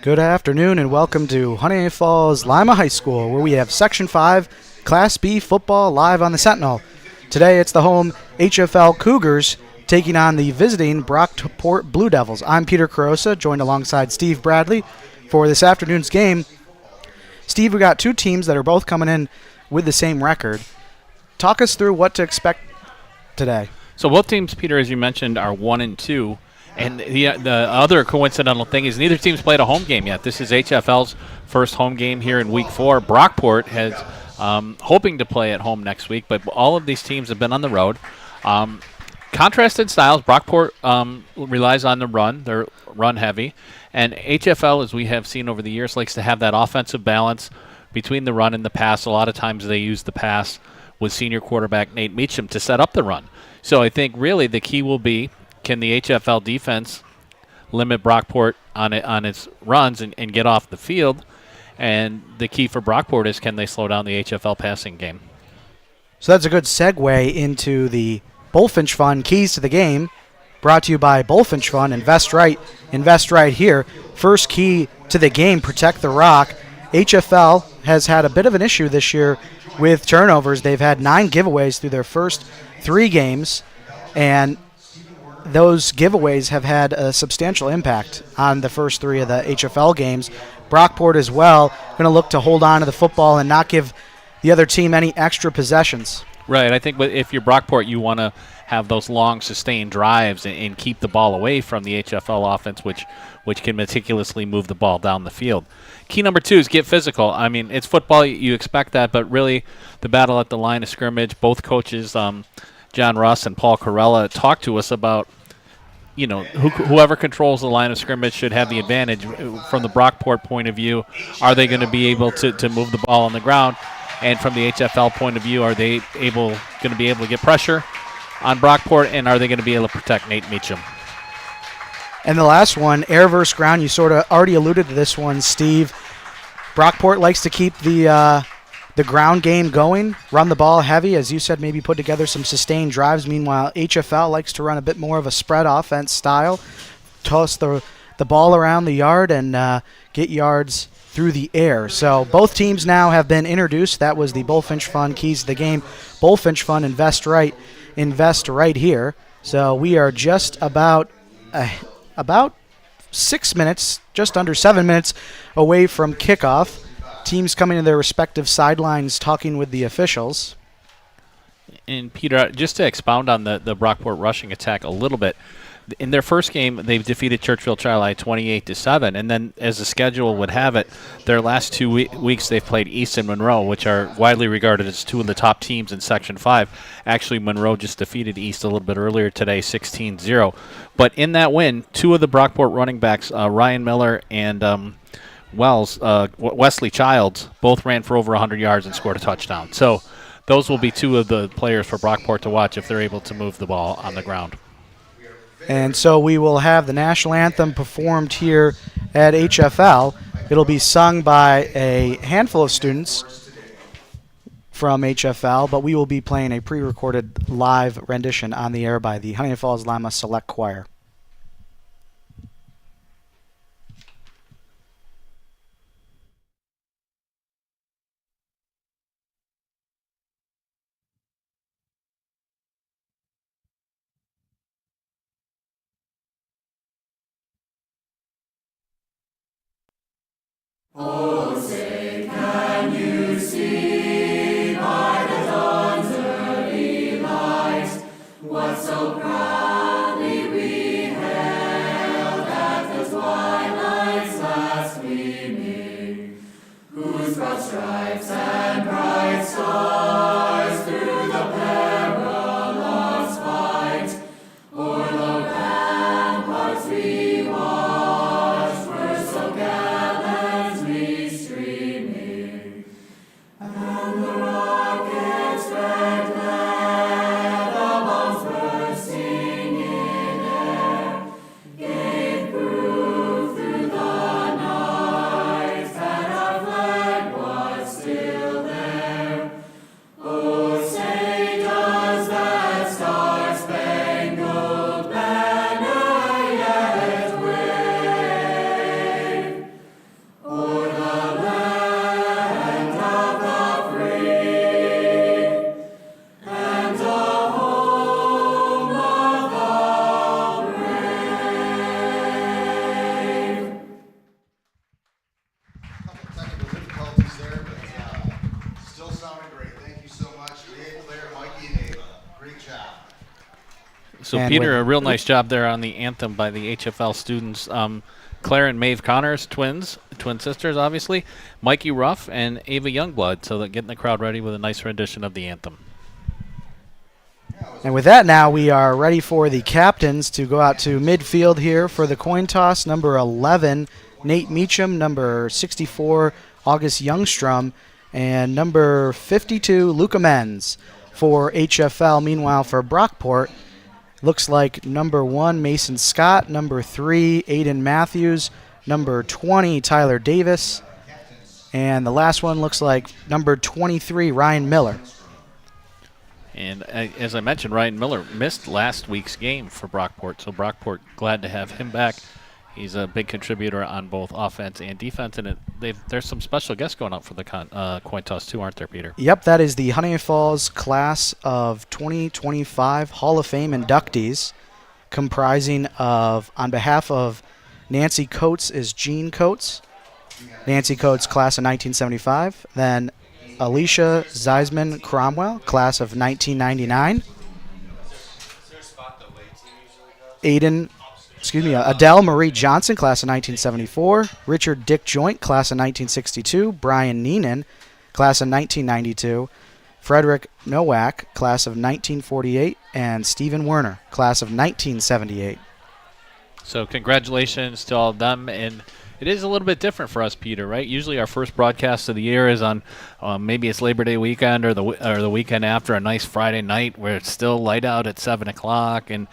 Good afternoon and welcome to Honeoye Falls-Lima High School, where we have Section 5 Class B football live on the Sentinel. Today it's the home HFL Cougars taking on the visiting Brockport Blue Devils. I'm Peter Carosa, joined alongside Steve Bradley for this afternoon's game. Steve, we got two teams that are both coming in with the same record. Talk us through what to expect today. So both teams, Peter, as you mentioned, are 1-2. And the other coincidental thing is neither team's played a home game yet. This is HFL's first home game here in Week 4. Brockport has hoping to play at home next week, but all of these teams have been on the road. Contrasted styles. Brockport relies on the run. They're run-heavy. And HFL, as we have seen over the years, likes to have that offensive balance between the run and the pass. A lot of times they use the pass with senior quarterback Nate Meacham to set up the run. So I think really the key will be, can the HFL defense limit Brockport on its runs and get off the field? And the key for Brockport is, can they slow down the HFL passing game? So that's a good segue into the Bullfinch Fund keys to the game, brought to you by Bullfinch Fund. Invest right here. First key to the game, protect the rock. HFL has had a bit of an issue this year with turnovers. They've had 9 giveaways through their first 3 games, and those giveaways have had a substantial impact on the first 3 of the HFL games. Brockport as well going to look to hold on to the football and not give the other team any extra possessions. Right. I think if you're Brockport, you want to have those long, sustained drives and keep the ball away from the HFL offense, which can meticulously move the ball down the field. Key number 2 is get physical. I mean, it's football. You expect that, but really the battle at the line of scrimmage, both coaches, John Russ and Paul Corella, talked to us about, whoever controls the line of scrimmage should have the advantage. From the Brockport point of view, are they going to be able to move the ball on the ground? And from the HFL point of view, are they going to be able to get pressure on Brockport, and are they going to be able to protect Nate Meacham? And the last one, air versus ground, you sort of already alluded to this one, Steve. Brockport likes to keep the ground game going, run the ball heavy, as you said, maybe put together some sustained drives. Meanwhile, HFL likes to run a bit more of a spread offense style, toss the ball around the yard and get yards through the air. So both teams now have been introduced. That was the Bullfinch Fund keys to the game. Bullfinch Fund, invest right here. So we are just about 6 minutes, just under 7 minutes away from kickoff. Teams coming to their respective sidelines talking with the officials. And Peter, just to expound on the Brockport rushing attack a little bit, in their first game, they've defeated Churchville Charli 28-7, and then, as the schedule would have it, their last 2 weeks they've played East and Monroe, which are widely regarded as 2 of the top teams in Section 5. Actually, Monroe just defeated East a little bit earlier today, 16-0. But in that win, 2 of the Brockport running backs, Ryan Miller and Wesley Childs, both ran for over 100 yards and scored a touchdown. So those will be 2 of the players for Brockport to watch if they're able to move the ball on the ground. And so we will have the national anthem performed here at HFL. It'll be sung by a handful of students from HFL, but we will be playing a pre-recorded live rendition on the air by the Honeoye Falls-Lima Select Choir. Oh, say, can you see by the dawn's early light what so proudly we hailed at the twilight's last gleaming, whose broad stripes and bright stars through the perilous fight o'er the ramparts we watched were so gallantly streaming. So, And Peter, with- a real nice job there on the anthem by the HFL students. Claire and Maeve Connors, twin sisters, obviously. Mikey Ruff and Ava Youngblood. So they're getting the crowd ready with a nice rendition of the anthem. And with that, now we are ready for the captains to go out to midfield here for the coin toss. Number 11, Nate Meacham. Number 64, August Youngstrom. And number 52, Luca Menz for HFL. Meanwhile, for Brockport, looks like number 1, Mason Scott. Number 3, Aiden Matthews. Number 20, Tyler Davis. And the last one looks like number 23, Ryan Miller. And as I mentioned, Ryan Miller missed last week's game for Brockport, so Brockport glad to have him back. He's a big contributor on both offense and defense, and there's some special guests going up for the coin toss too, aren't there, Peter? Yep, that is the Honeoye Falls class of 2025 Hall of Fame inductees, comprising of, on behalf of Nancy Coates, is Jean Coates. Nancy Coates, class of 1975. Then Alicia Zeisman Cromwell, class of 1999. Adele Marie Johnson, class of 1974. Richard Dick Joint, class of 1962. Brian Neenan, class of 1992. Frederick Nowak, class of 1948. And Stephen Werner, class of 1978. So congratulations to all of them. And it is a little bit different for us, Peter, right? Usually our first broadcast of the year is on maybe it's Labor Day weekend or the weekend after, a nice Friday night where it's still light out at 7 o'clock. And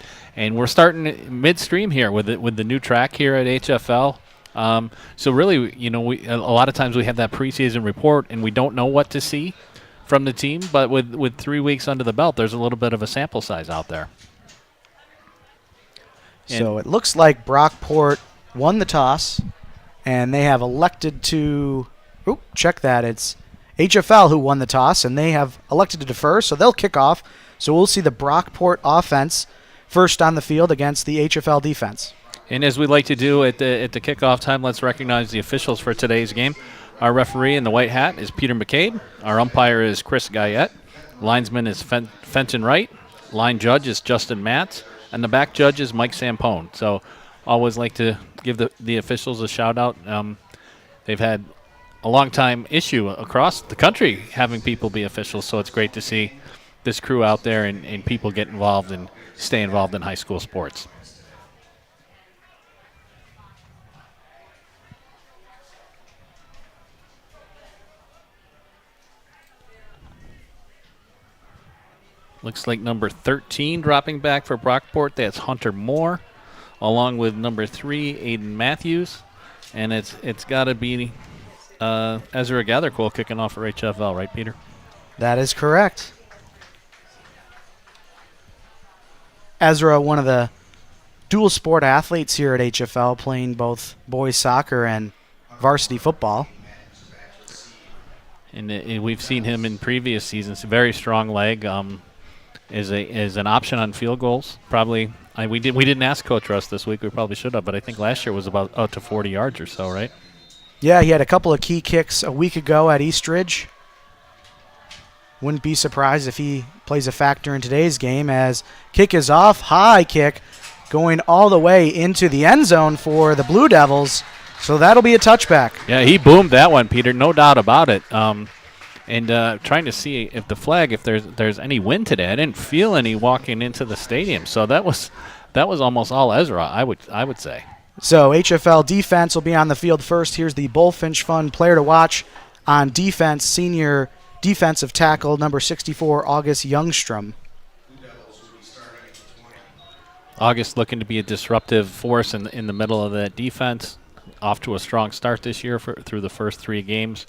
we're starting midstream here with the new track here at HFL. So really, a lot of times we have that preseason report and we don't know what to see from the team. But with 3 weeks under the belt, there's a little bit of a sample size out there. So it looks like Brockport won the toss. And they have elected to check that. It's HFL who won the toss, and they have elected to defer, so they'll kick off. So we'll see the Brockport offense first on the field against the HFL defense. And as we like to do at the kickoff time, let's recognize the officials for today's game. Our referee in the white hat is Peter McCabe. Our umpire is Chris Guyette. Linesman is Fenton Wright. Line judge is Justin Matz. And the back judge is Mike Sampone. So always like to give the officials a shout out. They've had a long time issue across the country having people be officials, so it's great to see this crew out there and people get involved and stay involved in high school sports. Looks like number 13 dropping back for Brockport. That's Hunter Moore, along with number 3, Aiden Matthews. And it's got to be Ezra Gatherquil kicking off for HFL, right, Peter? That is correct. Ezra, one of the dual sport athletes here at HFL, playing both boys soccer and varsity football. And we've seen him in previous seasons. Very strong leg. Is an option on field goals. Probably we didn't ask Coach Russ this week. We probably should have, but I think last year was about out to 40 yards or so, right? Yeah, he had a couple of key kicks a week ago at Eastridge. Wouldn't be surprised if he plays a factor in today's game, as kick is off, high kick, going all the way into the end zone for the Blue Devils. So that'll be a touchback. Yeah, he boomed that one, Peter. No doubt about it. And trying to see if the flag, if there's any wind today. I didn't feel any walking into the stadium, so that was almost all Ezra, I would say. So HFL defense will be on the field first. Here's the Bullfinch Fund player to watch on defense, senior defensive tackle number 64, August Youngstrom. August looking to be a disruptive force in the middle of that defense. Off to a strong start this year through the first 3 games.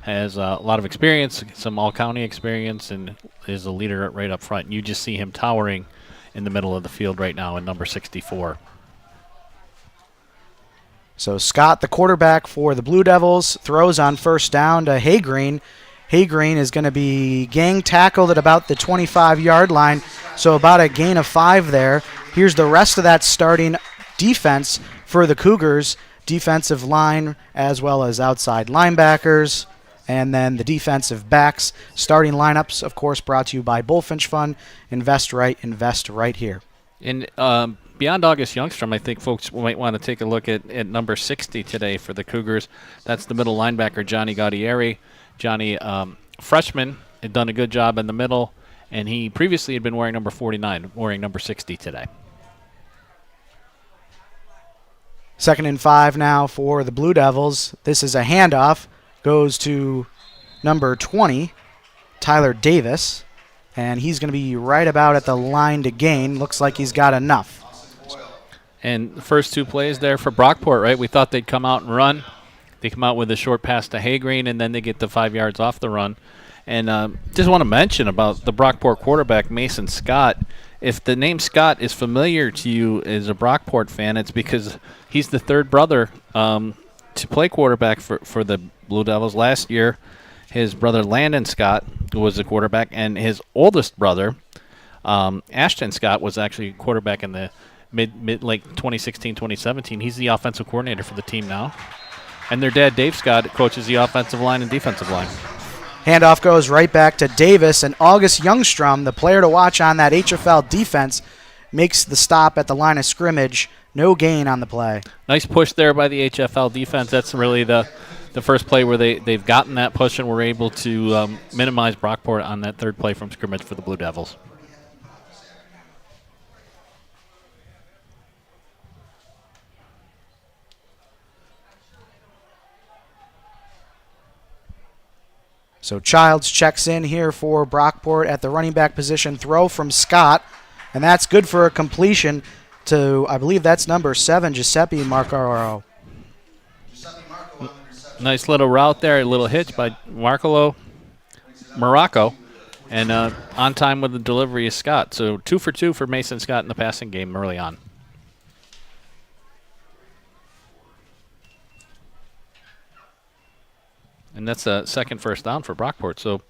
Has a lot of experience, some all-county experience, and is a leader right up front. You just see him towering in the middle of the field right now in number 64. So Scott, the quarterback for the Blue Devils, throws on first down to Haygreen. Haygreen is going to be gang tackled at about the 25-yard line, so about a gain of 5 there. Here's the rest of that starting defense for the Cougars, defensive line as well as outside linebackers. And then the defensive backs. Starting lineups, of course, brought to you by Bullfinch Fund. Invest right here. And beyond August Youngstrom, I think folks might want to take a look at number 60 today for the Cougars. That's the middle linebacker, Johnny Gaudieri. Johnny, freshman, had done a good job in the middle, and he previously had been wearing number 49, wearing number 60 today. 2nd and 5 now for the Blue Devils. This is a handoff. Goes to number 20, Tyler Davis. And he's going to be right about at the line to gain. Looks like he's got enough. And the first 2 plays there for Brockport, right? We thought they'd come out and run. They come out with a short pass to Haygreen, and then they get the 5 yards off the run. And just want to mention about the Brockport quarterback, Mason Scott. If the name Scott is familiar to you as a Brockport fan, it's because he's the 3rd brother to play quarterback for the Blue Devils. Last year, his brother Landon Scott was the quarterback, and his oldest brother, Ashton Scott, was actually quarterback in the late 2016, 2017. He's the offensive coordinator for the team now. And their dad, Dave Scott, coaches the offensive line and defensive line. Handoff goes right back to Davis, and August Youngstrom, the player to watch on that HFL defense, makes the stop at the line of scrimmage. No gain on the play. Nice push there by the HFL defense. That's really the first play where they've gotten that push and were able to minimize Brockport on that 3rd play from scrimmage for the Blue Devils. So Childs checks in here for Brockport at the running back position. Throw from Scott, and that's good for a completion to, I believe that's number 7, Giuseppe Marcaro. Nice little route there, a little hitch by Morocco, and on time with the delivery is Scott. So 2 for 2 for Mason Scott in the passing game early on. And that's a second first down for Brockport. So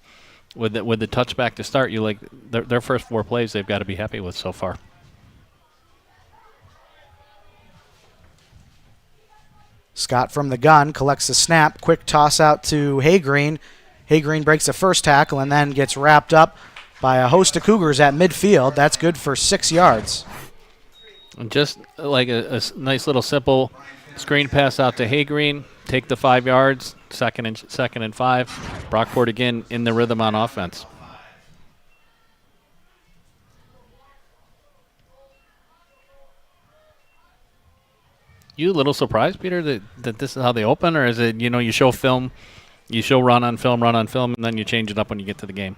with the touchback to start, you like their first 4 plays they've got to be happy with so far. Scott from the gun collects the snap. Quick toss out to Haygreen. Haygreen breaks the first tackle and then gets wrapped up by a host of Cougars at midfield. That's good for 6 yards. And just like a nice little simple screen pass out to Haygreen. Take the 5 yards. Second and 5. Brockport again in the rhythm on offense. You a little surprised, Peter, that this is how they open, or is it, you show film, you show run on film, and then you change it up when you get to the game?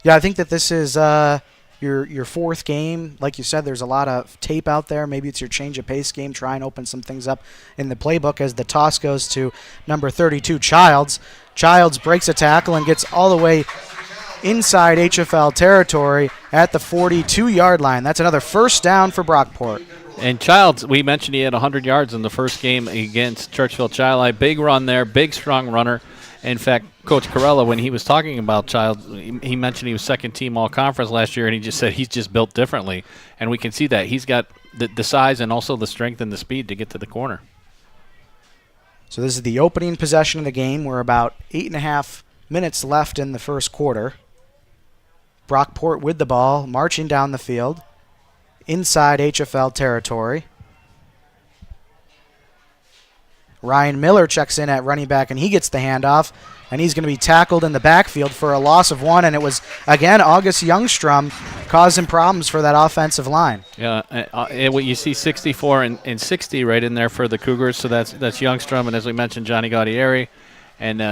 Yeah, I think that this is your 4th game. Like you said, there's a lot of tape out there. Maybe it's your change of pace game. Try and open some things up in the playbook as the toss goes to number 32, Childs. Childs breaks a tackle and gets all the way inside HFL territory at the 42-yard line. That's another first down for Brockport. And Childs, we mentioned he had 100 yards in the first game against Churchville-Chili. Big run there, big, strong runner. In fact, Coach Corella, when he was talking about Childs, he mentioned he was 2nd team all-conference last year, and he just said he's just built differently. And we can see that. He's got the size and also the strength and the speed to get to the corner. So this is the opening possession of the game. We're about 8.5 minutes left in the first quarter. Brockport with the ball, marching down the field, inside HFL territory. Ryan Miller checks in at running back, and he gets the handoff, and he's going to be tackled in the backfield for a loss of 1, and it was, again, August Youngstrom causing problems for that offensive line. Yeah, you see 64 and 60 right in there for the Cougars, so that's Youngstrom, and as we mentioned, Johnny Gaudieri, and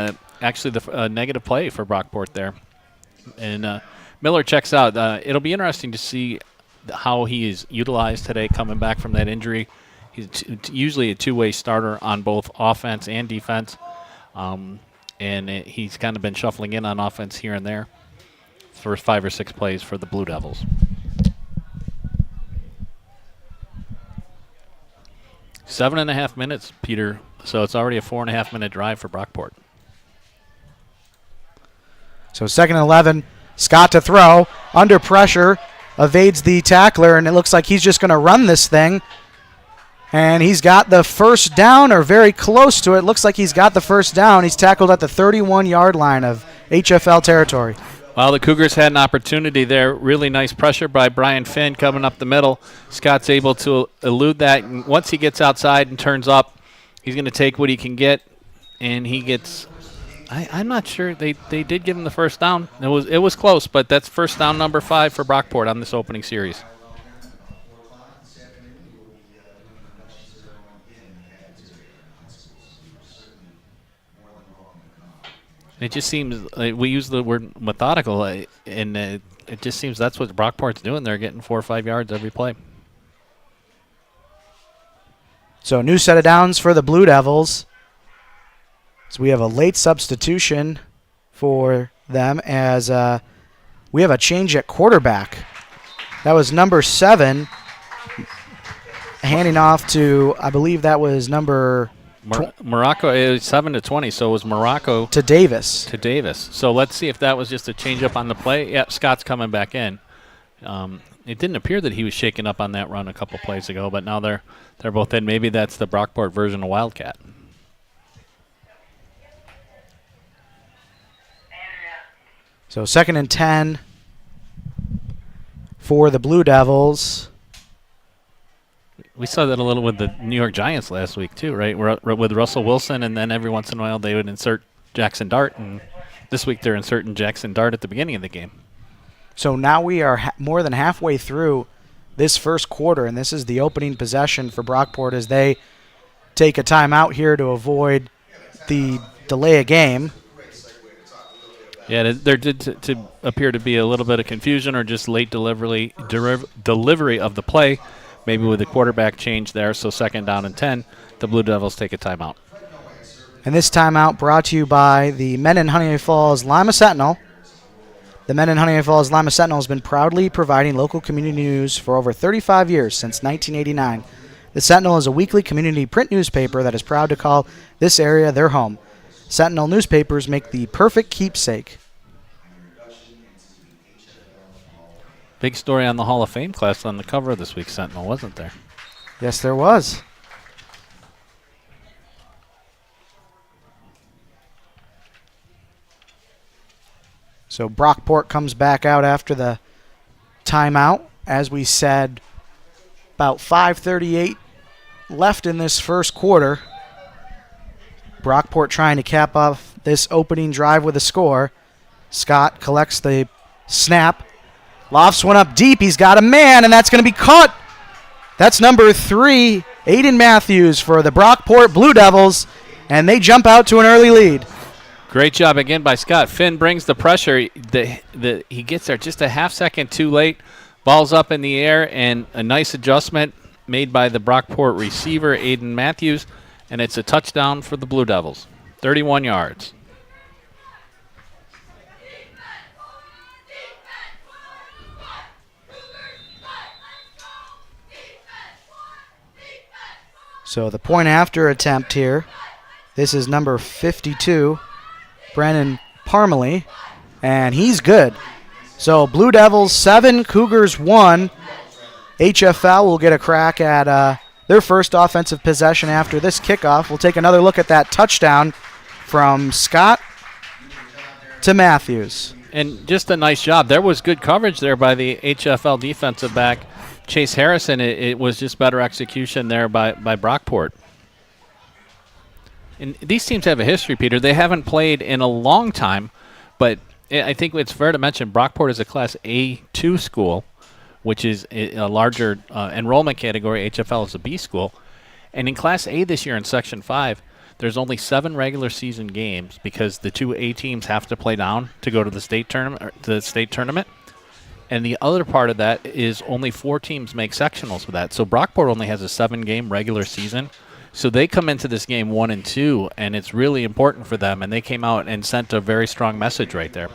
actually the negative play for Brockport there. And Miller checks out. It'll be interesting to see how he is utilized today coming back from that injury. He's usually a two-way starter on both offense and defense, and he's kind of been shuffling in on offense here and there. First 5 or 6 plays for the Blue Devils. Seven and a half minutes, Peter, so it's already a 4.5-minute drive for Brockport. So 2nd and 11, Scott to throw, under pressure, evades the tackler, and it looks like he's just going to run this thing. And he's got the first down, or very close to it. Looks like he's got the first down. He's tackled at the 31-yard line of HFL territory. Well, the Cougars had an opportunity there. Really nice pressure by Brian Finn coming up the middle. Scott's able to elude that. And once he gets outside and turns up, he's going to take what he can get. And he gets, I'm not sure. They did give him the first down. It was close, but that's first down number 5 for Brockport on this opening series. It just seems we use the word methodical, and it just seems that's what Brockport's doing. They're getting 4 or 5 yards every play. So new set of downs for the Blue Devils. So we have a late substitution for them as we have a change at quarterback. That was number 7, handing off to, I believe that was number... Morocco is 7-20, so it was Morocco to Davis. So let's see if that was just a change up on the play. Yeah, Scott's coming back in. It didn't appear that he was shaken up on that run a couple plays ago, but now they're both in. Maybe that's the Brockport version of Wildcat. So 2nd and 10 for the Blue Devils. We saw that a little with the New York Giants last week too, right? With Russell Wilson, and then every once in a while they would insert Jackson Dart, and this week they're inserting Jackson Dart at the beginning of the game. So now we are more than halfway through this first quarter, and this is the opening possession for Brockport as they take a timeout here to avoid the delay of game. Yeah, there did to appear to be a little bit of confusion or just late delivery of the play. Maybe with the quarterback change there, so 2nd down and 10, the Blue Devils take a timeout. And this timeout brought to you by the Mendon-Honeoye Falls-Lima Sentinel. The Mendon-Honeoye Falls-Lima Sentinel has been proudly providing local community news for over 35 years, since 1989. The Sentinel is a weekly community print newspaper that is proud to call this area their home. Sentinel newspapers make the perfect keepsake. Big story on the Hall of Fame class on the cover of this week's Sentinel, wasn't there? Yes, there was. So Brockport comes back out after the timeout. As we said, about 5:38 left in this first quarter. Brockport trying to cap off this opening drive with a score. Scott collects the snap. Lofts one up deep. He's got a man, and that's going to be caught. That's number 3, Aiden Matthews for the Brockport Blue Devils, and they jump out to an early lead. Great job again by Scott. Finn brings the pressure. He gets there just a half second too late. Ball's up in the air, and a nice adjustment made by the Brockport receiver, Aiden Matthews, and it's a touchdown for the Blue Devils. 31 yards. So the point after attempt here. This is number 52, Brennan Parmalee, and he's good. So Blue Devils 7, Cougars 1. HFL will get a crack at their first offensive possession after this kickoff. We'll take another look at that touchdown from Scott to Matthews. And just a nice job. There was good coverage there by the HFL defensive back, Chase Harrison. It was just better execution there by Brockport. And these teams have a history, Peter. They haven't played in a long time, but I think it's fair to mention Brockport is a Class A2 school, which is a larger enrollment category. HFL is a B school. And in Class A this year in Section 5, there's only 7 regular season games because the 2 A teams have to play down to go to the state tournament. And the other part of that is only 4 teams make sectionals with that. So Brockport only has a 7-game regular season. So they come into this game 1-2, and it's really important for them. And they came out and sent a very strong message right there.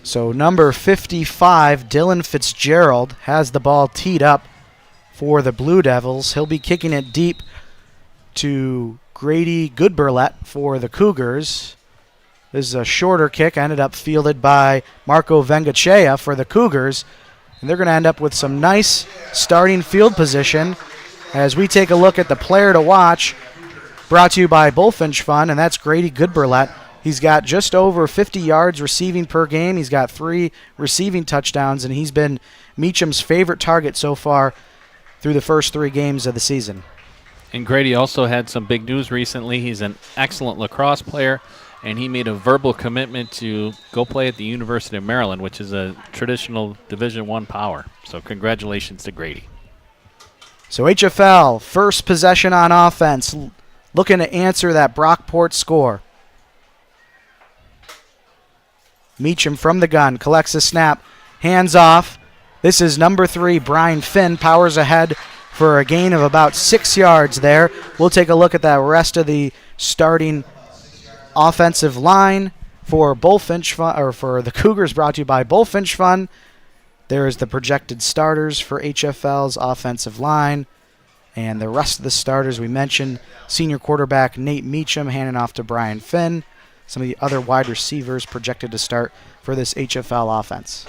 So number 55, Dylan Fitzgerald, has the ball teed up for the Blue Devils. He'll be kicking it deep to Grady Goodburlett for the Cougars. This is a shorter kick, ended up fielded by Marco Vengachea for the Cougars. And they're going to end up with some nice starting field position as we take a look at the player to watch, brought to you by Bullfinch Fund, and that's Grady Goodburlett He's got just over 50 yards receiving per game. He's got 3 receiving touchdowns, and he's been Meacham's favorite target so far through the first 3 games of the season. And Grady also had some big news recently. He's an excellent lacrosse player, and he made a verbal commitment to go play at the University of Maryland, which is a traditional Division I power. So congratulations to Grady. So HFL, first possession on offense, looking to answer that Brockport score. Meacham from the gun, collects a snap, hands off. This is number 3, Brian Finn, powers ahead for a gain of about 6 yards there. We'll take a look at that rest of the starting offensive line for Bullfinch Fun, or for the Cougars, brought to you by Bullfinch Fun. There is the projected starters for HFL's offensive line. And the rest of the starters we mentioned, senior quarterback Nate Meacham handing off to Brian Finn. Some of the other wide receivers projected to start for this HFL offense.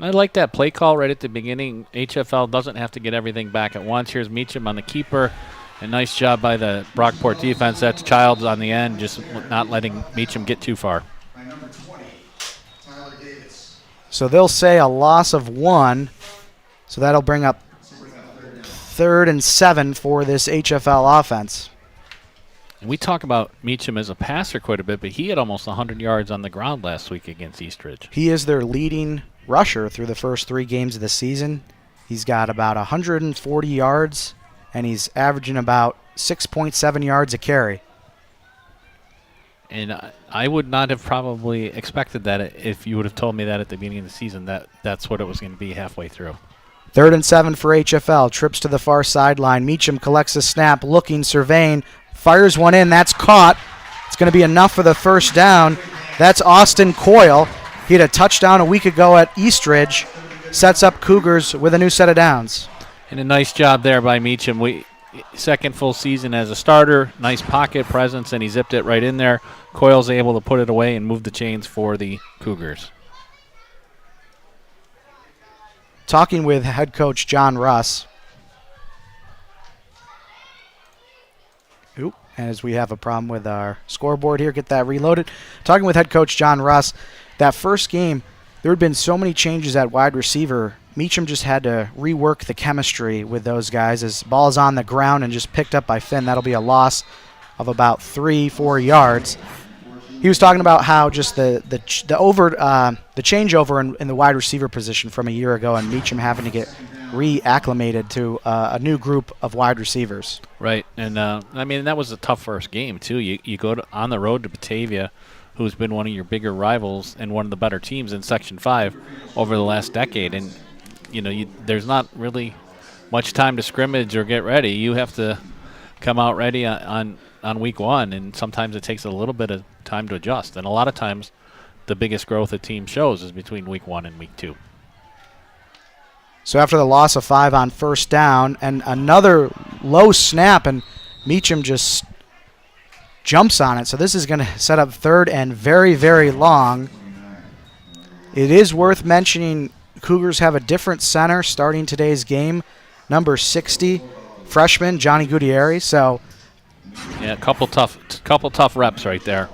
I like that play call right at the beginning. HFL doesn't have to get everything back at once. Here's Meacham on the keeper. A nice job by the Brockport defense. That's Childs on the end, just not letting Meacham get too far. So they'll say a loss of 1. So that'll bring up 3rd and 7 for this HFL offense. And we talk about Meacham as a passer quite a bit, but he had almost 100 yards on the ground last week against Eastridge. He is their leading rusher through the first 3 games of the season. He's got about 140 yards, and he's averaging about 6.7 yards a carry. And I would not have probably expected that if you would have told me that at the beginning of the season, that's what it was going to be halfway through. 3rd and 7 for HFL. Trips to the far sideline. Meacham collects a snap, looking, surveying, fires one in. That's caught. It's going to be enough for the first down. That's Austin Coyle. He had a touchdown a week ago at Eastridge. Sets up Cougars with a new set of downs. And a nice job there by Meacham. Second full season as a starter. Nice pocket presence, and he zipped it right in there. Coyle's able to put it away and move the chains for the Cougars. Talking with head coach John Russ. As we have a problem with our scoreboard here, get that reloaded. Talking with head coach John Russ, that first game, there had been so many changes at wide receiver. Meacham just had to rework the chemistry with those guys as ball's on the ground and just picked up by Finn. That'll be a loss of about 3-4 yards. He was talking about how just the changeover in the wide receiver position from a year ago, and Meacham having to get reacclimated to a new group of wide receivers. Right, and I mean that was a tough first game too. You go on the road to Batavia, who's been one of your bigger rivals and one of the better teams in Section 5 over the last decade, and there's not really much time to scrimmage or get ready. You have to come out ready on week 1, and sometimes it takes a little bit of time to adjust. And a lot of times the biggest growth a team shows is between week 1 and week 2. So after the loss of 5 on first down and another low snap, and Meacham just jumps on it. So this is going to set up 3rd and very, very long. It is worth mentioning Cougars have a different center starting today's game, number 60, freshman Johnny Gutierrez. So yeah, couple tough reps right there.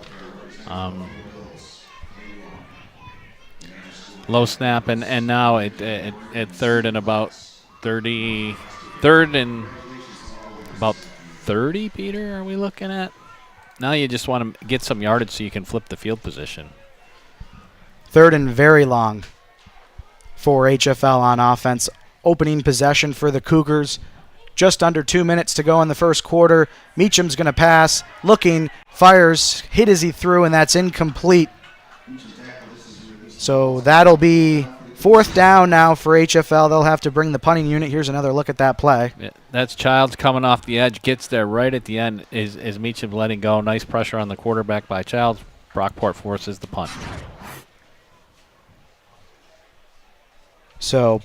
Low snap, and now at 3rd and about 30. 3rd and about 30, Peter, are we looking at? Now you just want to get some yardage so you can flip the field position. 3rd and very long for HFL on offense. Opening possession for the Cougars. Just under 2 minutes to go in the first quarter. Meacham's going to pass, looking, fires, hit as he threw, and that's incomplete. So that'll be 4th down now for HFL. They'll have to bring the punting unit. Here's another look at that play. Yeah, that's Childs coming off the edge, gets there right at the end. Is Meacham letting go. Nice pressure on the quarterback by Childs. Brockport forces the punt. So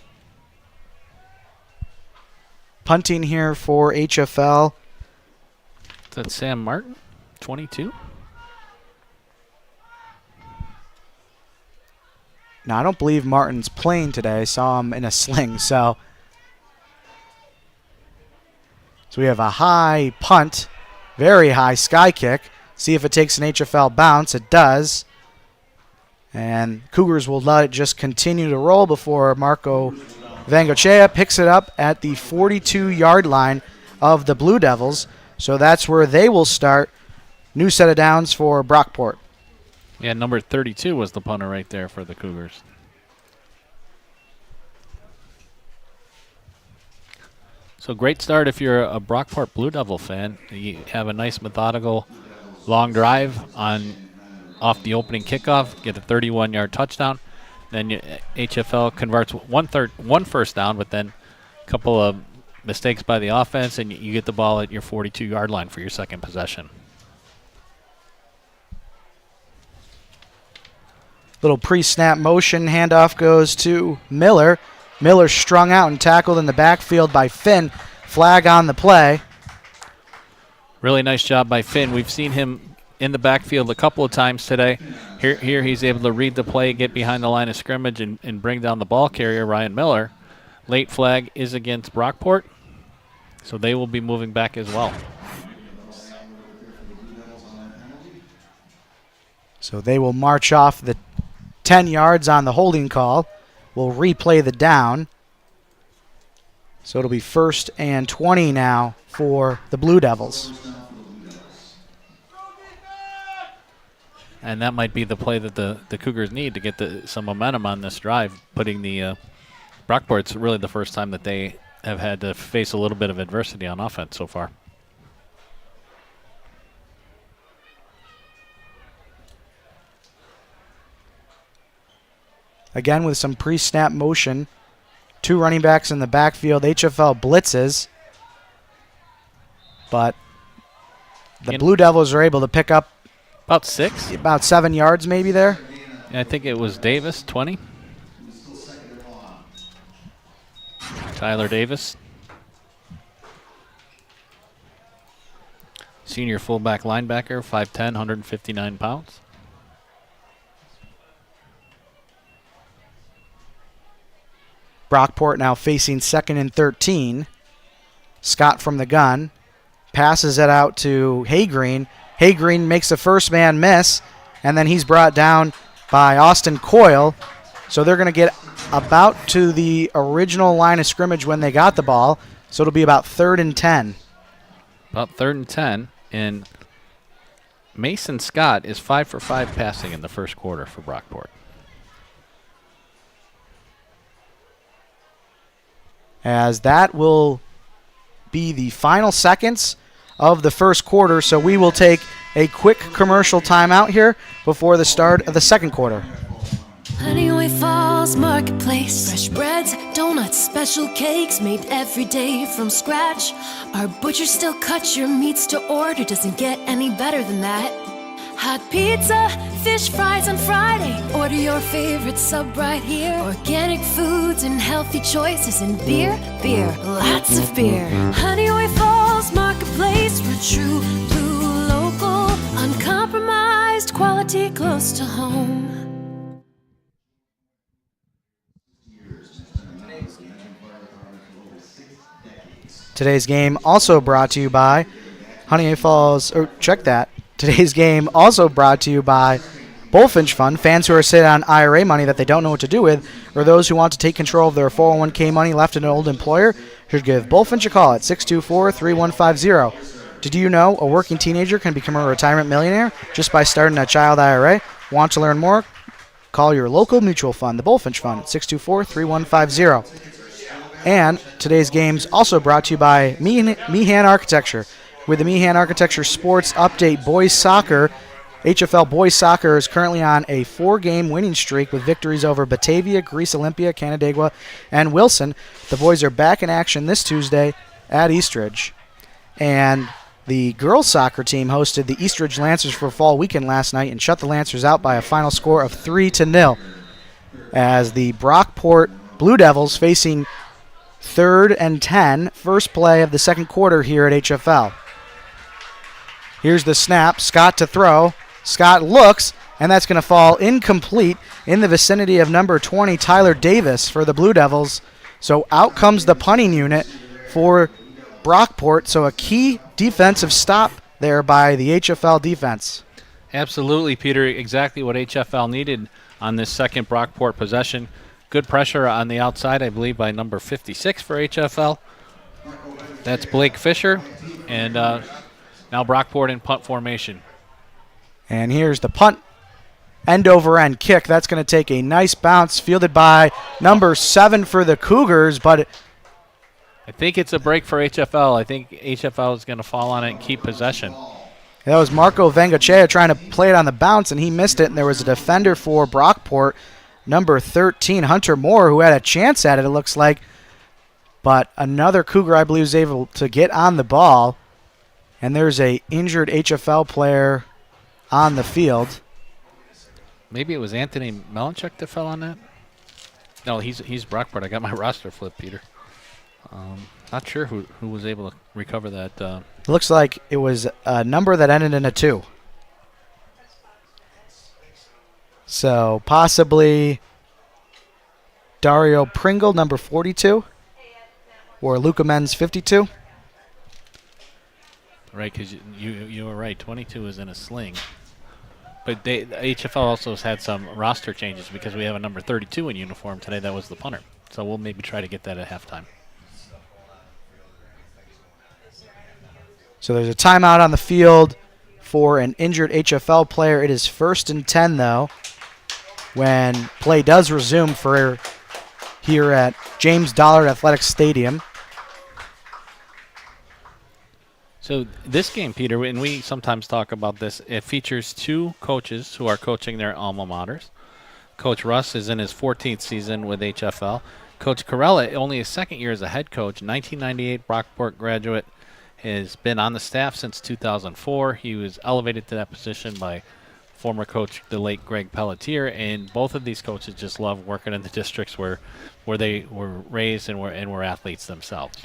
punting here for HFL. Is that Sam Martin, 22? Now, I don't believe Martin's playing today. I saw him in a sling. So we have a high punt, very high sky kick. See if it takes an HFL bounce. It does. And Cougars will let it just continue to roll before Marco Vangochea picks it up at the 42-yard line of the Blue Devils. So that's where they will start. New set of downs for Brockport. Yeah, number 32 was the punter right there for the Cougars. So great start if you're a Brockport Blue Devil fan. You have a nice methodical long drive off the opening kickoff, get a 31-yard touchdown. Then HFL converts one first down, but then a couple of mistakes by the offense, and you get the ball at your 42-yard line for your second possession. Little pre-snap motion. Handoff goes to Miller. Miller strung out and tackled in the backfield by Finn. Flag on the play. Really nice job by Finn. We've seen him in the backfield a couple of times today. Here he's able to read the play, get behind the line of scrimmage, and bring down the ball carrier, Ryan Miller. Late flag is against Brockport, so they will be moving back as well. So they will march off the 10 yards on the holding call. We'll replay the down. So it'll be 1st and 20 now for the Blue Devils. And that might be the play that the Cougars need to get some momentum on this drive, putting the Brockport's really the first time that they have had to face a little bit of adversity on offense so far. Again with some pre-snap motion. 2 running backs in the backfield. HFL blitzes. But the Blue Devils are able to pick up about 6. About 7 yards maybe there. Yeah, I think it was Davis, 20. Tyler Davis. Senior fullback linebacker, 5'10", 159 pounds. Brockport now facing 2nd and 13. Scott from the gun. Passes it out to Haygreen. Haygreen makes the first man miss, and then he's brought down by Austin Coyle. So they're going to get about to the original line of scrimmage when they got the ball. So it'll be about 3rd and 10. About 3rd and 10. And Mason Scott is 5 for 5 passing in the first quarter for Brockport. As that will be the final seconds of the first quarter. So we will take a quick commercial timeout here before the start of the second quarter. Honeoye Falls Marketplace. Fresh breads, donuts, special cakes made every day from scratch. Our butcher still cuts your meats to order. Doesn't get any better than that. Hot pizza, fish fries on Friday. Order your favorite sub right here. Organic foods and healthy choices. And beer, lots of beer. Honeoye Falls Marketplace. We're true blue local. Uncompromised quality close to home. Today's game also brought to you by Honeoye Falls, Today's game also brought to you by Bullfinch Fund. Fans who are sitting on IRA money that they don't know what to do with, or those who want to take control of their 401k money left in an old employer, should give Bullfinch a call at 624-3150. Did you know a working teenager can become a retirement millionaire just by starting a child IRA? Want to learn more? Call your local mutual fund, the Bullfinch Fund, at 624-3150. And today's game's also brought to you by Meehan Architecture. With the Meehan Architecture Sports Update Boys Soccer, HFL Boys Soccer is currently on a 4-game winning streak with victories over Batavia, Greece Olympia, Canandaigua, and Wilson. The boys are back in action this Tuesday at Eastridge. And the girls soccer team hosted the Eastridge Lancers for fall weekend last night and shut the Lancers out by a final score of 3-0. As the Brockport Blue Devils facing 3rd and 10, first play of the second quarter here at HFL. Here's the snap. Scott to throw. Scott looks, and that's going to fall incomplete in the vicinity of number 20, Tyler Davis, for the Blue Devils. So out comes the punting unit for Brockport. So a key defensive stop there by the HFL defense. Absolutely, Peter. Exactly what HFL needed on this second Brockport possession. Good pressure on the outside, I believe, by number 56 for HFL. That's Blake Fisher. And now Brockport in punt formation. And here's the punt. End over end kick. That's going to take a nice bounce, fielded by number 7 for the Cougars, but I think it's a break for HFL. I think HFL is going to fall on it and keep possession. that was Marco Vengachea trying to play it on the bounce, and he missed it, and there was a defender for Brockport, number 13, Hunter Moore, who had a chance at it, it looks like, but another Cougar, I believe, was able to get on the ball, and there's a injured HFL player on the field. Maybe it was Anthony Melanchuk that fell on that? No, he's Brockport. I got my roster flipped, Peter. Not sure who was able to recover that. It looks like it was a number that ended in a 2. So possibly Dario Pringle, number 42, or Luca Menz, 52. Right, because you were right. 22 is in a sling. But the HFL also has had some roster changes because we have a number 32 in uniform today. That was the punter. So we'll maybe try to get that at halftime. So there's a timeout on the field for an injured HFL player. It is 1st and 10, though, when play does resume for here at James Dollard Athletic Stadium. So this game, Peter, and we sometimes talk about this, it features 2 coaches who are coaching their alma maters. Coach Russ is in his 14th season with HFL. Coach Corella, only his 2nd year as a head coach, 1998 Brockport graduate, has been on the staff since 2004. He was elevated to that position by former coach, the late Greg Pelletier, and both of these coaches just love working in the districts where they were raised and were athletes themselves.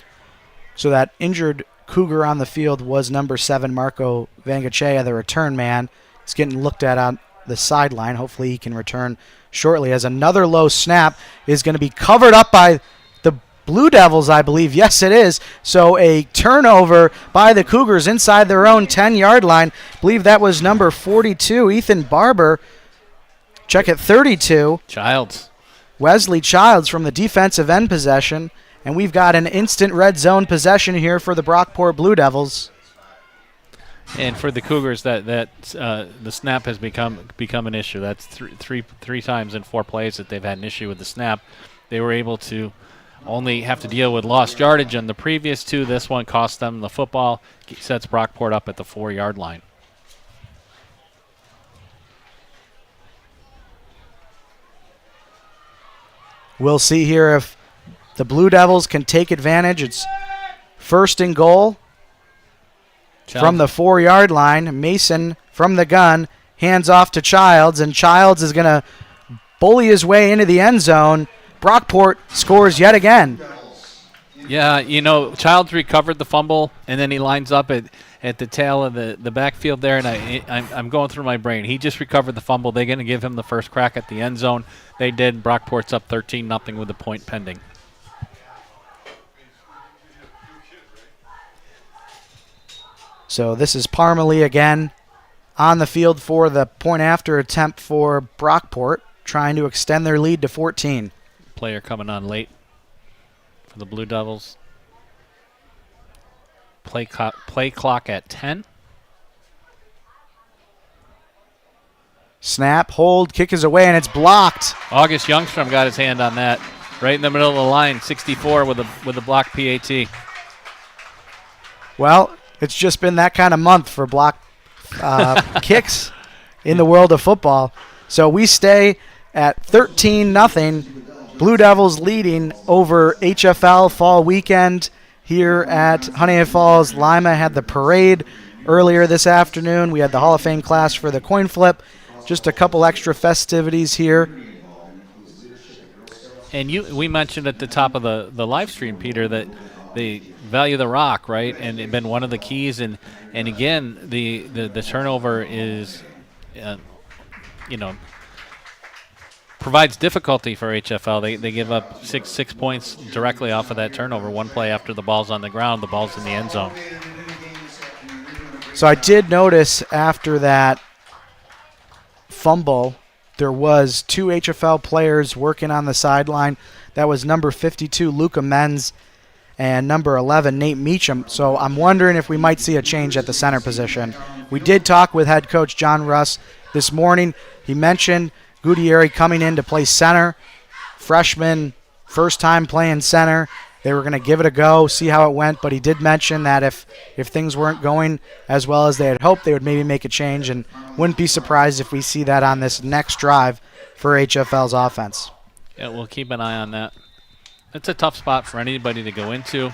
So that injured Cougar on the field was number 7, Marco Vengachea, the return man. He's getting looked at on the sideline. Hopefully he can return shortly, as another low snap is going to be covered up by the Blue Devils, I believe. Yes, it is. So a turnover by the Cougars inside their own 10-yard line. I believe that was number 42, Ethan Barber. Check at 32. Childs. Wesley Childs from the defensive end possession. And we've got an instant red zone possession here for the Brockport Blue Devils. And for the Cougars, the snap has become an issue. That's three times in 4 plays that they've had an issue with the snap. They were able to only have to deal with lost yardage on the previous 2. This one cost them the football. Sets Brockport up at the 4-yard line. We'll see here if the Blue Devils can take advantage. It's 1st and goal from the 4-yard line. Mason from the gun, hands off to Childs, and Childs is going to bully his way into the end zone. Brockport scores yet again. Yeah, Childs recovered the fumble, and then he lines up at the tail of the backfield there, and I'm going through my brain. He just recovered the fumble. They're going to give him the first crack at the end zone. They did. Brockport's up 13-0 with a point pending. So this is Parmalee again on the field for the point-after attempt for Brockport, trying to extend their lead to 14. Player coming on late for the Blue Devils. Play clock at 10. Snap, hold, kick is away, and it's blocked. August Youngstrom got his hand on that right in the middle of the line, 64 with a blocked PAT. Well, it's just been that kind of month for block kicks in the world of football. So we stay at 13-0. Blue Devils leading over HFL fall weekend here at Honeoye Falls-Lima. Had the parade earlier this afternoon. We had the Hall of Fame class for the coin flip. Just a couple extra festivities here. And we mentioned at the top of the live stream, Peter, that they value the rock, right? And it's been one of the keys. And again, the turnover is, provides difficulty for HFL. They give up six points directly off of that turnover. One play after the ball's on the ground, the ball's in the end zone. So I did notice after that fumble, there was 2 HFL players working on the sideline. That was number 52, Luca Menz, and number 11, Nate Meacham. So I'm wondering if we might see a change at the center position. We did talk with head coach John Russ this morning. He mentioned Gutierrez coming in to play center. Freshman, first time playing center. They were going to give it a go, see how it went, but he did mention that if things weren't going as well as they had hoped, they would maybe make a change, and wouldn't be surprised if we see that on this next drive for HFL's offense. Yeah, we'll keep an eye on that. It's a tough spot for anybody to go into,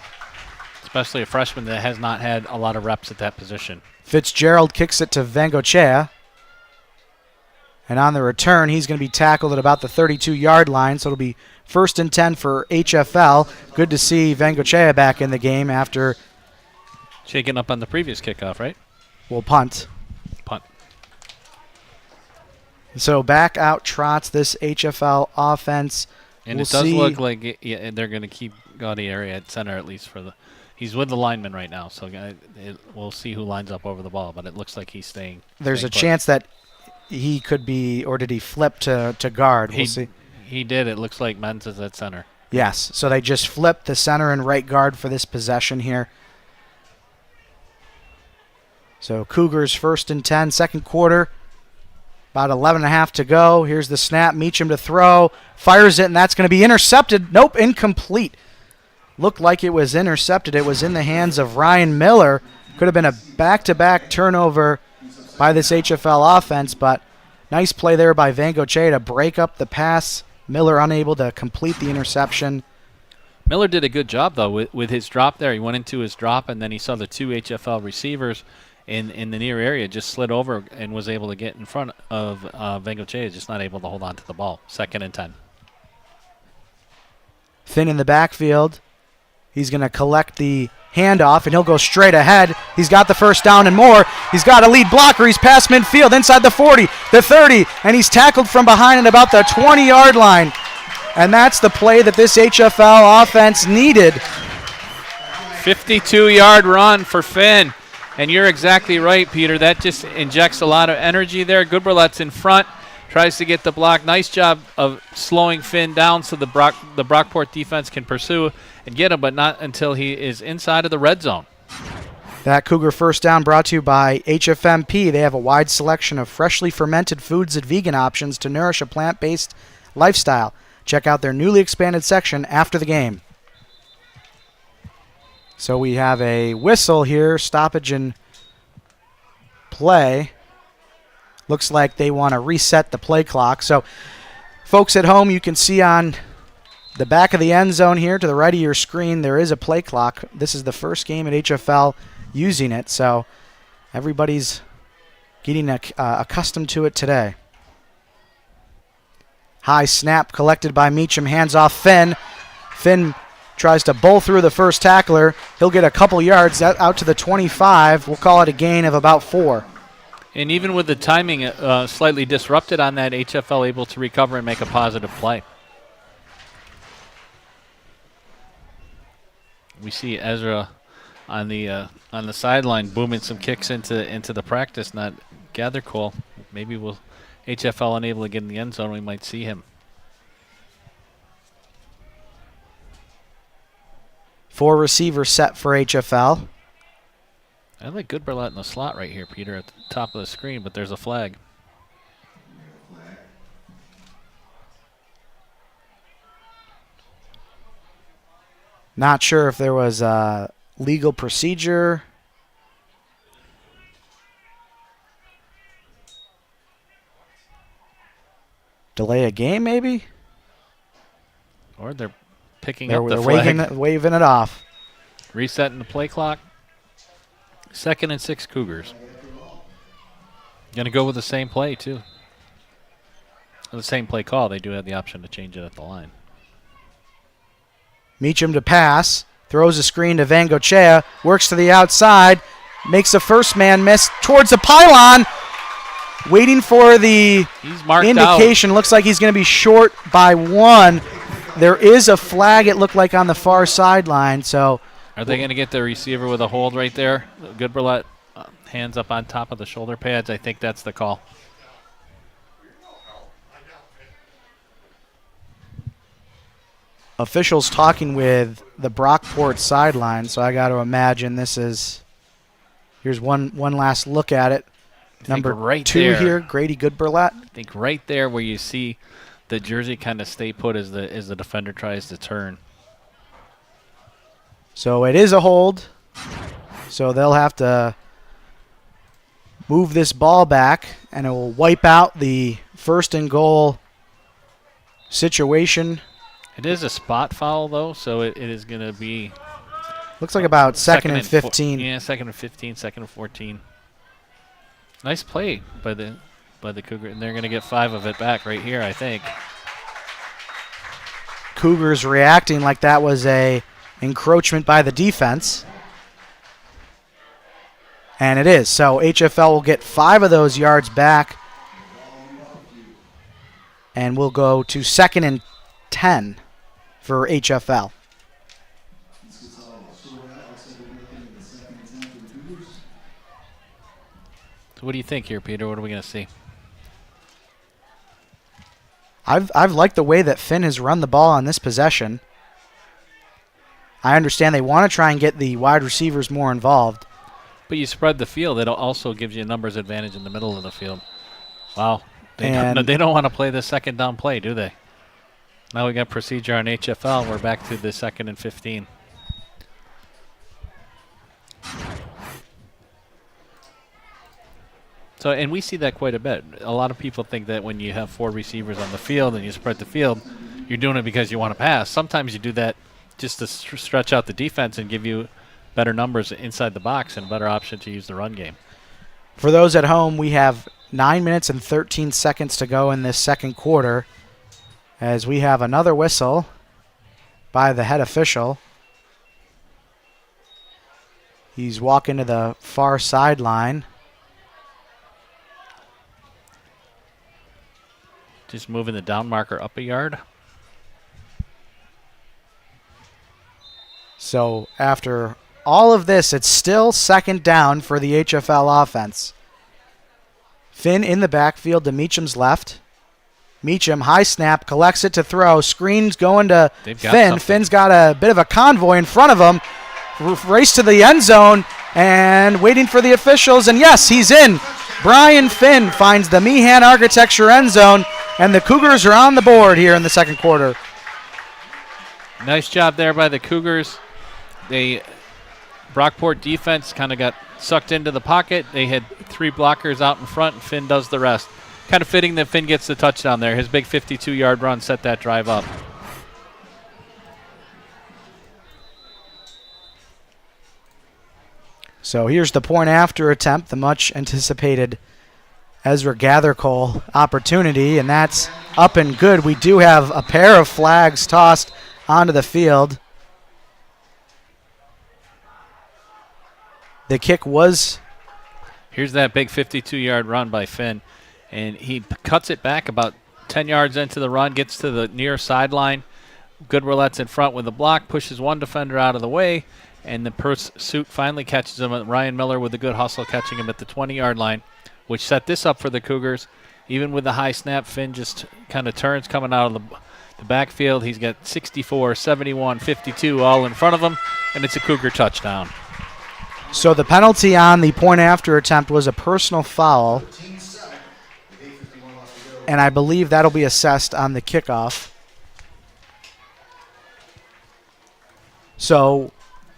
especially a freshman that has not had a lot of reps at that position. Fitzgerald kicks it to Vangochea. And on the return, he's going to be tackled at about the 32-yard line, so it'll be 1st and 10 for HFL. Good to see Vangochea back in the game after... Shaking up on the previous kickoff, right? Well, punt. Punt. So back out trots this HFL offense. And it does look like they're going to keep Gutierrez at center at least for the... He's with the lineman right now, so we'll see who lines up over the ball, but it looks like he's staying. There's a chance that he could be, or did he flip to guard? We'll see. He did. It looks like Menz is at center. Yes, so they just flipped the center and right guard for this possession here. So Cougars 1st and 10, second quarter. About 11.5 to go. Here's the snap. Meacham to throw. Fires it, and that's going to be intercepted. Nope, incomplete. Looked like it was intercepted. It was in the hands of Ryan Miller. Could have been a back-to-back turnover by this HFL offense, but nice play there by Vangochea to break up the pass. Miller unable to complete the interception. Miller did a good job, though, with his drop there. He went into his drop, and then he saw the 2 HFL receivers in the near area, just slid over and was able to get in front of Vangochea, just not able to hold on to the ball. 2nd and 10. Finn in the backfield. He's going to collect the handoff, and he'll go straight ahead. He's got the first down and more. He's got a lead blocker. He's past midfield, inside the 40, the 30, and he's tackled from behind at about the 20-yard line. And that's the play that this HFL offense needed. 52-yard run for Finn. And you're exactly right, Peter. That just injects a lot of energy there. Goodberlet's in front, tries to get the block. Nice job of slowing Finn down so the Brockport defense can pursue and get him, but not until he is inside of the red zone. That Cougar first down brought to you by HFMP. They have a wide selection of freshly fermented foods and vegan options to nourish a plant-based lifestyle. Check out their newly expanded section after the game. So we have a whistle here, stoppage in play. Looks like they want to reset the play clock. So folks at home, you can see on the back of the end zone here to the right of your screen, there is a play clock. This is the first game at HFL using it, so everybody's getting accustomed to it today. High snap collected by Meacham, hands off Finn. Finn tries to bowl through the first tackler. He'll get a couple yards out to the 25. We'll call it a gain of about 4. And even with the timing slightly disrupted on that, HFL able to recover and make a positive play. We see Ezra on the sideline booming some kicks into the practice. Not gather call. Maybe we'll HFL unable to get in the end zone. We might see him. 4 receivers set for HFL. I like Goodberlet in the slot right here, Peter, at the top of the screen, but there's a flag. Not sure if there was a legal procedure. Delay a game, maybe? Or they're picking up the flag. Waving it off. Resetting the play clock. 2nd and 6 Cougars. Going to go with the same play, too. The same play call. They do have the option to change it at the line. Meacham to pass. Throws a screen to Vangochea. Works to the outside. Makes a first man miss towards the pylon. Waiting for the indication. Looks like he's going to be short by 1. There is a flag, it looked like, on the far sideline. So, are they going to get the receiver with a hold right there? Goodberlet hands up on top of the shoulder pads. I think that's the call. Officials talking with the Brockport sideline, so I got to imagine this is. Here's one last look at it. Number right 2 there, here, Grady Goodburlett. I think right there where you see the jersey kind of stay put as the defender tries to turn. So it is a hold. So they'll have to move this ball back, and it will wipe out the first and goal situation. It is a spot foul, though, so it is going to be... Looks like about second and 15. Yeah, second and 15, second and 14. Nice play by the Cougars, and they're going to get 5 of it back right here, I think. Cougars reacting like that was a encroachment by the defense. And it is. So HFL will get 5 of those yards back. And we'll go to second and 10 for HFL. So what do you think here, Peter? What are we going to see? I've liked the way that Finn has run the ball on this possession. I understand they want to try and get the wide receivers more involved. But you spread the field. It also gives you a numbers advantage in the middle of the field. Wow. They don't want to play the second down play, do they? Now we got procedure on HFL. We're back to the second and 15. So, and we see that quite a bit. A lot of people think that when you have 4 receivers on the field and you spread the field, you're doing it because you want to pass. Sometimes you do that just to stretch out the defense and give you better numbers inside the box and a better option to use the run game. For those at home, we have 9 minutes and 13 seconds to go in this second quarter as we have another whistle by the head official. He's walking to the far sideline. Just moving the down marker up a yard. So after all of this, it's still second down for the HFL offense. Finn in the backfield to Meacham's left. Meacham, high snap, collects it to throw. Screens going to Finn. Something. Finn's got a bit of a convoy in front of him. Race to the end zone and waiting for the officials. And yes, he's in. Brian Finn finds the Meehan Architecture end zone, and the Cougars are on the board here in the second quarter. Nice job there by the Cougars. Brockport defense kind of got sucked into the pocket. They had 3 blockers out in front, and Finn does the rest. Kind of fitting that Finn gets the touchdown there. His big 52-yard run set that drive up. So here's the point after attempt, the much anticipated Ezra Gathercole opportunity, and that's up and good. We do have a pair of flags tossed onto the field. The kick was... Here's that big 52-yard run by Finn, and he cuts it back about 10 yards into the run, gets to the near sideline. Goodburlett's in front with the block, pushes one defender out of the way, and the pursuit finally catches him. Ryan Miller with a good hustle catching him at the 20-yard line, which set this up for the Cougars. Even with the high snap, Finn just kind of turns coming out of the backfield. He's got 64, 71, 52 all in front of him, and it's a Cougar touchdown. So the penalty on the point after attempt was a personal foul, and I believe that'll be assessed on the kickoff. So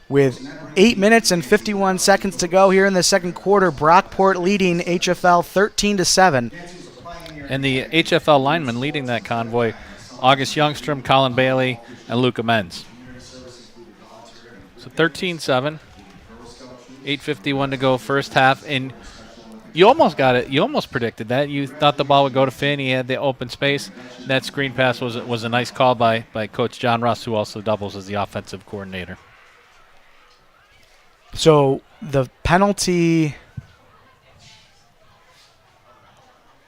with 8 minutes and 51 seconds to go here in the second quarter, Brockport leading HFL 13-7. And the HFL linemen leading that convoy, August Youngstrom, Colin Bailey, and Luca Menz. So 13-7, 8:51 to go first half, and you almost got it. You almost predicted that. You thought the ball would go to Finn. He had the open space. That screen pass was a nice call by Coach John Russ, who also doubles as the offensive coordinator. So the penalty,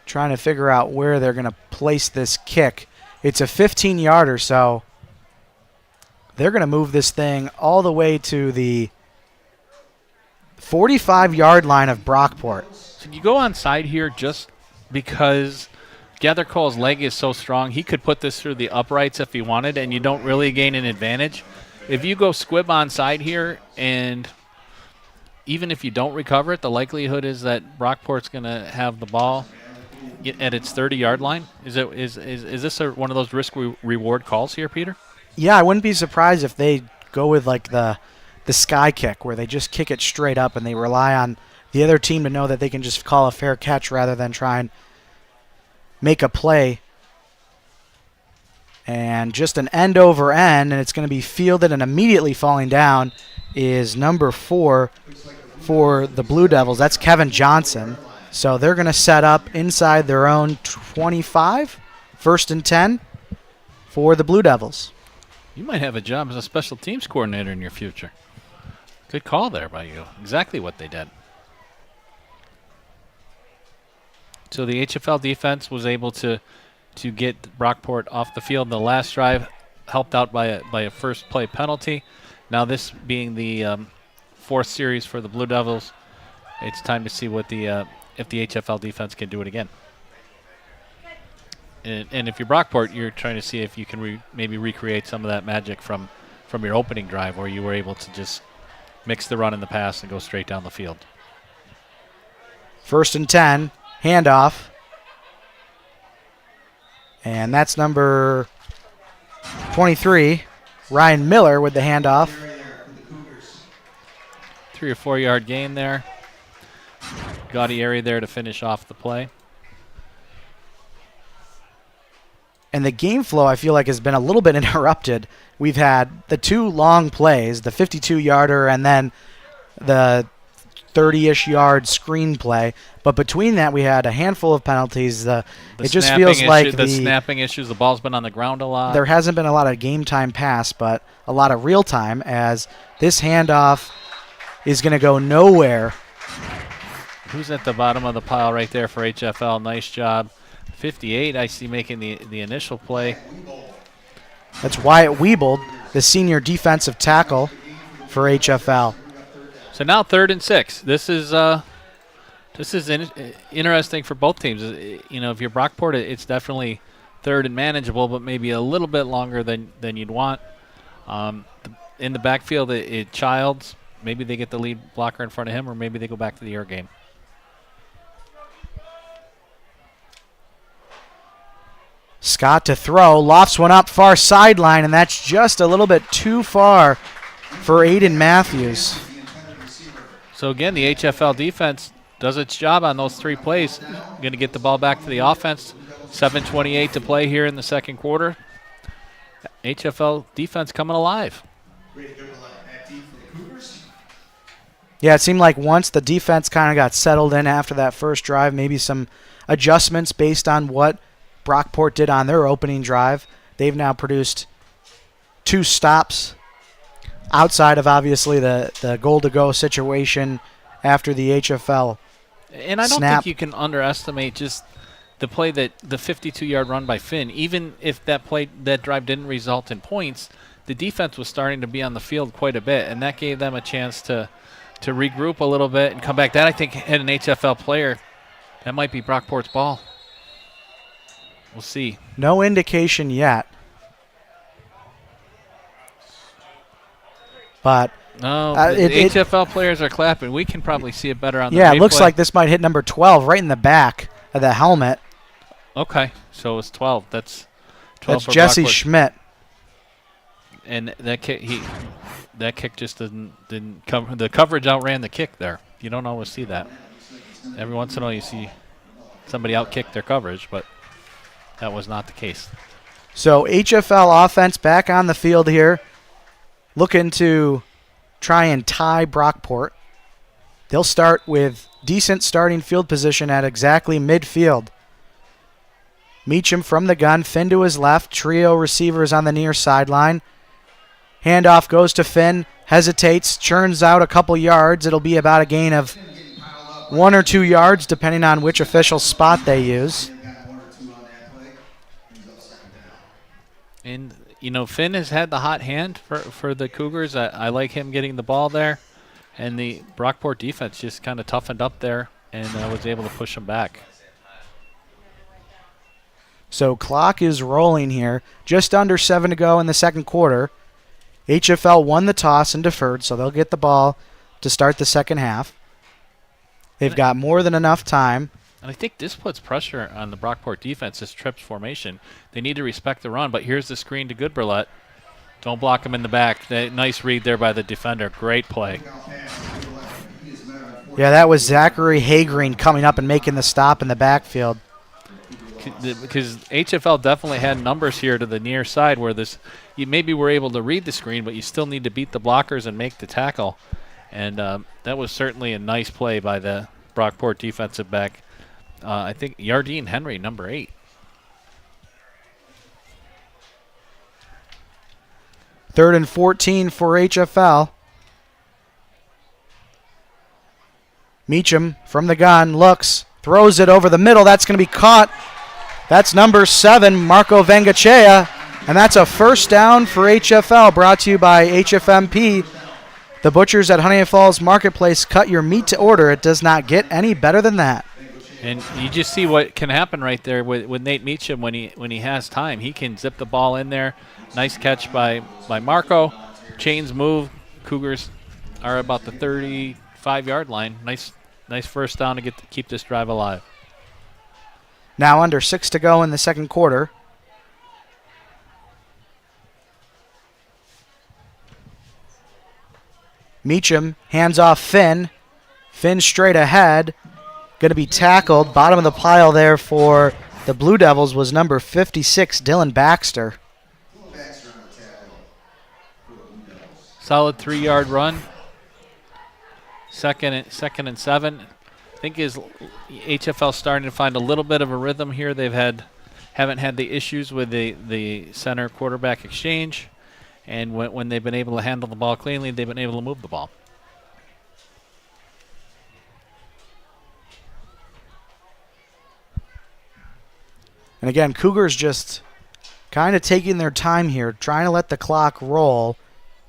trying to figure out where they're going to place this kick. It's a 15-yarder, so they're going to move this thing all the way to the 45-yard line of Brockport. So you go on side here just because Gathercole's leg is so strong. He could put this through the uprights if he wanted, and you don't really gain an advantage. If you go squib on side here, and even if you don't recover it, the likelihood is that Brockport's going to have the ball at its 30-yard line. Is this one of those risk-reward calls here, Peter? Yeah, I wouldn't be surprised if they go with like the sky kick, where they just kick it straight up and they rely on the other team to know that they can just call a fair catch rather than try and make a play. And just an end over end, and it's going to be fielded, and immediately falling down is number 4 for the Blue Devils. That's Kevin Johnson. So they're going to set up inside their own 25, 1st and 10 for the Blue Devils. You might have a job as a special teams coordinator in your future. Good call there by you. Exactly what they did. So the HFL defense was able to get Brockport off the field in the last drive, helped out by a first play penalty. Now this being the 4th series for the Blue Devils, it's time to see what if the HFL defense can do it again. And if you're Brockport, you're trying to see if you can maybe recreate some of that magic from your opening drive, where you were able to just mix the run and the pass and go straight down the field. 1st and 10, handoff. And that's number 23, Ryan Miller, with the handoff. 3 or 4 yard gain there. Gaudy area there to finish off the play. And the game flow, I feel like, has been a little bit interrupted. We've had the 2 long plays, the 52-yarder and then the 30-ish yard screen play. But between that, we had a handful of penalties. It just feels like the snapping issues. The ball's been on the ground a lot. There hasn't been a lot of game time pass, but a lot of real time, as this handoff is going to go nowhere. Who's at the bottom of the pile right there for HFL? Nice job. 58, I see, making the initial play. That's Wyatt Wiebold, the senior defensive tackle for HFL. So now 3rd and 6. This is interesting for both teams. You know, if you're Brockport, it's definitely 3rd and manageable, but maybe a little bit longer than you'd want. In the backfield, Childs, maybe they get the lead blocker in front of him, or maybe they go back to the air game. Scott to throw, lofts one up far sideline, and that's just a little bit too far for Aiden Matthews. So again, the HFL defense does its job on those 3 plays. Going to get the ball back to the offense. 7:28 to play here in the second quarter. HFL defense coming alive. Yeah, it seemed like once the defense kind of got settled in after that first drive, maybe some adjustments based on what Brockport did on their opening drive. They've now produced 2 stops outside of, obviously, the goal-to-go situation after the HFL And I don't snap. think you can underestimate just the play, that the 52-yard run by Finn. Even if that drive didn't result in points, the defense was starting to be on the field quite a bit, and that gave them a chance to regroup a little bit and come back. That, I think, had an HFL player. That might be Brockport's ball. We'll see. No indication yet. But No, the HFL players are clapping. We can probably see it better on the replay. Yeah, it looks like this might hit number 12 right in the back of the helmet. Okay, so it's 12. That's 12 That's for Jesse Brockport. Schmidt. And that kick just didn't cover. The coverage outran the kick there. You don't always see that. Every once in a while you see somebody outkick their coverage, but that was not the case. So HFL offense back on the field here, looking to try and tie Brockport. They'll start with decent starting field position at exactly midfield. Meacham from the gun, Finn to his left, trio receivers on the near sideline. Handoff goes to Finn, hesitates, churns out a couple yards. It'll be about a gain of 1 or 2 yards, depending on which official spot they use. And, you know, Finn has had the hot hand for the Cougars. I like him getting the ball there. And the Brockport defense just kind of toughened up there and was able to push them back. So clock is rolling here. Just under 7 to go in the second quarter. HFL won the toss and deferred, so they'll get the ball to start the second half. They've got more than enough time. And I think this puts pressure on the Brockport defense, this trips formation. They need to respect the run, but here's the screen to Goodberlet. Don't block him in the back. Nice read there by the defender. Great play. Yeah, that was Zachary Hagreen coming up and making the stop in the backfield. Because HFL definitely had numbers here to the near side where you maybe were able to read the screen, but you still need to beat the blockers and make the tackle. And that was certainly a nice play by the Brockport defensive back. I think Yardine Henry, number 8. Third and 14 for HFL. Meacham from the gun looks, throws it over the middle. That's going to be caught. That's number 7, Marco Vengachea. And that's a first down for HFL, brought to you by HFMP. The butchers at Honeoye Falls Marketplace, cut your meat to order. It does not get any better than that. And you just see what can happen right there with Nate Meacham when he has time. He can zip the ball in there. Nice catch by Marco. Chains move. Cougars are about the 35-yard line. Nice first down to keep this drive alive. Now under 6 to go in the second quarter. Meacham hands off Finn. Finn straight ahead. Going to be tackled. Bottom of the pile there for the Blue Devils was number 56, Dylan Baxter. Solid 3-yard run. Second and 7. I think is HFL starting to find a little bit of a rhythm here. Haven't had the issues with the center quarterback exchange, and when they've been able to handle the ball cleanly, they've been able to move the ball. And again, Cougars just kind of taking their time here, trying to let the clock roll.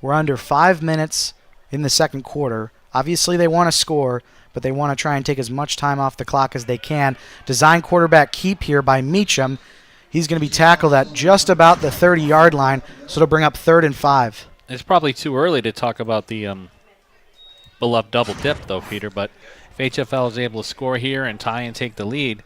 We're under 5 minutes in the second quarter. Obviously, they want to score, but they want to try and take as much time off the clock as they can. Design quarterback keep here by Meacham. He's going to be tackled at just about the 30-yard line, so it'll bring up 3rd and 5. It's probably too early to talk about the beloved double dip, though, Peter, but if HFL is able to score here and tie and take the lead,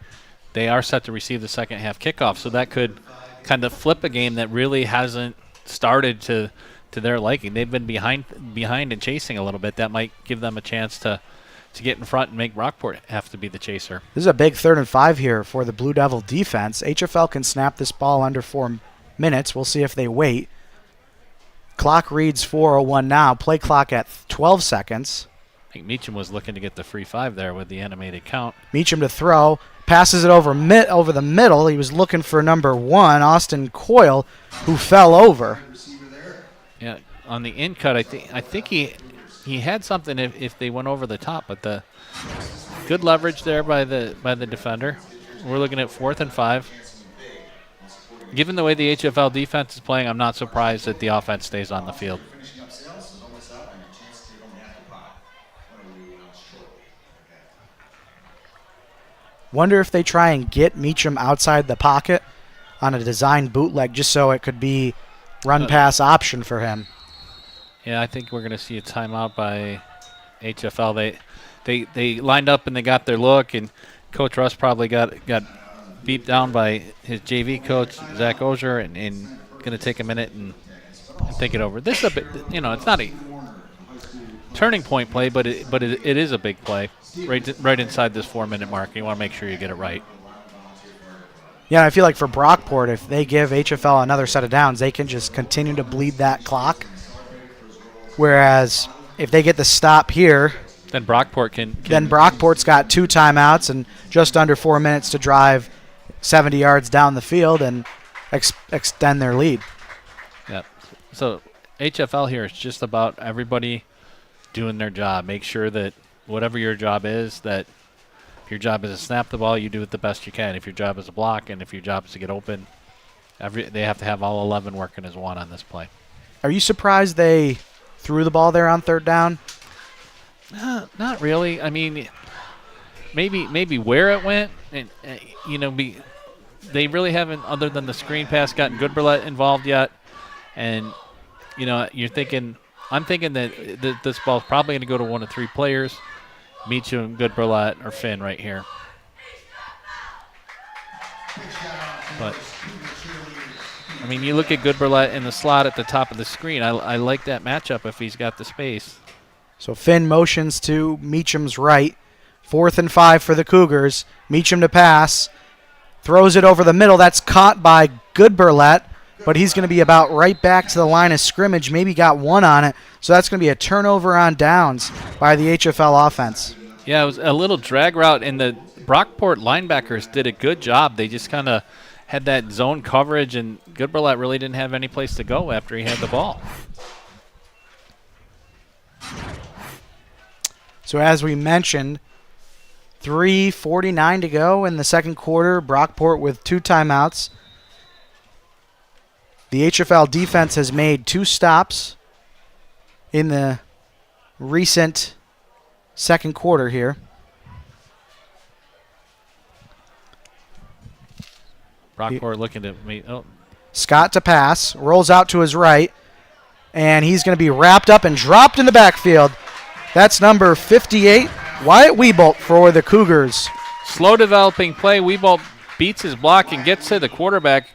they are set to receive the second half kickoff, so that could kind of flip a game that really hasn't started to their liking. They've been behind and chasing a little bit. That might give them a chance to get in front and make Brockport have to be the chaser. This is a big 3rd and 5 here for the Blue Devil defense. HFL can snap this ball under 4 minutes. We'll see if they wait. Clock reads 4:01 now. Play clock at 12 seconds. I think Meacham was looking to get the free 5 there with the animated count. Meacham to throw. Passes it over the middle. He was looking for number 1, Austin Coyle, who fell over. Yeah, on the in cut, I think he had something if they went over the top, but the good leverage there by the defender. We're looking at 4th and 5. Given the way the HFL defense is playing, I'm not surprised that the offense stays on the field. Wonder if they try and get Meacham outside the pocket on a design bootleg just so it could be run-pass option for him. Yeah, I think we're going to see a timeout by HFL. They lined up and they got their look, and Coach Russ probably got beat down by his JV coach, Zach Ozier, and going to take a minute and think it over. This is a bit, it's not a turning point play, but it is a big play right inside this 4-minute mark. You want to make sure you get it right. Yeah, I feel like for Brockport, if they give HFL another set of downs, they can just continue to bleed that clock. Whereas if they get the stop here, then Brockport can then Brockport's got 2 timeouts and just under 4 minutes to drive 70 yards down the field and extend their lead. Yeah. So HFL here is just about everybody doing their job. Make sure that whatever your job is, that if your job is to snap the ball, you do it the best you can. If your job is to block and if your job is to get open, they have to have all 11 working as one on this play. Are you surprised they threw the ball there on 3rd down? Not really. I mean, maybe where it went, and they really haven't, other than the screen pass, gotten Goodberlet involved yet. And I'm thinking that this ball's probably going to go to one of three players: Meacham, Goodberlet, or Finn right here. But I mean, you look at Goodberlet in the slot at the top of the screen. I like that matchup if he's got the space. So Finn motions to Meacham's right. 4th and 5 for the Cougars. Meacham to pass. Throws it over the middle. That's caught by Goodberlet, but he's going to be about right back to the line of scrimmage. Maybe got one on it. So that's going to be a turnover on downs by the HFL offense. Yeah, it was a little drag route, and the Brockport linebackers did a good job. They just kind of had that zone coverage, and Goodberlet really didn't have any place to go after he had the ball. So as we mentioned, 3:49 to go in the second quarter. Brockport with 2 timeouts. The HFL defense has made 2 stops in the recent second quarter here. Brockport looking to me. Oh, Scott to pass, rolls out to his right, and he's going to be wrapped up and dropped in the backfield. That's number 58, Wyatt Wiebolt for the Cougars. slow developing play. Wiebolt beats his block and gets to the quarterback.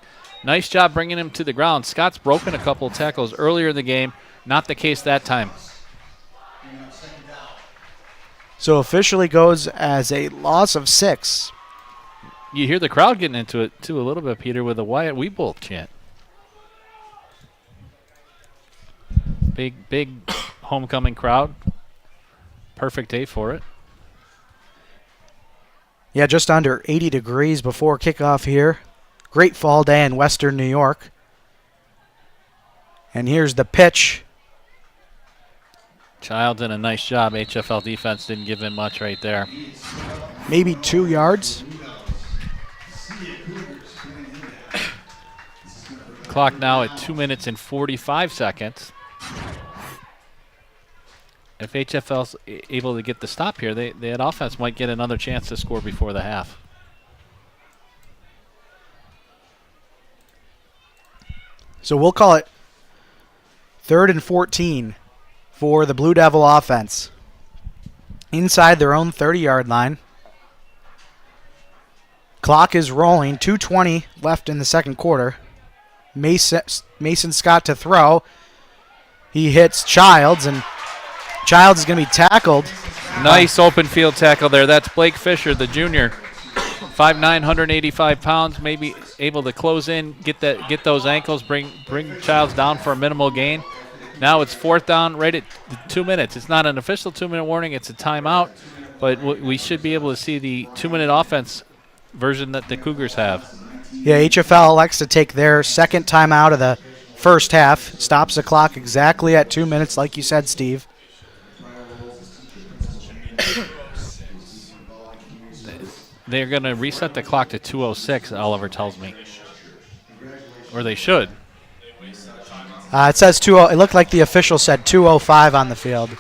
Nice job bringing him to the ground. Scott's broken a couple of tackles earlier in the game. Not the case that time. So officially goes as a loss of 6. You hear the crowd getting into it, too, a little bit, Peter, with the Wyatt Wiebolt chant. Big homecoming crowd. Perfect day for it. Yeah, just under 80 degrees before kickoff here. Great fall day in western New York. And here's the pitch. Child did a nice job. HFL defense didn't give him much right there. Maybe 2 yards. Clock now at 2 minutes and 45 seconds. If HFL's able to get the stop here, that offense might get another chance to score before the half. So we'll call it 3rd and 14 for the Blue Devil offense. Inside their own 30-yard line. Clock is rolling. 2:20 left in the second quarter. Mason Scott to throw. He hits Childs, and Childs is going to be tackled. Nice open field tackle there. That's Blake Fisher, the junior. 5'9", 185 pounds, maybe able to close in, get those ankles, bring Childs down for a minimal gain. Now it's 4th down right at 2 minutes. It's not an official 2-minute warning. It's a timeout, but we should be able to see the 2-minute offense version that the Cougars have. Yeah, HFL elects to take their second timeout of the first half. Stops the clock exactly at 2 minutes, like you said, Steve. They're going to reset the clock to 2:06, Oliver tells me. Or they should. It says 20. It looked like the official said 2:05 on the field.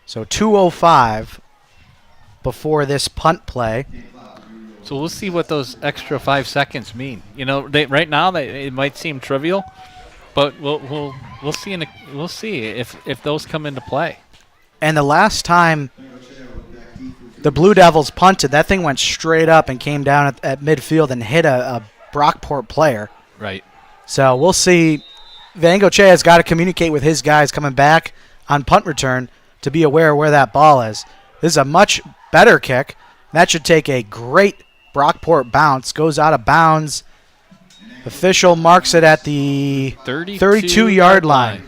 So 2:05 before this punt play. So we'll see what those extra 5 seconds mean. You know, right now it might seem trivial, but we'll see we'll see if those come into play. And the last time the Blue Devils punted, that thing went straight up and came down at midfield and hit a Brockport player. Right. So we'll see. Vangoche has got to communicate with his guys coming back on punt return to be aware where that ball is. This is a much better kick. That should take a great Brockport bounce. Goes out of bounds. Official marks it at the 32-yard line.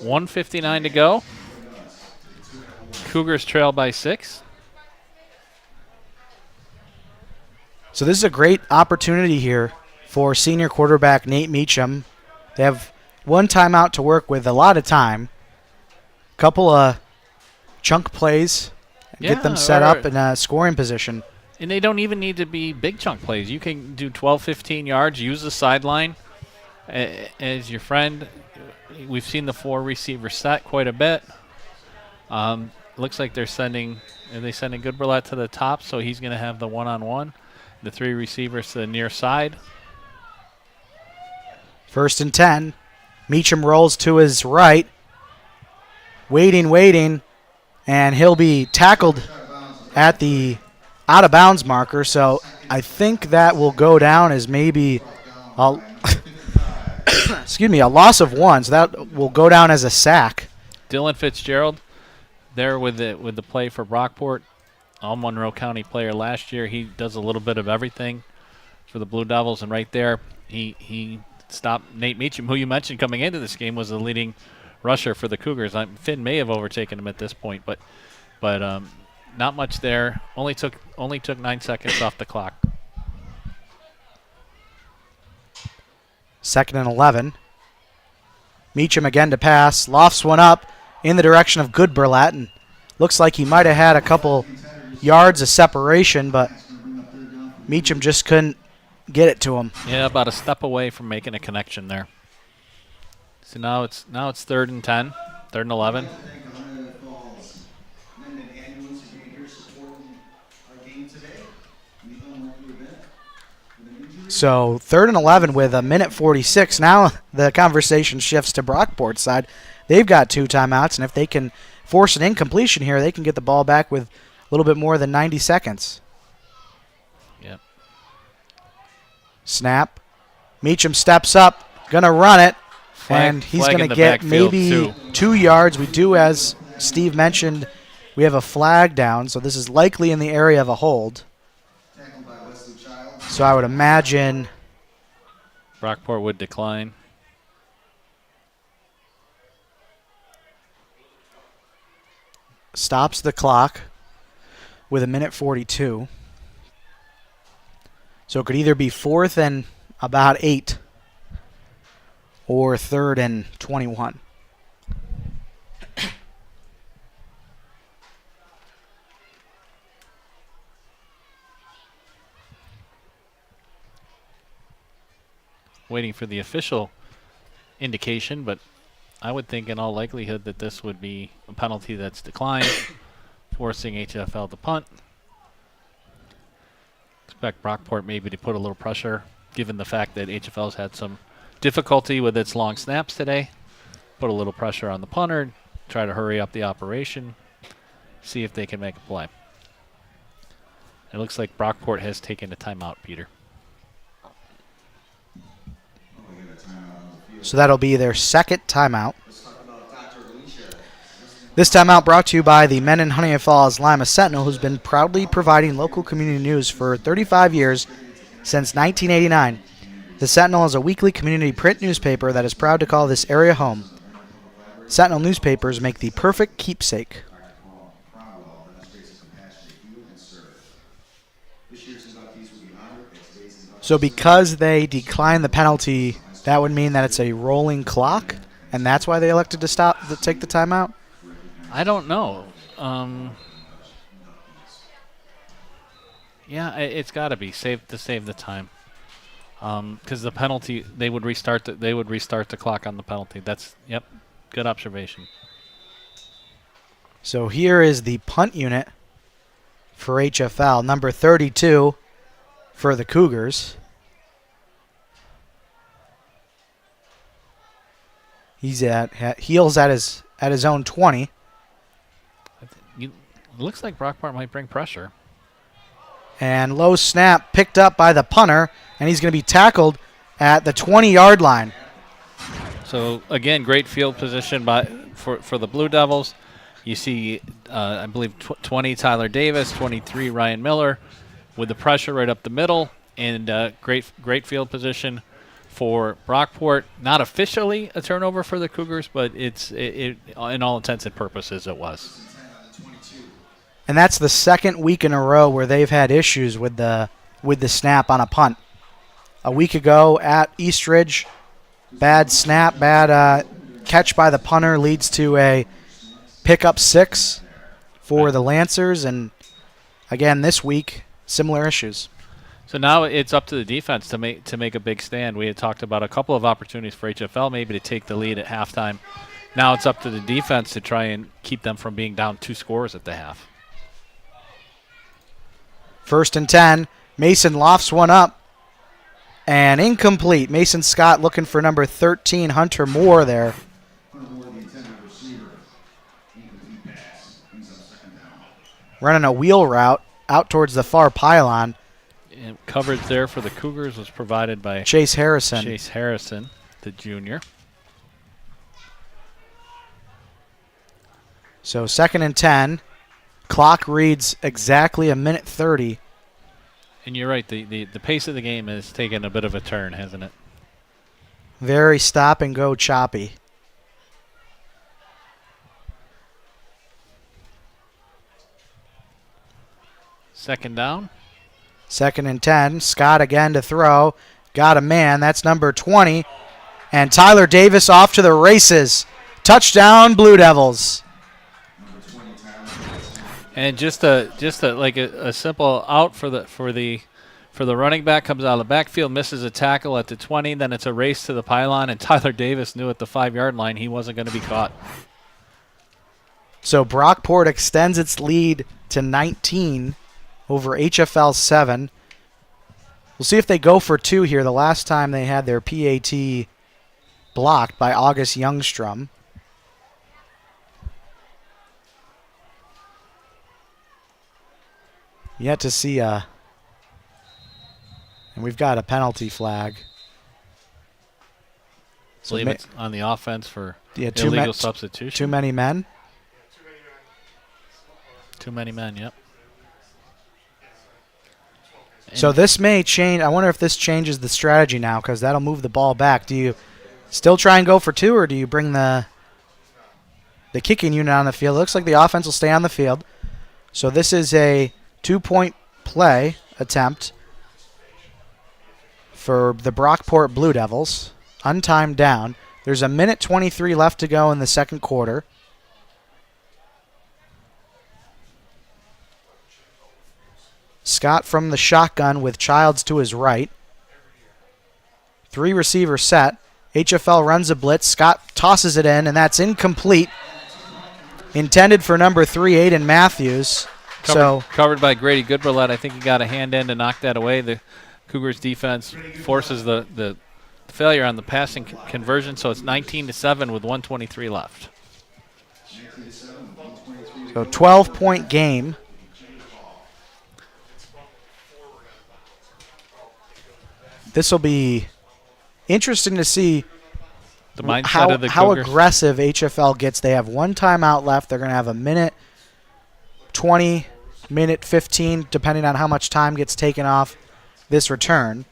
1:59 to go. Cougars trail by 6. So this is a great opportunity here for senior quarterback Nate Meacham. They have one timeout to work with, a lot of time. Couple of chunk plays, get them set up in a scoring position. And they don't even need to be big chunk plays. You can do 12, 15 yards, use the sideline as your friend. We've seen the 4 receiver set quite a bit. Looks like they're sending Goodberlet to the top, so he's going to have the one-on-one. The 3 receivers to the near side. 1st and 10. Meacham rolls to his right. Waiting, and he'll be tackled at the out-of-bounds marker, so I think that will go down as maybe a loss of 1, so that will go down as a sack. Dylan Fitzgerald there with the play for Brockport. All Monroe County player last year. He does a little bit of everything for the Blue Devils, and right there he stopped Nate Meacham, who you mentioned coming into this game was the leading rusher for the Cougars. Finn may have overtaken him at this point, but not much there. Only took 9 seconds off the clock. 2nd and 11. Meacham again to pass. Lofts one up in the direction of Goodberlet, and looks like he might have had a couple yards of separation, but Meacham just couldn't get it to him. Yeah, about a step away from making a connection there. So now it's 3rd and 10, 3rd and 11. So 3rd and 11 with 1:46. Now the conversation shifts to Brockport's side. They've got 2 timeouts, and if they can force an incompletion here, they can get the ball back with a little bit more than 90 seconds. Yep. Snap. Meacham steps up, going to run it, and he's going to get maybe 2 yards. We do, as Steve mentioned, we have a flag down, so this is likely in the area of a hold. So I would imagine Brockport would decline. Stops the clock with 1:42. So it could either be 4th and about 8 or 3rd and 21. Waiting for the official indication, but I would think in all likelihood that this would be a penalty that's declined, forcing HFL to punt. Expect Brockport maybe to put a little pressure, given the fact that HFL's had some difficulty with its long snaps today. Put a little pressure on the punter, try to hurry up the operation, see if they can make a play. It looks like Brockport has taken a timeout, Peter. So that'll be their 2nd timeout. This timeout brought to you by the Mendon-Honeoye Falls-Lima Sentinel, who's been proudly providing local community news for 35 years since 1989. The Sentinel is a weekly community print newspaper that is proud to call this area home. Sentinel newspapers make the perfect keepsake. So because they declined the penalty, that would mean that it's a rolling clock, and that's why they elected to take the timeout? I don't know. Yeah, it's got to be to save the time. Because the penalty, they would restart the clock on the penalty. Yep, good observation. So here is the punt unit for HFL, number 32 for the Cougars. He's heels at his own 20. It looks like Brockport might bring pressure. And low snap picked up by the punter, and he's going to be tackled at the 20-yard line. So again, great field position for the Blue Devils. You see, I believe 20 Tyler Davis, 23 Ryan Miller, with the pressure right up the middle, and great field position for Brockport. Not officially a turnover for the Cougars, but it in all intents and purposes it was. And that's the 2nd week in a row where they've had issues with the snap on a punt. A week ago at Eastridge, bad snap, bad catch by the punter leads to a pickup 6 for the Lancers. And again this week, similar issues. So now it's up to the defense to make a big stand. We had talked about a couple of opportunities for HFL maybe to take the lead at halftime. Now it's up to the defense to try and keep them from being down 2 scores at the half. 1st and 10. Mason lofts one up. And incomplete. Mason Scott looking for number 13, Hunter Moore there. Running a wheel route out towards the far pylon. And coverage there for the Cougars was provided by Chase Harrison. Chase Harrison, the junior. So 2nd and 10. Clock reads exactly a minute 30. And you're right, the pace of the game has taken a bit of a turn, hasn't it? Very stop and go choppy. Second down. 2nd and 10. Scott again to throw. Got a man. That's number 20. And Tyler Davis off to the races. Touchdown, Blue Devils. And just a simple out for the running back, comes out of the backfield, misses a tackle at the 20, then it's a race to the pylon, and Tyler Davis knew at the 5-yard line he wasn't going to be caught. So Brockport extends its lead to 19 over HFL 7. We'll see if they go for 2 here. The last time they had their PAT blocked by August Youngstrom. Yet to see and we've got a penalty flag. I believe it's on the offense for two illegal substitution. Too many men? Too many men, yep. So this may change. I wonder if this changes the strategy now, because that'll move the ball back. Do you still try and go for 2, or do you bring the kicking unit on the field? It looks like the offense will stay on the field. So this is a 2-point play attempt for the Brockport Blue Devils. Untimed down. There's a minute 23 left to go in the second quarter. Scott from the shotgun with Childs to his right. 3 receiver set. HFL runs a blitz. Scott tosses it in, and that's incomplete. Intended for number 3, Aiden Matthews. Covered by Grady Goodberlet. I think he got a hand in to knock that away. The Cougars defense forces the failure on the passing conversion, so it's 19-7 with 1:23 left. So 12-point game. This will be interesting to see the mindset of the how Cougars. Aggressive HFL gets. They have 1 timeout left. They're going to have a minute 20, minute 15, depending on how much time gets taken off this return.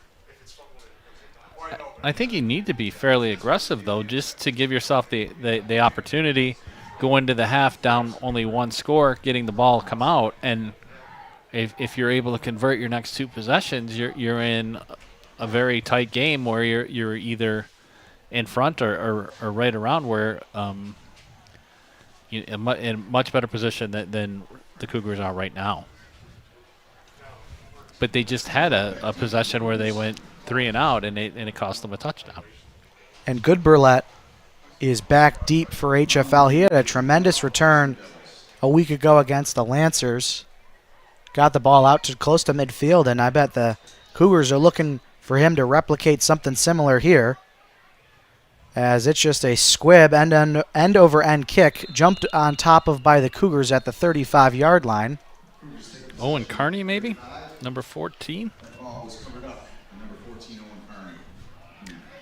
I think you need to be fairly aggressive, though, just to give yourself the opportunity, go into the half down only 1 score, getting the ball come out, and if you're able to convert your next 2 possessions, you're in a very tight game where you're either in front or right around where in a much better position than the Cougars are right now. But they just had a possession where they went 3 and out, and it cost them a touchdown. And Goodberlet is back deep for HFL. He had a tremendous return a week ago against the Lancers. Got the ball out to close to midfield, and I bet the Cougars are looking for him to replicate something similar here, as it's just a squib end over end kick jumped on top of by the Cougars at the 35-yard line. Owen Carney, maybe? Number 14?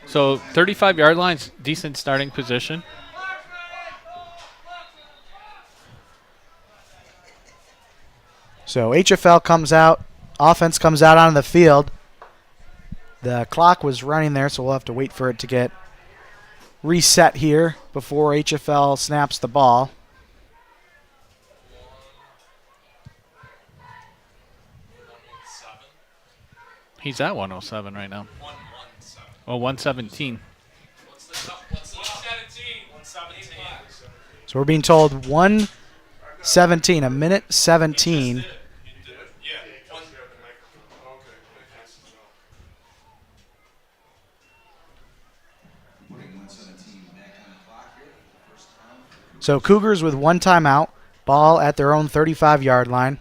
So 35-yard line's decent starting position. So HFL comes out, offense comes out onto the field. The clock was running there, so we'll have to wait for it to get reset here before HFL snaps the ball. He's at 107 right now. Oh, 117. So we're being told 1:17, a minute 17. So Cougars with 1 timeout, ball at their own 35-yard line.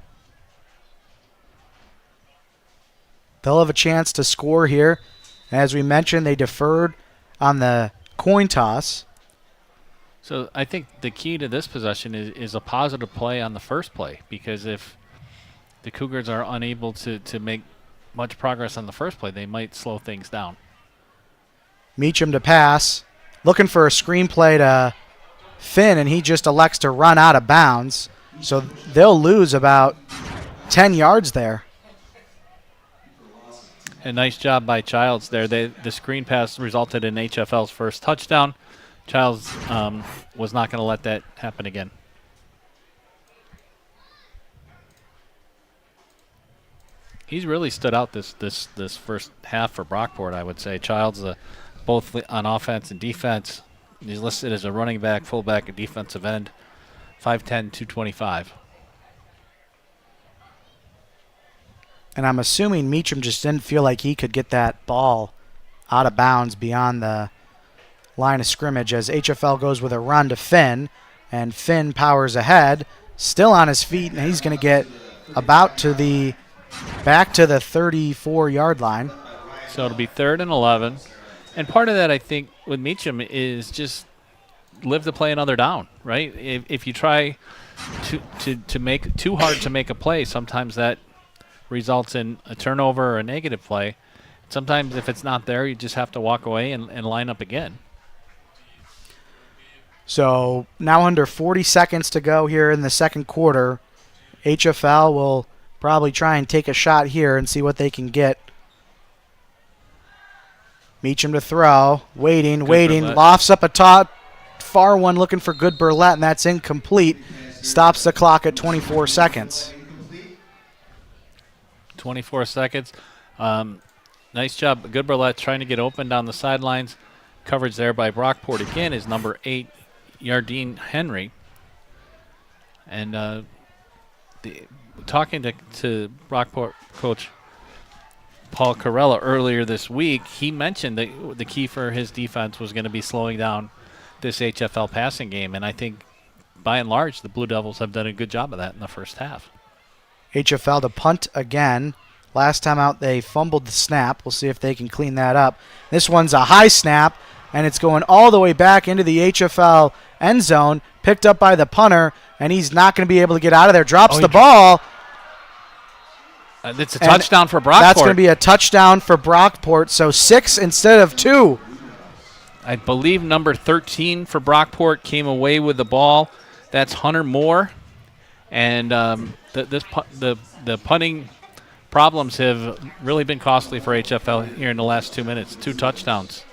They'll have a chance to score here. As we mentioned, they deferred on the coin toss. So I think the key to this possession is a positive play on the first play, because if the Cougars are unable to make much progress on the first play, they might slow things down. Meacham to pass, looking for a screenplay to Finn, and he just elects to run out of bounds. So they'll lose about 10 yards there. A nice job by Childs there. The screen pass resulted in HFL's first touchdown. Childs was not going to let that happen again. He's really stood out this first half for Brockport, I would say. Childs, both on offense and defense. He's listed as a running back, fullback, and defensive end. 5'10", 225. And I'm assuming Meacham just didn't feel like he could get that ball out of bounds beyond the line of scrimmage as HFL goes with a run to Finn, and Finn powers ahead, still on his feet, and he's going to get back to the 34-yard line. So it'll be 3rd and 11. And part of that, I think, with Meacham is just live to play another down, right? If you try to make too hard to make a play, sometimes that results in a turnover or a negative play. Sometimes if it's not there, you just have to walk away and line up again. So now under 40 seconds to go here in the second quarter. HFL will probably try and take a shot here and see what they can get. Meacham to throw, waiting, Burlett. lofts up a top, far one looking for good Burlett, and that's incomplete. Stops the clock at 24 seconds. 24 seconds. Nice job. Good Burlett trying to get open down the sidelines. Coverage there by Brockport again is number 8, Yardine Henry. And talking to Brockport coach Paul Carella earlier this week, he mentioned that the key for his defense was going to be slowing down this HFL passing game. And I think, by and large, the Blue Devils have done a good job of that in the first half. HFL to punt again. Last time out, they fumbled the snap. We'll see if they can clean that up. This one's a high snap, and it's going all the way back into the HFL end zone, picked up by the punter, and he's not going to be able to get out of there. Drops the ball. It's a touchdown for Brockport. That's going to be a touchdown for Brockport, so 6 instead of 2. I believe number 13 for Brockport came away with the ball. That's Hunter Moore. And the punting problems have really been costly for HFL here in the last 2 minutes. 2 touchdowns.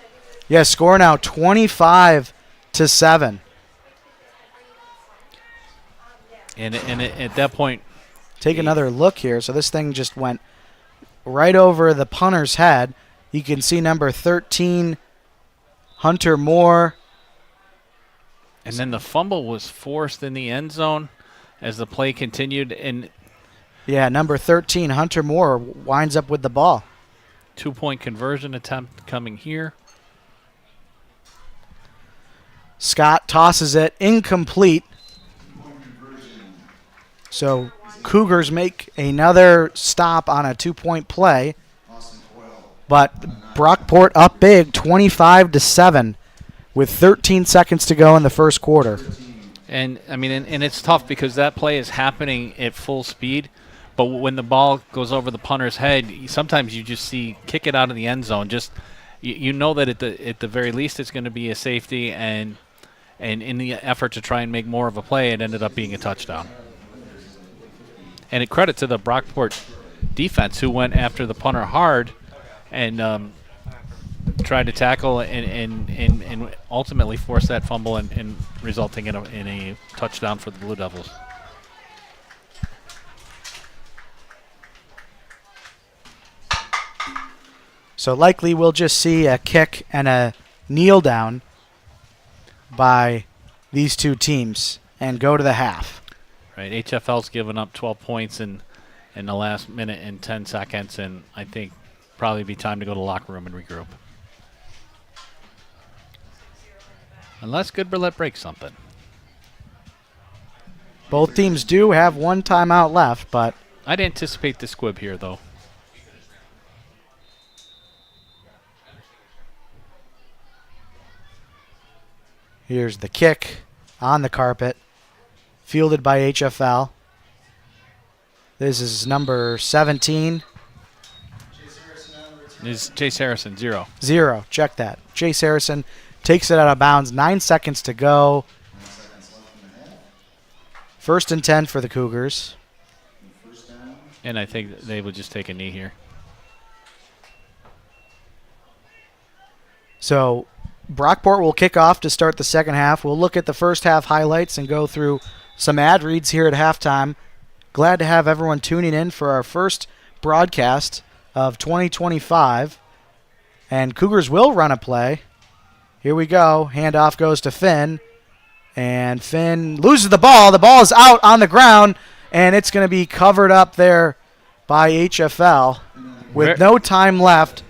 Yeah, score now 25-7. And at that point, take another look here. So this thing just went right over the punter's head. You can see number 13, Hunter Moore. And then the fumble was forced in the end zone as the play continued. And yeah, number 13, Hunter Moore, winds up with the ball. 2-point conversion attempt coming here. Scott tosses it, incomplete. So Cougars make another stop on a 2-point play. But Brockport up big, 25-7, with 13 seconds to go in the first quarter. And I mean, and it's tough because that play is happening at full speed. But when the ball goes over the punter's head, sometimes you just see kick it out of the end zone. Just you know that at the very least it's going to be a safety, and in the effort to try and make more of a play, it ended up being a touchdown. And a credit to the Brockport defense, who went after the punter hard and tried to tackle and ultimately force that fumble and resulting in a touchdown for the Blue Devils. So likely we'll just see a kick and a kneel down by these two teams and go to the half. Right, HFL's given up 12 points in the last minute and 10 seconds, and I think probably be time to go to the locker room and regroup. Unless Good Burlett breaks something. Both teams do have one timeout left, but I'd anticipate the squib here, though. here's the kick on the carpet, fielded by HFL. This is number 17. Is Chase Harrison, 0. 0. Check that. Chase Harrison takes it out of bounds. 9 seconds to go. 1st and 10 for the Cougars. And I think they would just take a knee here. So Brockport will kick off to start the second half. We'll look at the first half highlights and go through some ad reads here at halftime. Glad to have everyone tuning in for our first broadcast of 2025. And Cougars will run a play. Here we go. Handoff goes to Finn. And Finn loses the ball. The ball is out on the ground. And it's going to be covered up there by HFL with no time left.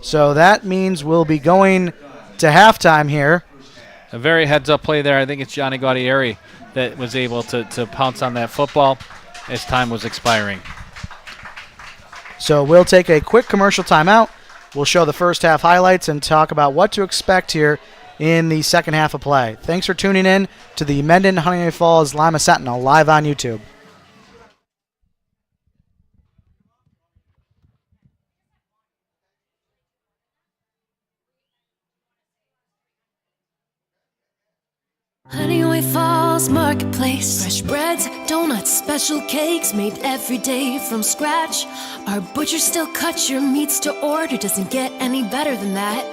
So that means we'll be going to halftime here. A very heads-up play there. I think it's Johnny Gaudieri that was able to pounce on that football as time was expiring. So we'll take a quick commercial timeout. We'll show the first half highlights and talk about what to expect here in the second half of play. Thanks for tuning in to the Mendon-Honeoye Falls-Lima Sentinel live on YouTube. Honeoye Falls Marketplace. Fresh breads, donuts, special cakes made every day from scratch. Our butcher still cuts your meats to order. Doesn't get any better than that.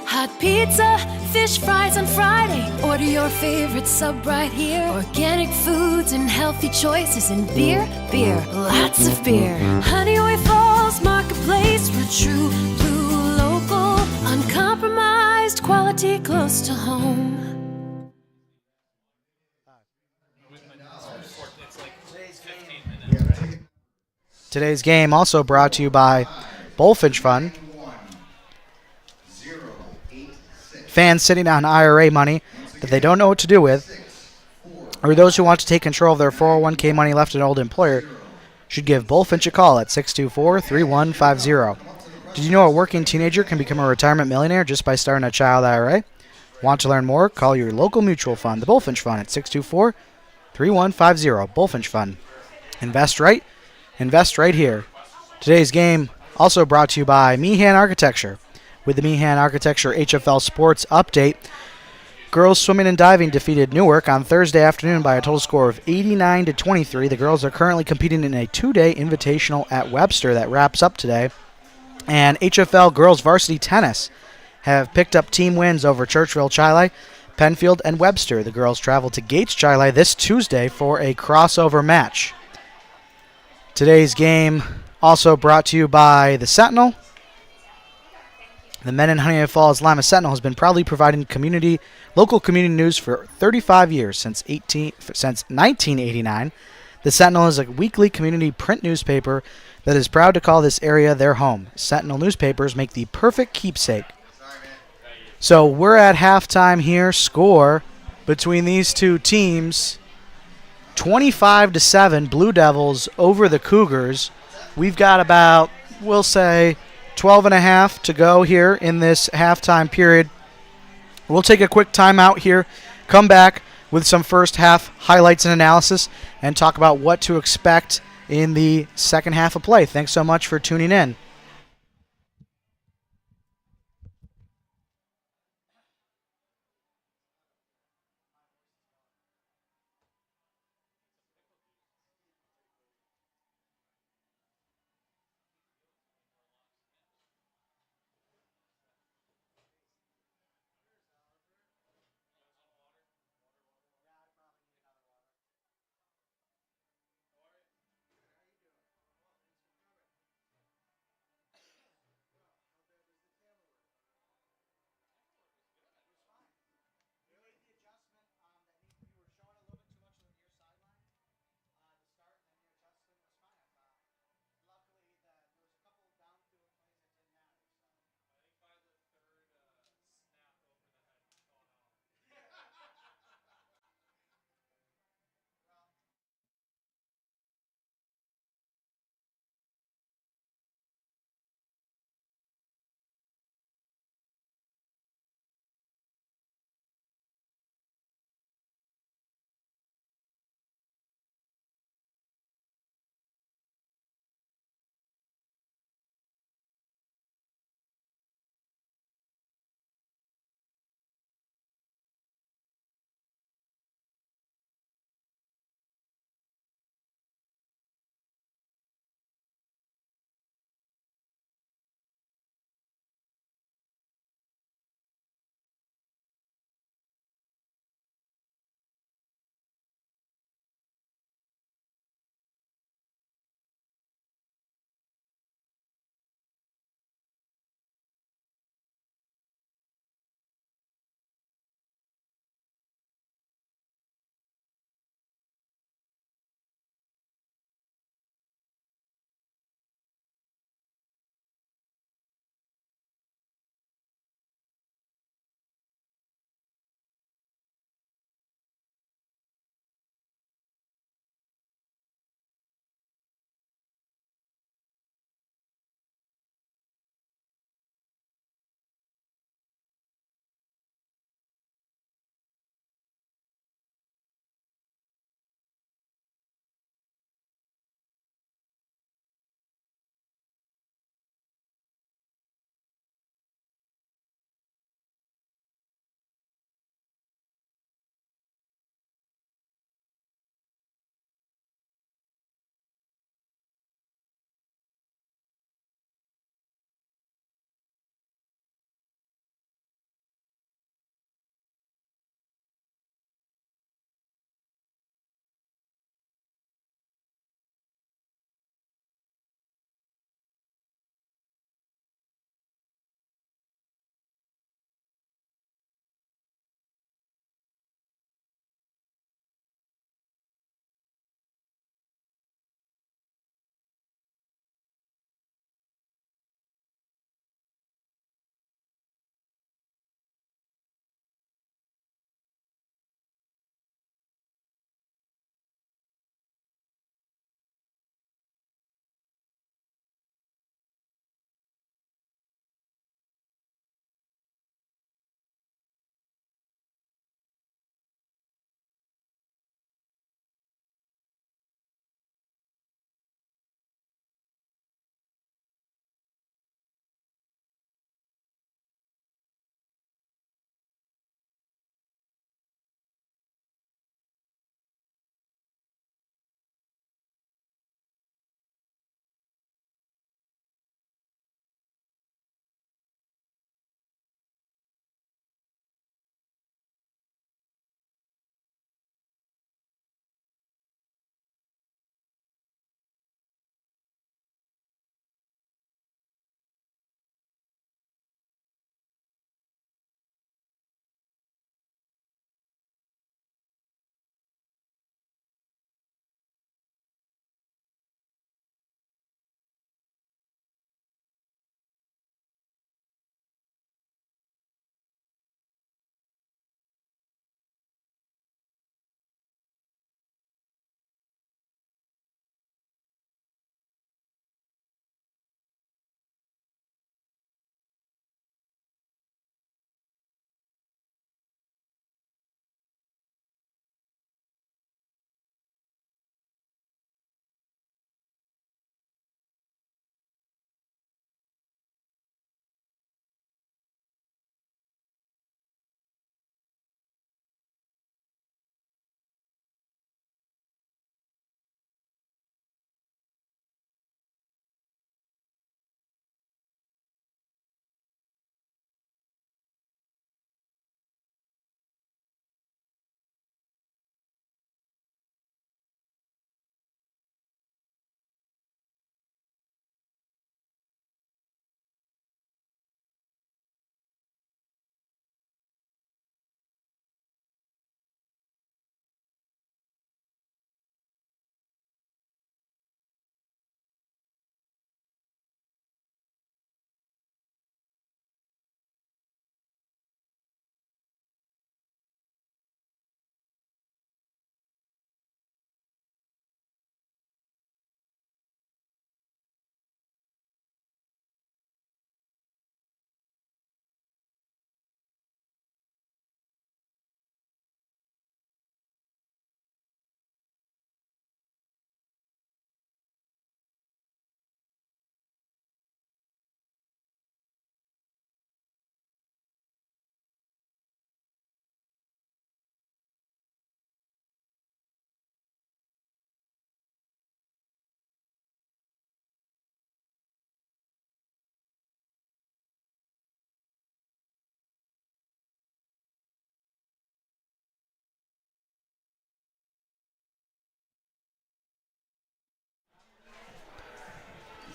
Hot pizza, fish fries on Friday. Order your favorite sub right here. Organic foods and healthy choices. And beer, lots of beer. Honeoye Falls Marketplace. We're true blue local. Uncompromised quality close to home. Today's game also brought to you by Bullfinch Fund. Fans sitting on IRA money that they don't know what to do with, or those who want to take control of their 401k money left at an old employer, should give Bullfinch a call at 624-3150. Did you know a working teenager can become a retirement millionaire just by starting a child IRA? Want to learn more? Call your local mutual fund, the Bullfinch Fund, at 624-3150. Bullfinch Fund. Invest right. Invest right here. Today's game also brought to you by Meehan Architecture. With the Meehan Architecture HFL Sports Update, girls swimming and diving defeated Newark on Thursday afternoon by a total score of 89-23. The girls are currently competing in a 2-day invitational at Webster that wraps up today. And HFL girls varsity tennis have picked up team wins over Churchville Chile, Penfield, and Webster. The girls travel to Gates Chile this Tuesday for a crossover match. Today's game also brought to you by the Sentinel. The Mendon-Honeoye Falls-Lima Sentinel has been proudly providing local community news for 35 years, since 1989. The Sentinel is a weekly community print newspaper that is proud to call this area their home. Sentinel newspapers make the perfect keepsake. So we're at halftime here. Score between these two teams, 25-7, Blue Devils over the Cougars. We've got about, we'll say, 12 and a half to go here in this halftime period. We'll take a quick timeout here, come back with some first half highlights and analysis, and talk about what to expect in the second half of play. Thanks so much for tuning in.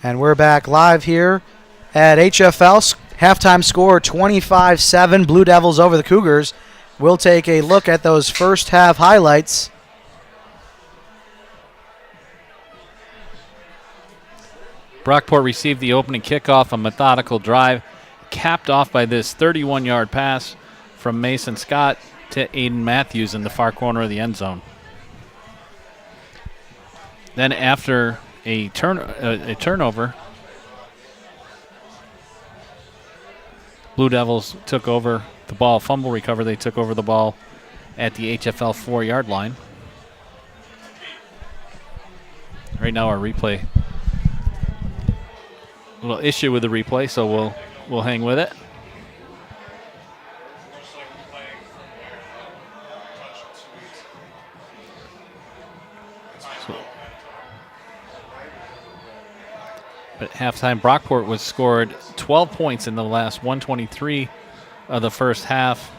And we're back live here at HFL. Halftime score 25-7. Blue Devils over the Cougars. We'll take a look at those first half highlights. Brockport received the opening kickoff, a methodical drive, capped off by this 31-yard pass from Mason Scott to Aiden Matthews in the far corner of the end zone. Then after a turnover, Blue Devils took over the ball, fumble recovery. They took over the ball at the HFL 4-yard line. Right now our replay, a little issue with the replay, so we'll hang with it. At halftime, Brockport was scored 12 points in the last 123 of the first half.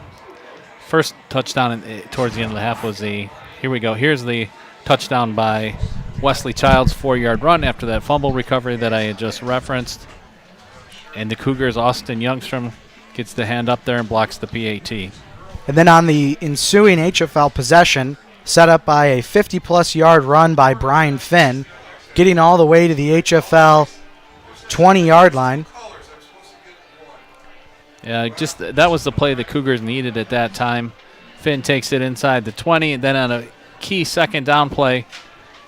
First touchdown towards the end of the half was here we go. Here's the touchdown by Wesley Childs, 4-yard run after that fumble recovery that I had just referenced. And the Cougars, Austin Youngstrom gets the hand up there and blocks the PAT. And then on the ensuing HFL possession, set up by a 50-plus yard run by Brian Finn, getting all the way to the HFL 20-yard line. Yeah, just that was the play the Cougars needed at that time. Finn takes it inside the 20, and then on a key second down play,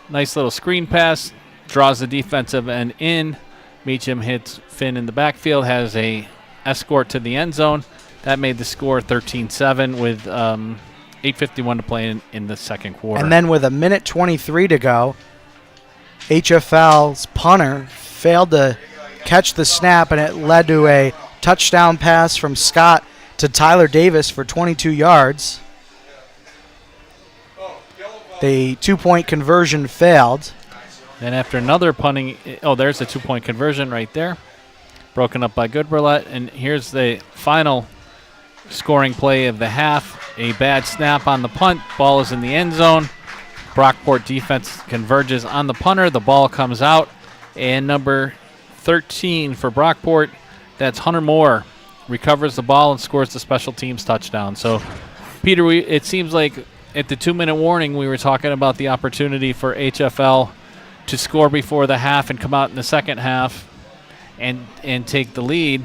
nice little screen pass, draws the defensive end in. Meacham hits Finn in the backfield, has a escort to the end zone. That made the score 13-7 with 8:51 to play in the second quarter. And then with a minute 23 to go, HFL's punter failed to catch the snap, and it led to a touchdown pass from Scott to Tyler Davis for 22 yards. The two-point conversion failed. Then after another punting, there's a two-point conversion right there. Broken up by Goodberlet. And here's the final scoring play of the half. A bad snap on the punt. Ball is in the end zone. Brockport defense converges on the punter. The ball comes out. And number 13 for Brockport, that's Hunter Moore, recovers the ball and scores the special teams touchdown. So, Peter, it seems like at the 2-minute warning we were talking about the opportunity for HFL to score before the half and come out in the second half and take the lead.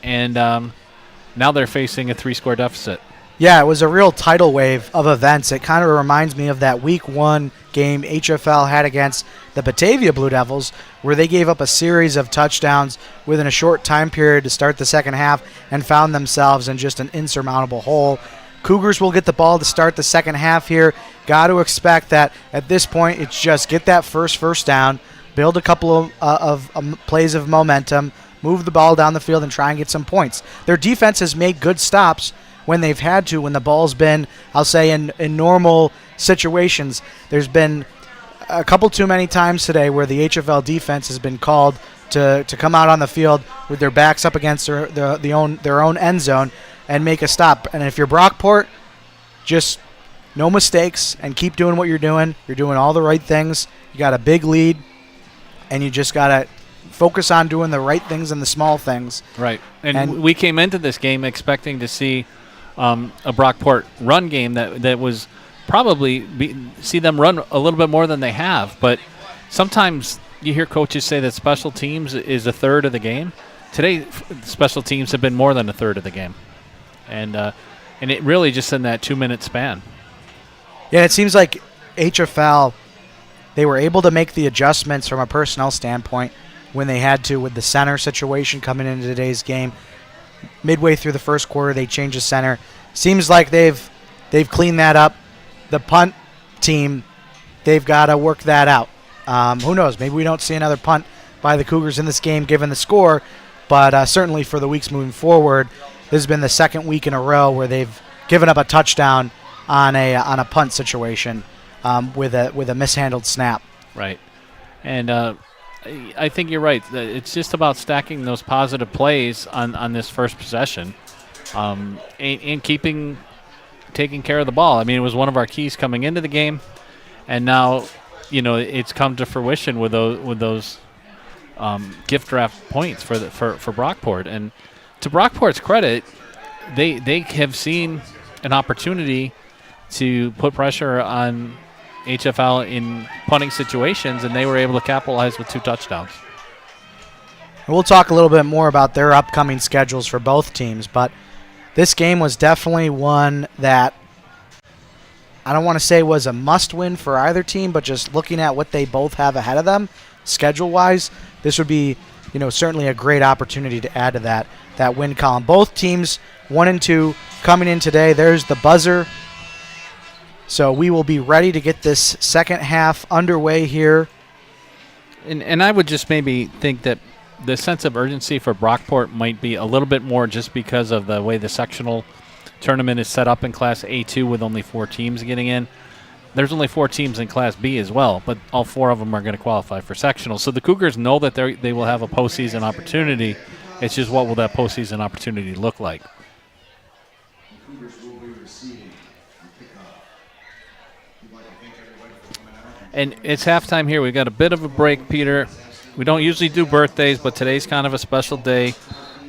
And now they're facing a 3-score deficit. Yeah, it was a real tidal wave of events. It kind of reminds me of that Week 1 game HFL had against the Batavia Blue Devils, where they gave up a series of touchdowns within a short time period to start the second half and found themselves in just an insurmountable hole. Cougars will get the ball to start the second half here. Got to expect that at this point it's just get that first down, build a couple of plays of momentum, move the ball down the field and try and get some points. Their defense has made good stops when they've had to, when the ball's been, I'll say, in normal situations. There's been a couple too many times today where the HFL defense has been called to come out on the field with their backs up against their own end zone and make a stop. And if you're Brockport, just no mistakes and keep doing what you're doing. You're doing all the right things. You got a big lead, and you just got to focus on doing the right things and the small things. Right. And we came into this game expecting to see a Brockport run game that was probably see them run a little bit more than they have. But sometimes you hear coaches say that special teams is a third of the game. Today, special teams have been more than a third of the game. And it really just in that 2-minute span. Yeah, it seems like HFL, they were able to make the adjustments from a personnel standpoint when they had to with the center situation coming into today's game. Midway through the first quarter, they changed the center. Seems like they've cleaned that up. The punt team, they've got to work that out. Who knows? Maybe we don't see another punt by the Cougars in this game given the score, but certainly for the weeks moving forward, this has been the second week in a row where they've given up a touchdown on a punt situation with a mishandled snap. Right. And I think you're right. It's just about stacking those positive plays on this first possession and taking care of the ball. I mean, it was one of our keys coming into the game, and now, it's come to fruition with those gift draft points for Brockport. And to Brockport's credit, they have seen an opportunity to put pressure on HFL in punting situations, and they were able to capitalize with 2 touchdowns. We'll talk a little bit more about their upcoming schedules for both teams, but this game was definitely one that I don't want to say was a must-win for either team, but just looking at what they both have ahead of them, schedule-wise, this would be, certainly a great opportunity to add to that win column. Both teams 1-2 coming in today. There's the buzzer. So we will be ready to get this second half underway here. And I would just maybe think that the sense of urgency for Brockport might be a little bit more just because of the way the sectional tournament is set up in Class A2 with only 4 teams getting in. There's only 4 teams in Class B as well, but all 4 of them are going to qualify for sectional. So the Cougars know that they will have a postseason opportunity. It's just what will that postseason opportunity look like? And it's halftime here. We've got a bit of a break, Peter. We don't usually do birthdays, but today's kind of a special day.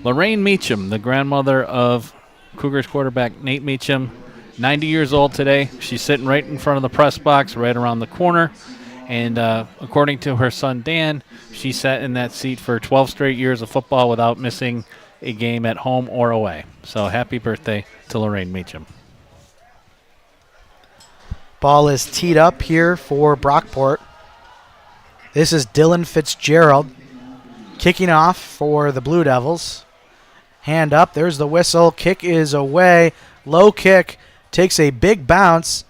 Lorraine Meacham, the grandmother of Cougars quarterback Nate Meacham, 90 years old today. She's sitting right in front of the press box, right around the corner. And according to her son, Dan, she sat in that seat for 12 straight years of football without missing a game at home or away. So happy birthday to Lorraine Meacham. Ball is teed up here for Brockport. This is Dylan Fitzgerald kicking off for the Blue Devils. Hand up. There's the whistle. Kick is away. Low kick. Takes a big bounce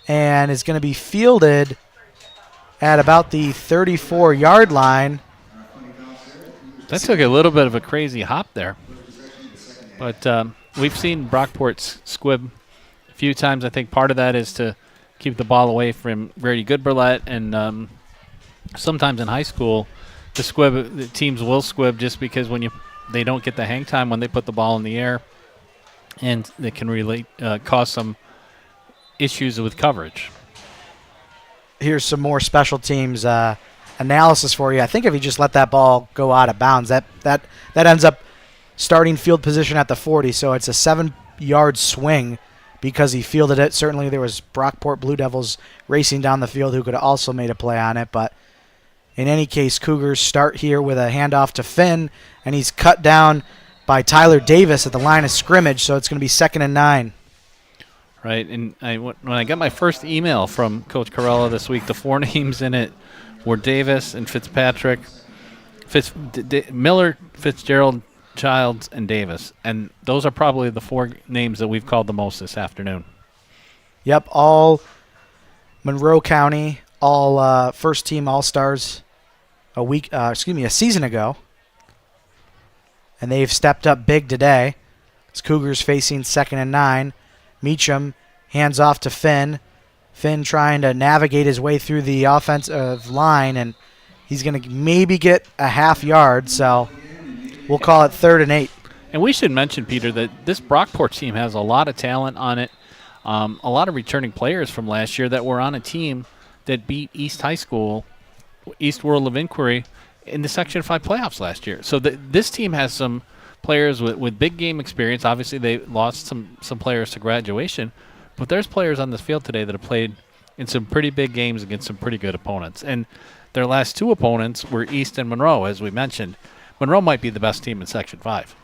and is going to be fielded at about the 34-yard line. That took a little bit of a crazy hop there. But we've seen Brockport squib a few times. I think part of that is to keep the ball away from Brady Goodberlet, and sometimes in high school, the teams will squib just because they don't get the hang time when they put the ball in the air, and they can really cause some issues with coverage. Here's some more special teams analysis for you. I think if you just let that ball go out of bounds, that ends up starting field position at the 40, so it's a 7-yard swing because he fielded it. Certainly there was Brockport Blue Devils racing down the field who could have also made a play on it, but in any case, Cougars start here with a handoff to Finn, and he's cut down by Tyler Davis at the line of scrimmage, so it's going to be 2nd and 9. Right, and when I got my first email from Coach Carella this week, the 4 names in it were Davis and Fitzpatrick, Miller, Fitzgerald, Childs, and Davis. And those are probably the 4 names that we've called the most this afternoon. Yep, all Monroe County, all first-team All-Stars a season ago. And they've stepped up big today. It's Cougars facing 2nd and 9. Meacham hands off to Finn. Finn trying to navigate his way through the offensive line, and he's going to maybe get a half yard, so we'll call it 3rd and 8. And we should mention, Peter, that this Brockport team has a lot of talent on it, a lot of returning players from last year that were on a team that beat East High School, East World of Inquiry, in the Section 5 playoffs last year. So this team has some players with big game experience. Obviously, they lost some players to graduation, but there's players on this field today that have played in some pretty big games against some pretty good opponents. And their last 2 opponents were East and Monroe, as we mentioned. Monroe might be the best team in Section 5.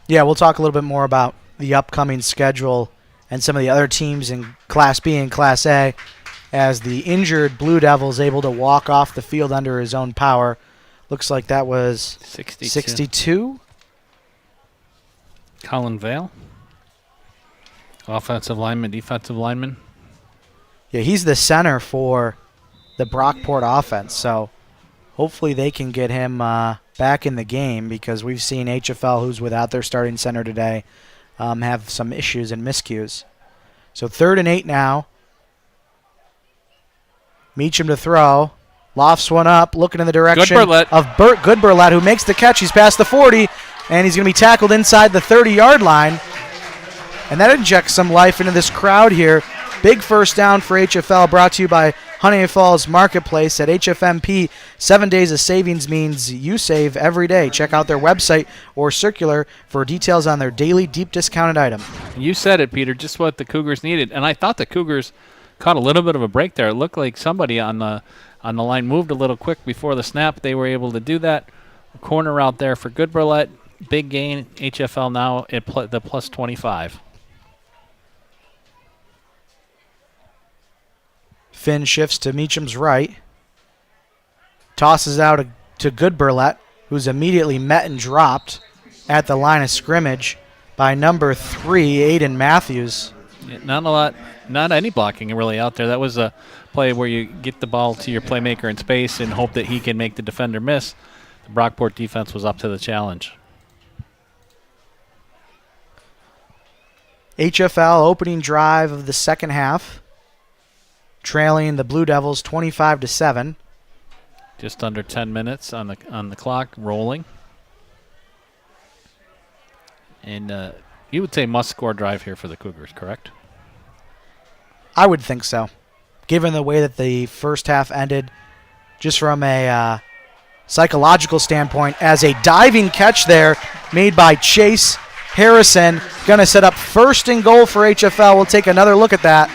Yeah, we'll talk a little bit more about the upcoming schedule and some of the other teams in Class B and Class A as the injured Blue Devils able to walk off the field under his own power. Looks like that was 62. Colin Vale, offensive lineman, defensive lineman. Yeah, he's the center for the Brockport offense, so hopefully they can get him back in the game because we've seen HFL, who's without their starting center today, have some issues and miscues. So 3rd and 8 now. Meacham to throw. Lofts one up, looking in the direction of Burt Goodberlet, who makes the catch. He's past the 40, and he's going to be tackled inside the 30-yard line. And that injects some life into this crowd here. Big first down for HFL, brought to you by Honeoye Falls Marketplace at HFMP. 7 days of savings means you save every day. Check out their website or circular for details on their daily deep discounted item. You said it, Peter, just what the Cougars needed. And I thought the Cougars caught a little bit of a break there. It looked like somebody on the line moved a little quick before the snap. They were able to do that. Corner out there for Goodburlett. Big gain. HFL now at the plus 25. Finn shifts to Meacham's right. Tosses out to Goodburlett, who's immediately met and dropped at the line of scrimmage by number 3, Aiden Matthews. Yeah, not any blocking really out there. That was a play where you get the ball to your playmaker in space and hope that he can make the defender miss. The Brockport defense was up to the challenge. HFL opening drive of the second half, trailing the Blue Devils 25-7. Just under 10 minutes on the clock, rolling. And you would say must-score drive here for the Cougars, correct? I would think so, given the way that the first half ended, just from a psychological standpoint, as a diving catch there made by Chase Harrison, going to set up first and goal for HFL. We'll take another look at that.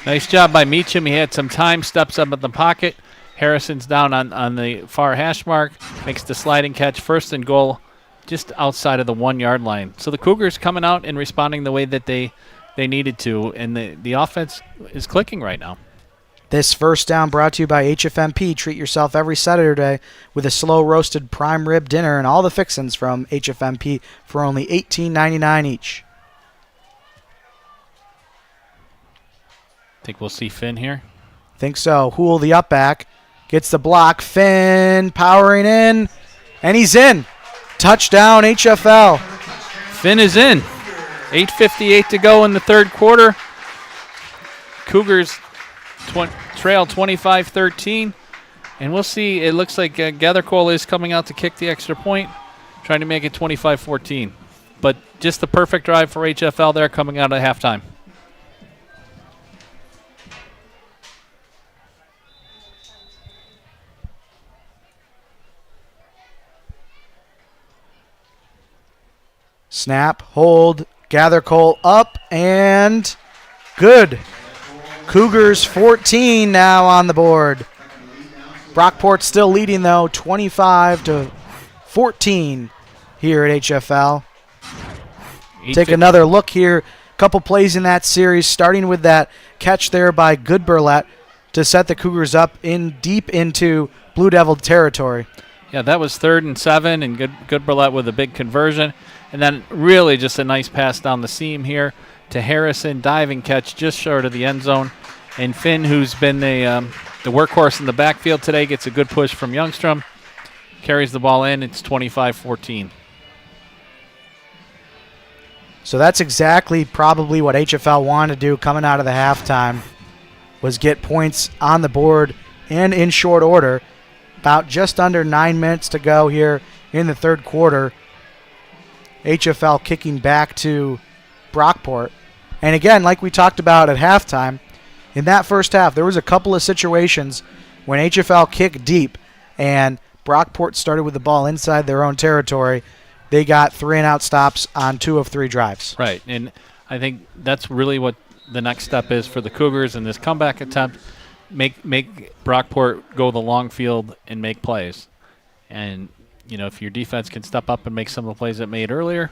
Nice job by Meacham. He had some time, steps up in the pocket. Harrison's down on the far hash mark, makes the sliding catch, first and goal, just outside of the 1 yard line. So the Cougars coming out and responding the way that they needed to, and the offense is clicking right now. This first down brought to you by HFMP. Treat yourself every Saturday with a slow roasted prime rib dinner and all the fixins from HFMP for only $18.99 each. Think we'll see Finn here. Think so. Hool, the up back, gets the block. Finn powering in, and he's in. Touchdown, HFL. Finn is in. 8:58 to go in the third quarter. Cougars trail 25-13. And we'll see. It looks like Gathercole is coming out to kick the extra point, trying to make it 25-14. But just the perfect drive for HFL there coming out at halftime. Snap, hold, Gathercole up, and good. Cougars 14 now on the board. Brockport still leading, though, 25-14 here at HFL. Take another look here. Couple plays in that series, starting with that catch there by Goodburlett to set the Cougars up deep into Blue Devil territory. Yeah, that was 3rd and 7, and Goodburlett with a big conversion. And then really just a nice pass down the seam here to Harrison. Diving catch just short of the end zone. And Finn, who's been the workhorse in the backfield today, gets a good push from Youngstrom. Carries the ball in. It's 25-14. So that's exactly probably what HFL wanted to do coming out of the halftime, was get points on the board and in short order. About just under 9 minutes to go here in the third quarter. HFL kicking back to Brockport. And again, like we talked about at halftime, in that first half, there was a couple of situations when HFL kicked deep and Brockport started with the ball inside their own territory. They got 3-and-out stops on 2 of 3 drives. Right, and I think that's really what the next step is for the Cougars in this comeback attempt. Make Brockport go the long field and make plays. And if your defense can step up and make some of the plays it made earlier,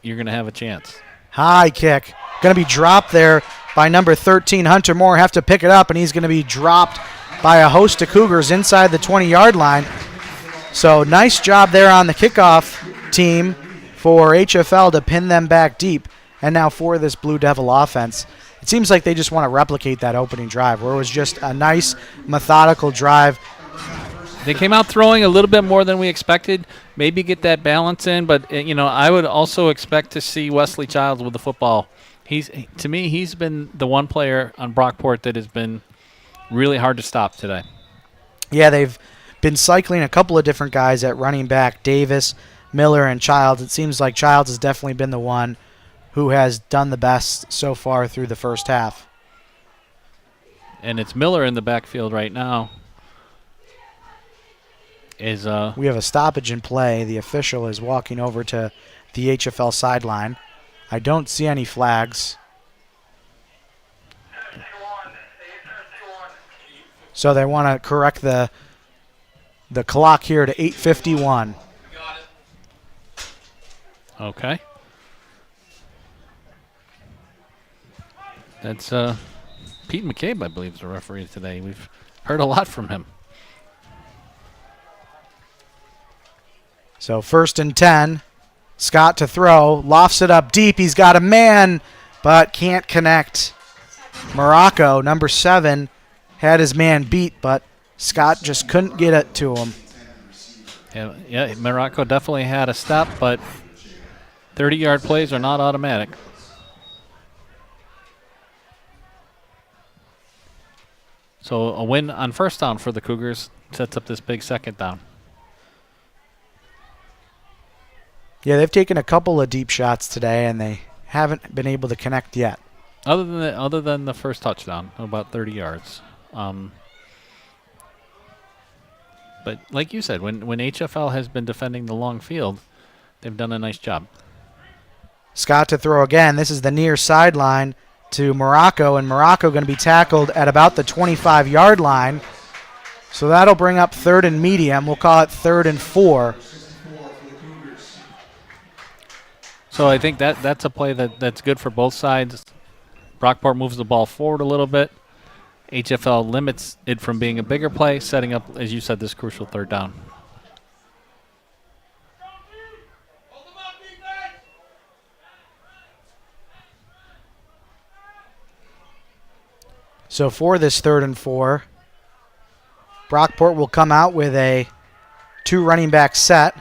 you're going to have a chance. High kick. Going to be dropped there by number 13, Hunter Moore. Have to pick it up, and he's going to be dropped by a host of Cougars inside the 20-yard line. So nice job there on the kickoff team for HFL to pin them back deep. And now for this Blue Devil offense, it seems like they just want to replicate that opening drive where it was just a nice, methodical drive. They came out throwing a little bit more than we expected. Maybe get that balance in, but I would also expect to see Wesley Childs with the football. To me, he's been the one player on Brockport that has been really hard to stop today. Yeah, they've been cycling a couple of different guys at running back, Davis, Miller, and Childs. It seems like Childs has definitely been the one who has done the best so far through the first half. And it's Miller in the backfield right now. We have a stoppage in play. The official is walking over to the HFL sideline. I don't see any flags. So they want to correct the clock here to 8:51. Okay. That's Pete McCabe, I believe, is the referee today. We've heard a lot from him. So 1st and 10. Scott to throw. Lofts it up deep. He's got a man, but can't connect. Morocco, number 7, had his man beat, but Scott just couldn't get it to him. Yeah, Morocco definitely had a step, but 30-yard plays are not automatic. So a win on first down for the Cougars sets up this big second down. Yeah, they've taken a couple of deep shots today, and they haven't been able to connect yet. Other than the first touchdown, about 30 yards. But like you said, when HFL has been defending the long field, they've done a nice job. Scott to throw again. This is the near sideline to Morocco, and Morocco going to be tackled at about the 25-yard line. So that'll bring up 3rd and medium. We'll call it 3rd and 4. So I think that's a play that's good for both sides. Brockport moves the ball forward a little bit. HFL limits it from being a bigger play, setting up, as you said, this crucial 3rd down. So for this 3rd and 4, Brockport will come out with a 2 running back set.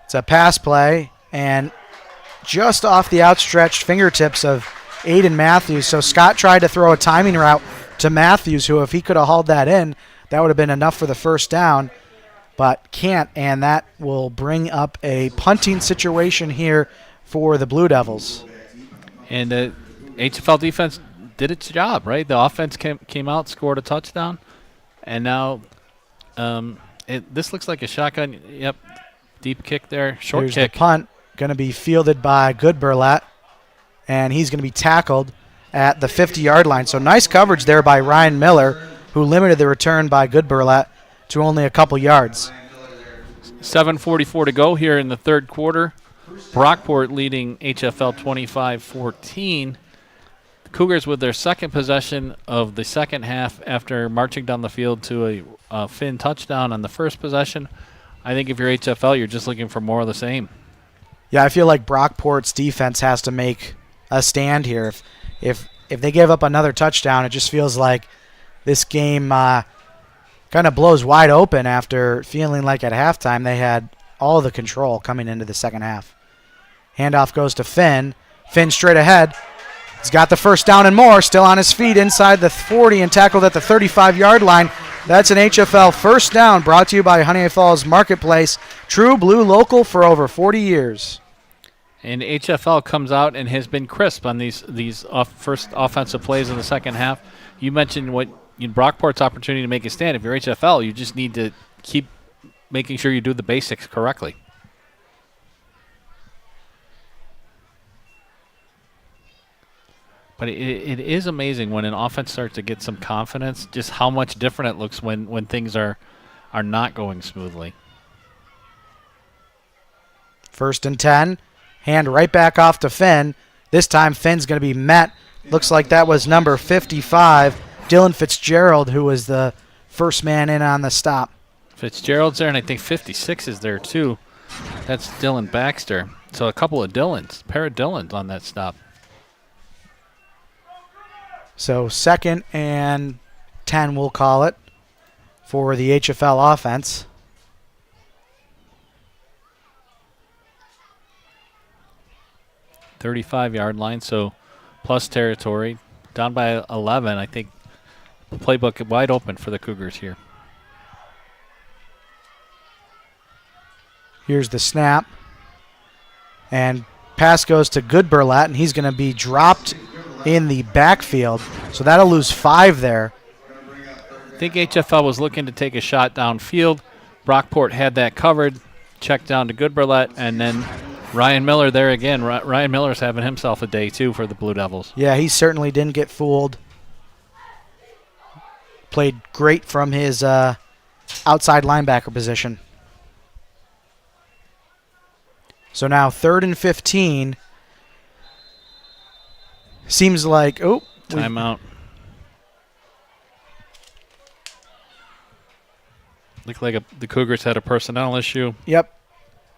It's a pass play, and just off the outstretched fingertips of Aiden Matthews. So Scott tried to throw a timing route to Matthews, who if he could have hauled that in, that would have been enough for the first down, but can't, and that will bring up a punting situation here for the Blue Devils. And the HFL defense did its job, right? The offense came out, scored a touchdown, and now this looks like a shotgun. Yep, deep kick there, short Here's kick. The punt going to be fielded by Goodburlett, and he's going to be tackled at the 50-yard line. So nice coverage there by Ryan Miller, who limited the return by Goodburlett to only a couple yards. 7:44 to go here in the 3rd quarter. Brockport leading HFL 25-14. The Cougars with their second possession of the second half after marching down the field to a Finn touchdown on the first possession. I think if you're HFL, you're just looking for more of the same. Yeah, I feel like Brockport's defense has to make a stand here. If they give up another touchdown, it just feels like this game kind of blows wide open after feeling like at halftime they had all the control coming into the second half. Handoff goes to Finn. Finn straight ahead. He's got the first down and more, still on his feet inside the 40 and tackled at the 35-yard line. That's an HFL first down brought to you by Honeoye Falls Marketplace. True blue local for over 40 years. And HFL comes out and has been crisp on these first offensive plays in the second half. You mentioned Brockport's opportunity to make a stand. If you're HFL, you just need to keep making sure you do the basics correctly. But it is amazing when an offense starts to get some confidence, just how much different it looks when things are not going smoothly. 1st and 10. Hand right back off to Finn. This time Finn's going to be met. Looks like that was number 55, Dylan Fitzgerald, who was the first man in on the stop. Fitzgerald's there, and I think 56 is there too. That's Dylan Baxter. So a couple of Dylans, pair of Dylans on that stop. So 2nd and 10, we'll call it, for the HFL offense. .35-yard line, so plus territory. Down by 11, I think the playbook wide open for the Cougars here. Here's the snap. And pass goes to Goodberlet, and he's going to be dropped in the backfield. So that'll lose 5 there. I think HFL was looking to take a shot downfield. Brockport had that covered, checked down to Goodberlet, and then Ryan Miller there again. Ryan Miller's having himself a day, too, for the Blue Devils. Yeah, he certainly didn't get fooled. Played great from his outside linebacker position. So now 3rd and 15. Seems like, timeout. Looked like the Cougars had a personnel issue. Yep.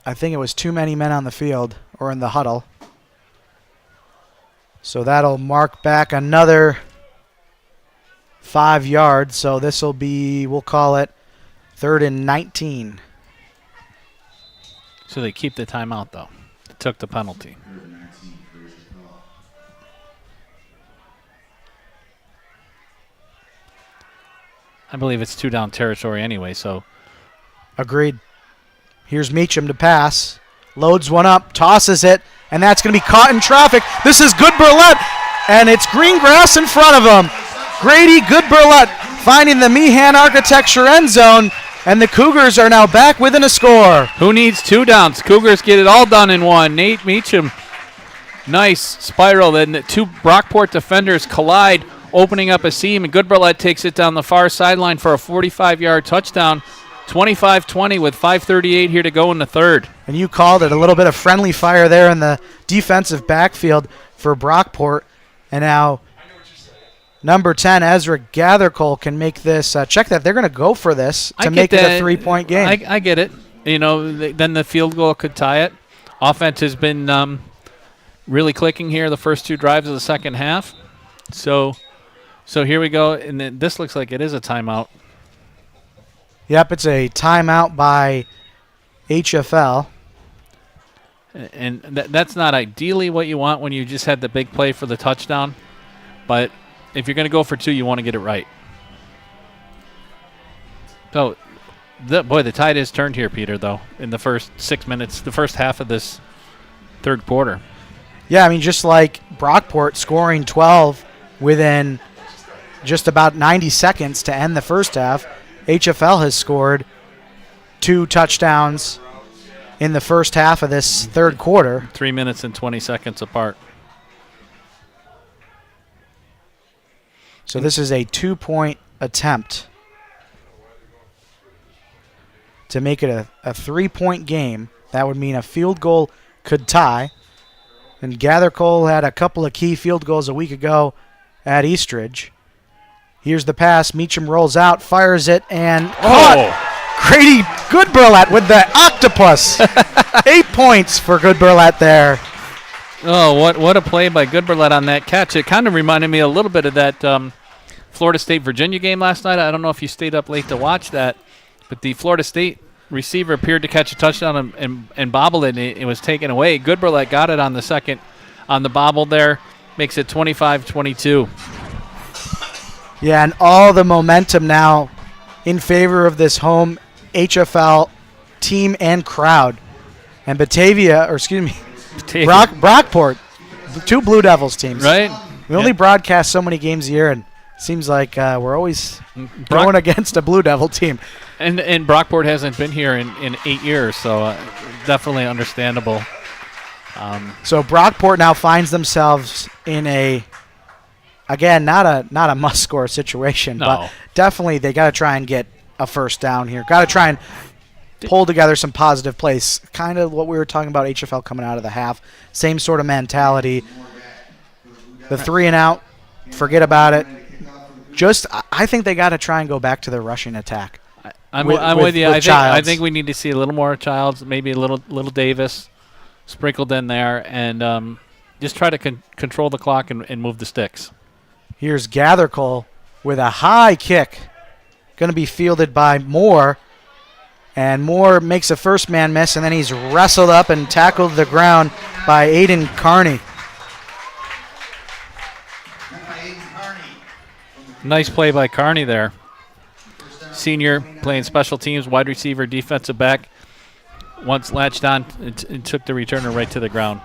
I think it was too many men on the field or in the huddle. So that'll mark back another 5 yards. So this will be, we'll call it 3rd and 19. So they keep the timeout, though. They took the penalty. I believe it's 2 down territory anyway, so. Agreed. Here's Meacham to pass. Loads one up, tosses it, and that's going to be caught in traffic. This is Goodberlet, and it's green grass in front of him. Grady Goodberlet finding the Meehan Architecture end zone, and the Cougars are now back within a score. Who needs 2 downs? Cougars get it all done in one. Nate Meacham, nice spiral. Then the 2 Brockport defenders collide, opening up a seam, and Goodberlet takes it down the far sideline for a 45-yard touchdown. 25-20 with 5:38 here to go in the 3rd. And you called it, a little bit of friendly fire there in the defensive backfield for Brockport. And now number 10, Ezra Gathercole, can make this. Check that. They're going to go for this to make it a 3-point game. I get it. You know, then the field goal could tie it. Offense has been really clicking here the first 2 drives of the second half. So here we go. And then this looks like it is a timeout. Yep, it's a timeout by HFL. And that's not ideally what you want when you just had the big play for the touchdown. But if you're going to go for 2, you want to get it right. So, the tide is turned here, Peter, though, in the first 6 minutes, the first half of this 3rd quarter. Yeah, I mean, just like Brockport scoring 12 within just about 90 seconds to end the first half, HFL has scored 2 touchdowns in the first half of this 3rd quarter. 3 minutes and 20 seconds apart. So this is a 2-point attempt to make it a 3-point game. That would mean a field goal could tie. And Gathercole had a couple of key field goals a week ago at Eastridge. Here's the pass. Meacham rolls out, fires it, and caught. Grady Goodberlet with the octopus. 8 points for Goodberlet there. Oh, what a play by Goodberlet on that catch. It kind of reminded me a little bit of that Florida State-Virginia game last night. I don't know if you stayed up late to watch that, but the Florida State receiver appeared to catch a touchdown and bobble it, and it was taken away. Goodberlet got it on the second, on the bobble there, makes it 25-22. Yeah, and all the momentum now in favor of this home HFL team and crowd. And Brockport, the 2 Blue Devils teams. Right. We only broadcast so many games a year, and it seems like we're always going against a Blue Devil team. And Brockport hasn't been here in 8 years, so definitely understandable. So Brockport now finds themselves in a, again, not a must-score situation, but definitely they got to try and get a first down here. Got to try and pull together some positive plays. Kind of what we were talking about HFL coming out of the half. Same sort of mentality. The 3 and out, forget about it. I think they got to try and go back to the rushing attack. I'm with you. I think we need to see a little more Childs, maybe a little Davis sprinkled in there, and just try to control the clock and move the sticks. Here's Gathercole with a high kick. Going to be fielded by Moore. And Moore makes a first man miss, and then he's wrestled up and tackled to the ground by Aiden Carney. Nice play by Carney there. Senior playing special teams, wide receiver, defensive back. Once latched on and took the returner right to the ground.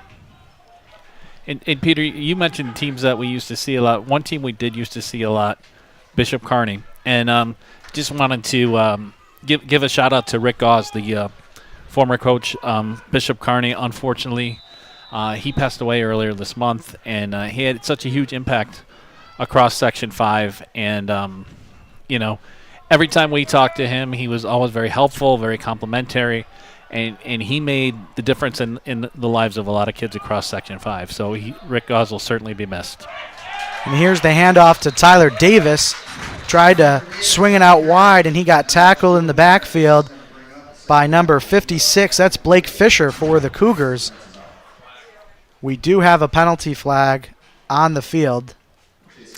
And Peter, you mentioned teams that we used to see a lot. One team we did used to see a lot, Bishop Kearney. And just wanted to give a shout-out to Rick Gauze, the former coach. Bishop Kearney, unfortunately, he passed away earlier this month, and he had such a huge impact across Section 5. And, every time we talked to him, he was always very helpful, very complimentary. And he made the difference in the lives of a lot of kids across Section 5. So Rick Gauze will certainly be missed. And here's the handoff to Tyler Davis. Tried to swing it out wide, and he got tackled in the backfield by number 56. That's Blake Fisher for the Cougars. We do have a penalty flag on the field.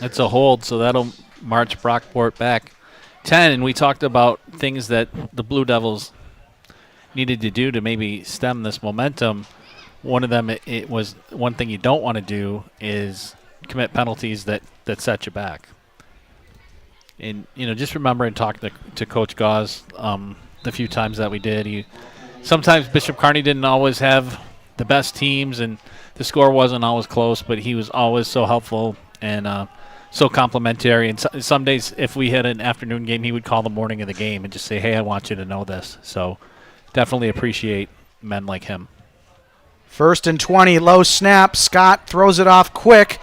It's a hold, so that'll march Brockport back 10. And we talked about things that the Blue Devils needed to do to maybe stem this momentum. One of them, it was one thing you don't want to do is commit penalties that set you back. And, just remember and talk to Coach Gauze the few times that we did. Sometimes Bishop Kearney didn't always have the best teams, and the score wasn't always close, but he was always so helpful and so complimentary. And some days, if we had an afternoon game, he would call the morning of the game and just say, hey, I want you to know this. So definitely appreciate men like him. 1st and 20, low snap. Scott throws it off quick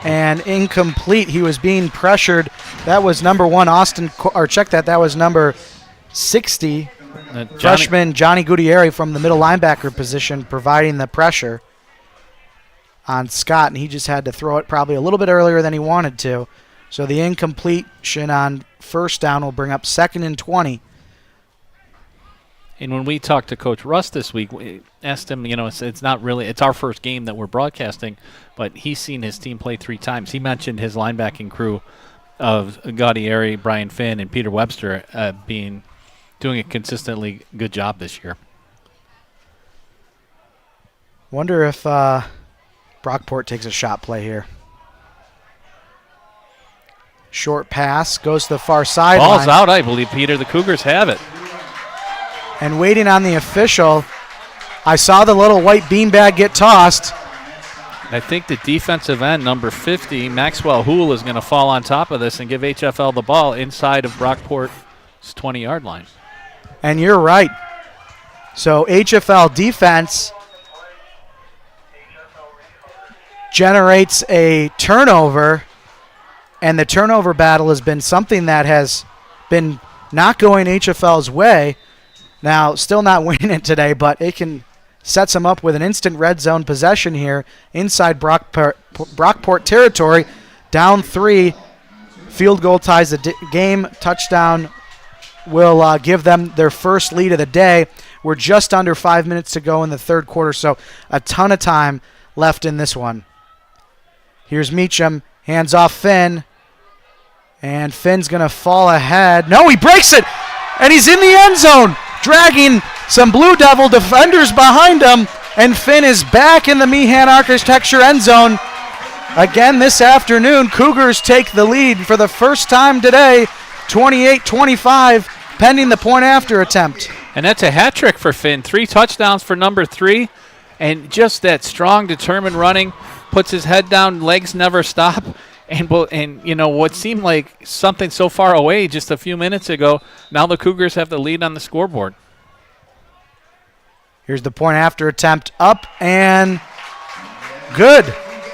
and incomplete. He was being pressured. That was number 1, Austin, or check that. That was number 60, freshman Johnny Gutierrez from the middle linebacker position, providing the pressure on Scott, and he just had to throw it probably a little bit earlier than he wanted to. So the incompletion on 1st down will bring up 2nd and 20. And when we talked to Coach Russ this week, we asked him, it's not really, it's our first game that we're broadcasting, but he's seen his team play 3 times. He mentioned his linebacking crew of Gaudieri, Brian Finn, and Peter Webster doing a consistently good job this year. Wonder if Brockport takes a shot play here. Short pass, goes to the far sideline. Ball's out, I believe, Peter. The Cougars have it. And waiting on the official, I saw the little white beanbag get tossed. I think the defensive end, number 50, Maxwell Hoole, is going to fall on top of this and give HFL the ball inside of Brockport's 20-yard line. And you're right. So HFL defense generates a turnover, and the turnover battle has been something that has been not going HFL's way. Now, still not winning it today, but it can set them up with an instant red zone possession here inside Brockport territory. Down 3, field goal ties the game. Touchdown will give them their first lead of the day. We're just under 5 minutes to go in the 3rd quarter, so a ton of time left in this one. Here's Meacham, hands off Finn, and Finn's going to fall ahead. No, he breaks it, and he's in the end zone, dragging some Blue Devil defenders behind him, and Finn is back in the Meehan Architecture end zone. Again this afternoon, Cougars take the lead for the first time today, 28-25, pending the point-after attempt. And that's a hat trick for Finn. 3 touchdowns for number 3, and just that strong, determined running, puts his head down, legs never stop. And what seemed like something so far away just a few minutes ago, now the Cougars have the lead on the scoreboard. Here's the point-after attempt, up and good.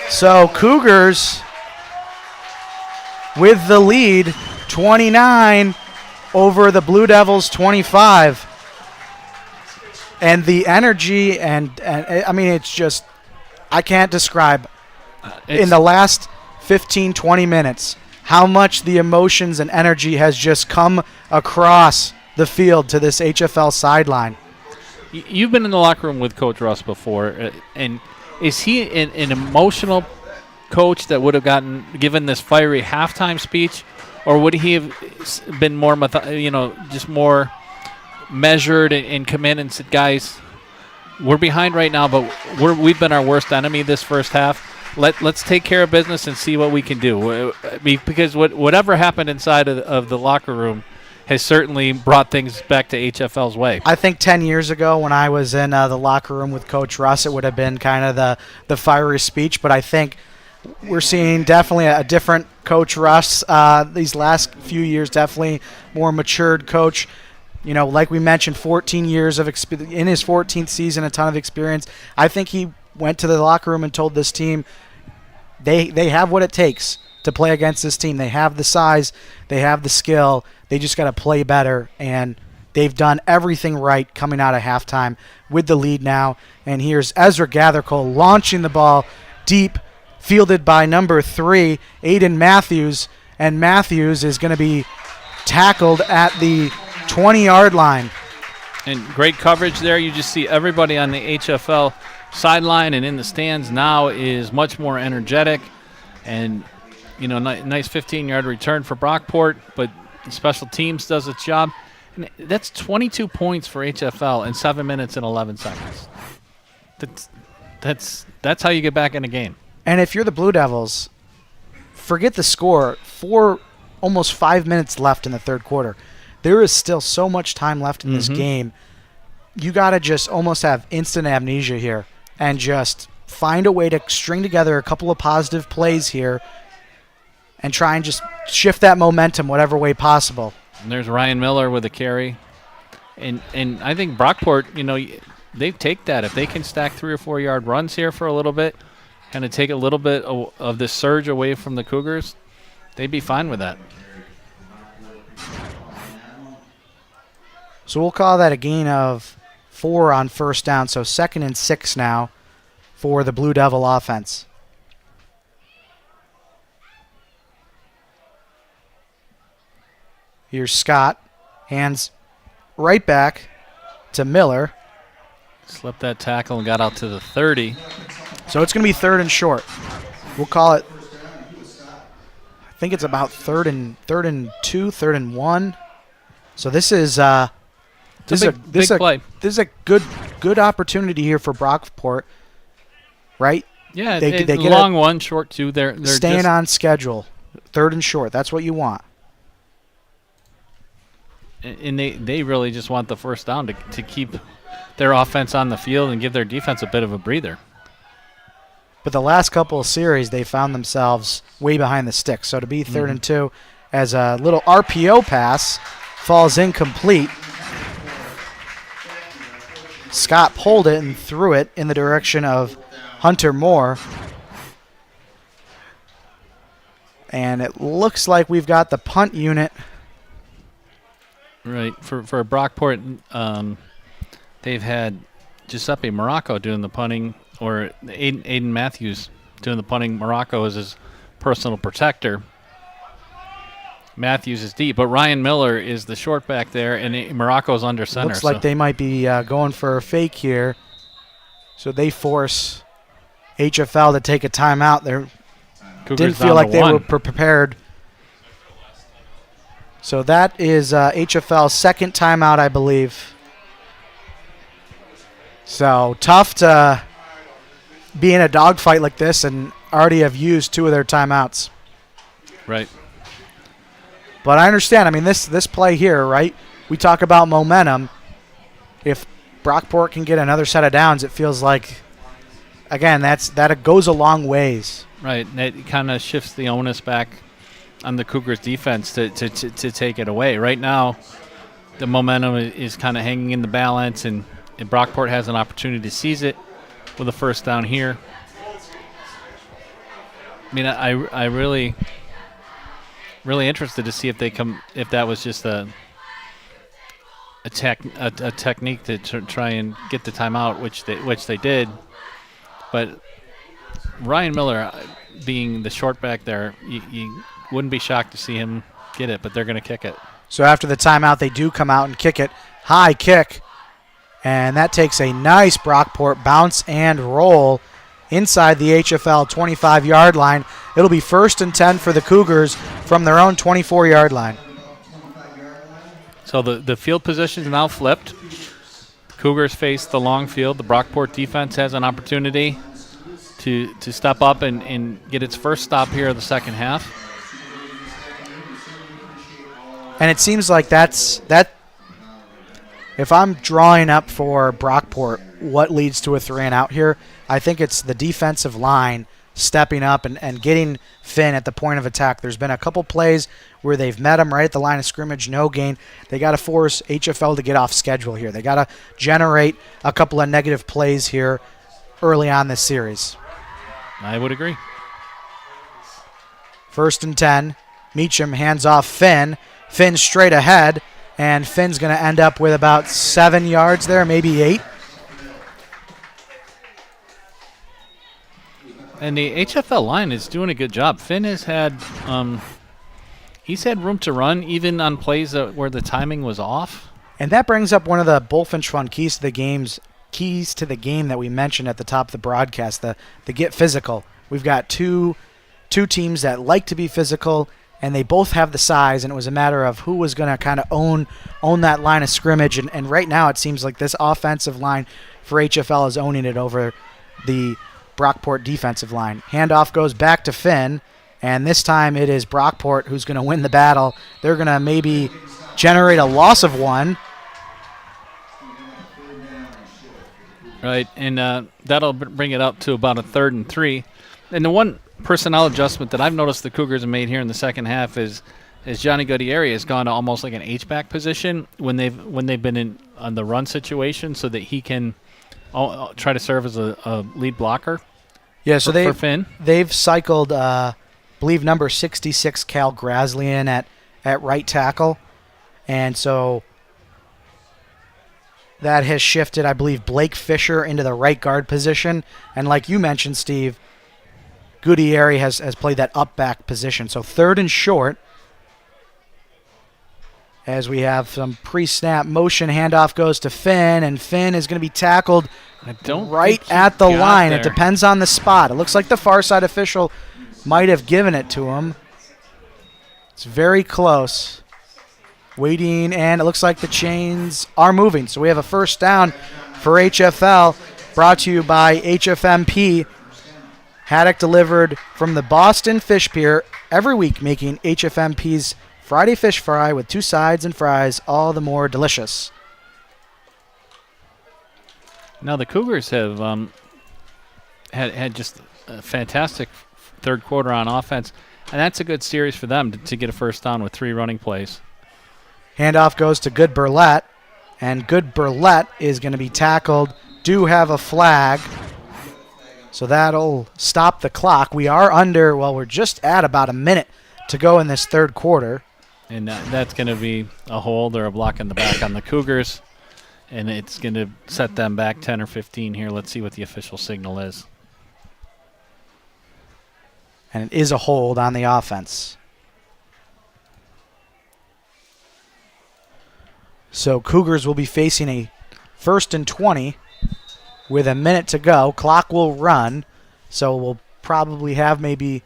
So Cougars with the lead, 29 over the Blue Devils 25. And the energy and I mean, it's just, I can't describe in the last 15, 20 minutes how much the emotions and energy has just come across the field to this HFL sideline. You've been in the locker room with Coach Russ before, and is he an emotional coach that would have given this fiery halftime speech, or would he have been more, just more measured and come in and said, guys, we're behind right now, but we've been our worst enemy this first half. Let's take care of business and see what we can do. Because whatever happened inside of the locker room, has certainly brought things back to HFL's way. I think 10 years ago when I was in the locker room with Coach Russ, it would have been kind of the fiery speech, but I think we're seeing definitely a different Coach Russ these last few years, definitely more matured coach. Like we mentioned, 14 years of in his 14th season, a ton of experience. I think he went to the locker room and told this team they have what it takes to play against this team. They have the size, they have the skill, they just got to play better, and they've done everything right coming out of halftime with the lead now. And here's Ezra Gathercole launching the ball deep, fielded by number 3, Aiden Matthews, and Matthews is going to be tackled at the 20-yard line. And great coverage there. You just see everybody on the HFL sideline and in the stands now is much more energetic. And, nice 15-yard return for Brockport, but special teams does its job. And that's 22 points for HFL in 7 minutes and 11 seconds. That's how you get back in the game. And if you're the Blue Devils, forget the score. Almost 5 minutes left in the third quarter. There is still so much time left in this game. You got to just almost have instant amnesia here and just find a way to string together a couple of positive plays here and try and just shift that momentum whatever way possible. And there's Ryan Miller with a carry. And I think Brockport, they take that. If they can stack 3 or 4 yard runs here for a little bit, kind of take a little bit of the surge away from the Cougars, they'd be fine with that. So we'll call that a gain of 4 on first down. So 2nd and 6 now for the Blue Devil offense. Here's Scott. Hands right back to Miller. Slipped that tackle and got out to the 30. So it's going to be 3rd and short. We'll call it, I think it's about 3rd and 2, 3rd and 1. So this is This is a good opportunity here for Brockport, right? Yeah, they get long one, short two. They're staying just on schedule, 3rd and short. That's what you want. And they really just want the first down to keep their offense on the field and give their defense a bit of a breather. But the last couple of series, they found themselves way behind the sticks. So to be 3rd and 2 as a little RPO pass falls incomplete. Scott pulled it and threw it in the direction of Hunter Moore. And it looks like we've got the punt unit. Right. For Brockport, they've had Giuseppe Morocco doing the punting, or Aiden Matthews doing the punting. Morocco is his personal protector. Matthews is deep, but Ryan Miller is the short back there, and Morocco's under center. Looks like they might be going for a fake here. So they force HFL to take a timeout. They didn't feel like they were prepared. So that is HFL's second timeout, I believe. So tough to be in a dogfight like this and already have used 2 of their timeouts. Right. But I understand. I mean, this play here, right? We talk about momentum. If Brockport can get another set of downs, it feels like, again, that goes a long ways. Right. And it kind of shifts the onus back on the Cougars defense to take it away. Right now, the momentum is kind of hanging in the balance, and Brockport has an opportunity to seize it with a first down here. I mean, I really interested to see if that was just a technique to try and get the timeout, which they did. But Ryan Miller, being the short back there, you wouldn't be shocked to see him get it, but they're going to kick it. So after the timeout, they do come out and kick it. High kick. And that takes a nice Brockport bounce and roll inside the HFL 25-yard line. It'll be 1st and 10 for the Cougars from their own 24-yard line. So the field position is now flipped. Cougars face the long field. The Brockport defense has an opportunity to step up and get its first stop here of the second half. And it seems like that. If I'm drawing up for Brockport what leads to a 3-and-out here, I think it's the defensive line stepping up and getting Finn at the point of attack. There's been a couple plays where they've met him right at the line of scrimmage, no gain. They got to force HFL to get off schedule here. They got to generate a couple of negative plays here early on this series. I would agree. 1st and 10. Meacham hands off Finn. Finn straight ahead, and Finn's going to end up with about 7 yards there, maybe 8. And the HFL line is doing a good job. Finn has had he's had room to run even on plays where the timing was off. And that brings up one of the Bullfinch Fun keys to the game that we mentioned at the top of the broadcast, the get physical. We've got two teams that like to be physical, and they both have the size, and it was a matter of who was going to kind of own that line of scrimmage. And right now it seems like this offensive line for HFL is owning it over the Brockport defensive line. Handoff goes back to Finn, and this time it is Brockport who's going to win the battle. They're going to maybe generate a loss of 1. Right, and that'll bring it up to about a 3rd and 3. And the one personnel adjustment that I've noticed the Cougars have made here in the second half is Johnny Gutierrez has gone to almost like an H-back position when they've been in on the run situation, so that he can try to serve as a lead blocker. Yeah, so for Finn. They've cycled, I believe, number 66 Cal Grassley in at right tackle, and so that has shifted, I believe, Blake Fisher into the right guard position, and like you mentioned, Steve, Gutierrez has played that up back position. So 3rd and short, as we have some pre-snap motion. Handoff goes to Finn, and Finn is going to be tackled right at the line. It depends on the spot. It looks like the far side official might have given it to him. It's very close. Waiting, and it looks like the chains are moving. So we have a first down for HFL, brought to you by HFMP. Haddock delivered from the Boston Fish Pier every week, making HFMP's Friday fish fry with 2 sides and fries all the more delicious. Now the Cougars have had just a fantastic third quarter on offense, and that's a good series for them to get a first down with 3 running plays. Handoff goes to Good Burlett, and Good Burlett is going to be tackled. Do have a flag, so that'll stop the clock. We are under, well, we're just at about a minute to go in this third quarter. And that's going to be a hold or a block in the back on the Cougars, and it's going to set them back 10 or 15 here. Let's see what the official signal is. And it is a hold on the offense. So Cougars will be facing a 1st and 20 with a minute to go. Clock will run, so we'll probably have maybe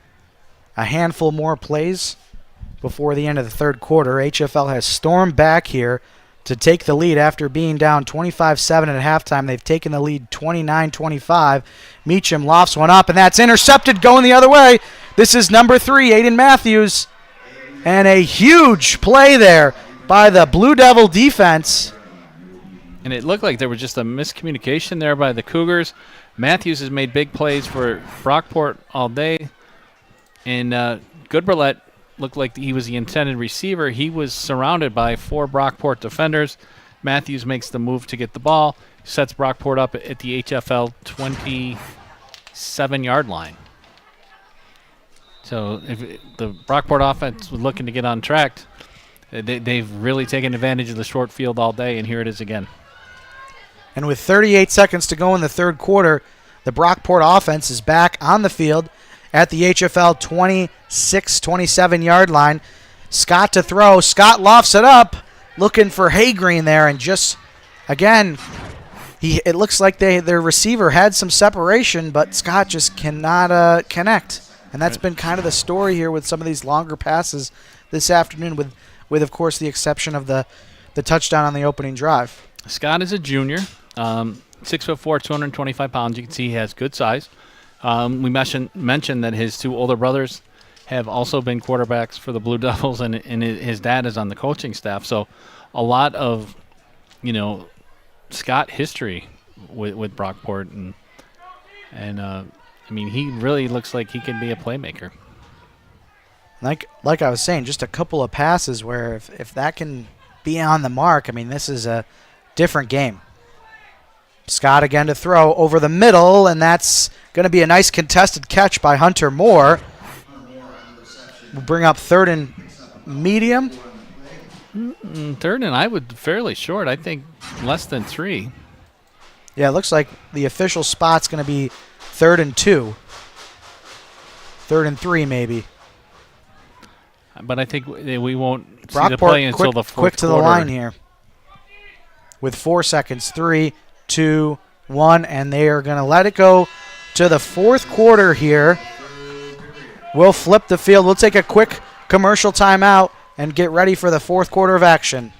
a handful more plays before the end of the third quarter. HFL has stormed back here to take the lead after being down 25-7 at halftime. They've taken the lead 29-25. Meacham lofts one up, and that's intercepted going the other way. This is number 3, Aiden Matthews. And a huge play there by the Blue Devil defense. And it looked like there was just a miscommunication there by the Cougars. Matthews has made big plays for Brockport all day. And Goodberlet looked like he was the intended receiver. He was surrounded by 4 Brockport defenders. Matthews makes the move to get the ball, sets Brockport up at the HFL 27-yard line. So if the Brockport offense was looking to get on track, they've really taken advantage of the short field all day, and here it is again. And with 38 seconds to go in the third quarter, the Brockport offense is back on the field at the HFL 26-27 yard line. Scott to throw. Scott lofts it up, looking for Haygreen there, and just, again, it looks like their receiver had some separation, but Scott just cannot connect. And that's been kind of the story here with some of these longer passes this afternoon, with of course, the exception of the touchdown on the opening drive. Scott is a junior, 6'4", 225 pounds. You can see he has good size. We mentioned that his 2 older brothers have also been quarterbacks for the Blue Devils, and his dad is on the coaching staff. So a lot of, Scott history with Brockport, and I mean, he really looks like he can be a playmaker. Like I was saying, just a couple of passes where if that can be on the mark, I mean, this is a different game. Scott again to throw over the middle, and that's going to be a nice contested catch by Hunter Moore. We'll bring up third and medium. Third and I would fairly short. I think less than 3. Yeah, it looks like the official spot's going to be 3rd and 2. 3rd and 3 maybe. But I think we won't see the play until the fourth quick to quarter. The line here. With 4 seconds, 3, 2, 1, and they are going to let it go to the fourth quarter here. We'll flip the field. We'll take a quick commercial timeout and get ready for the fourth quarter of action.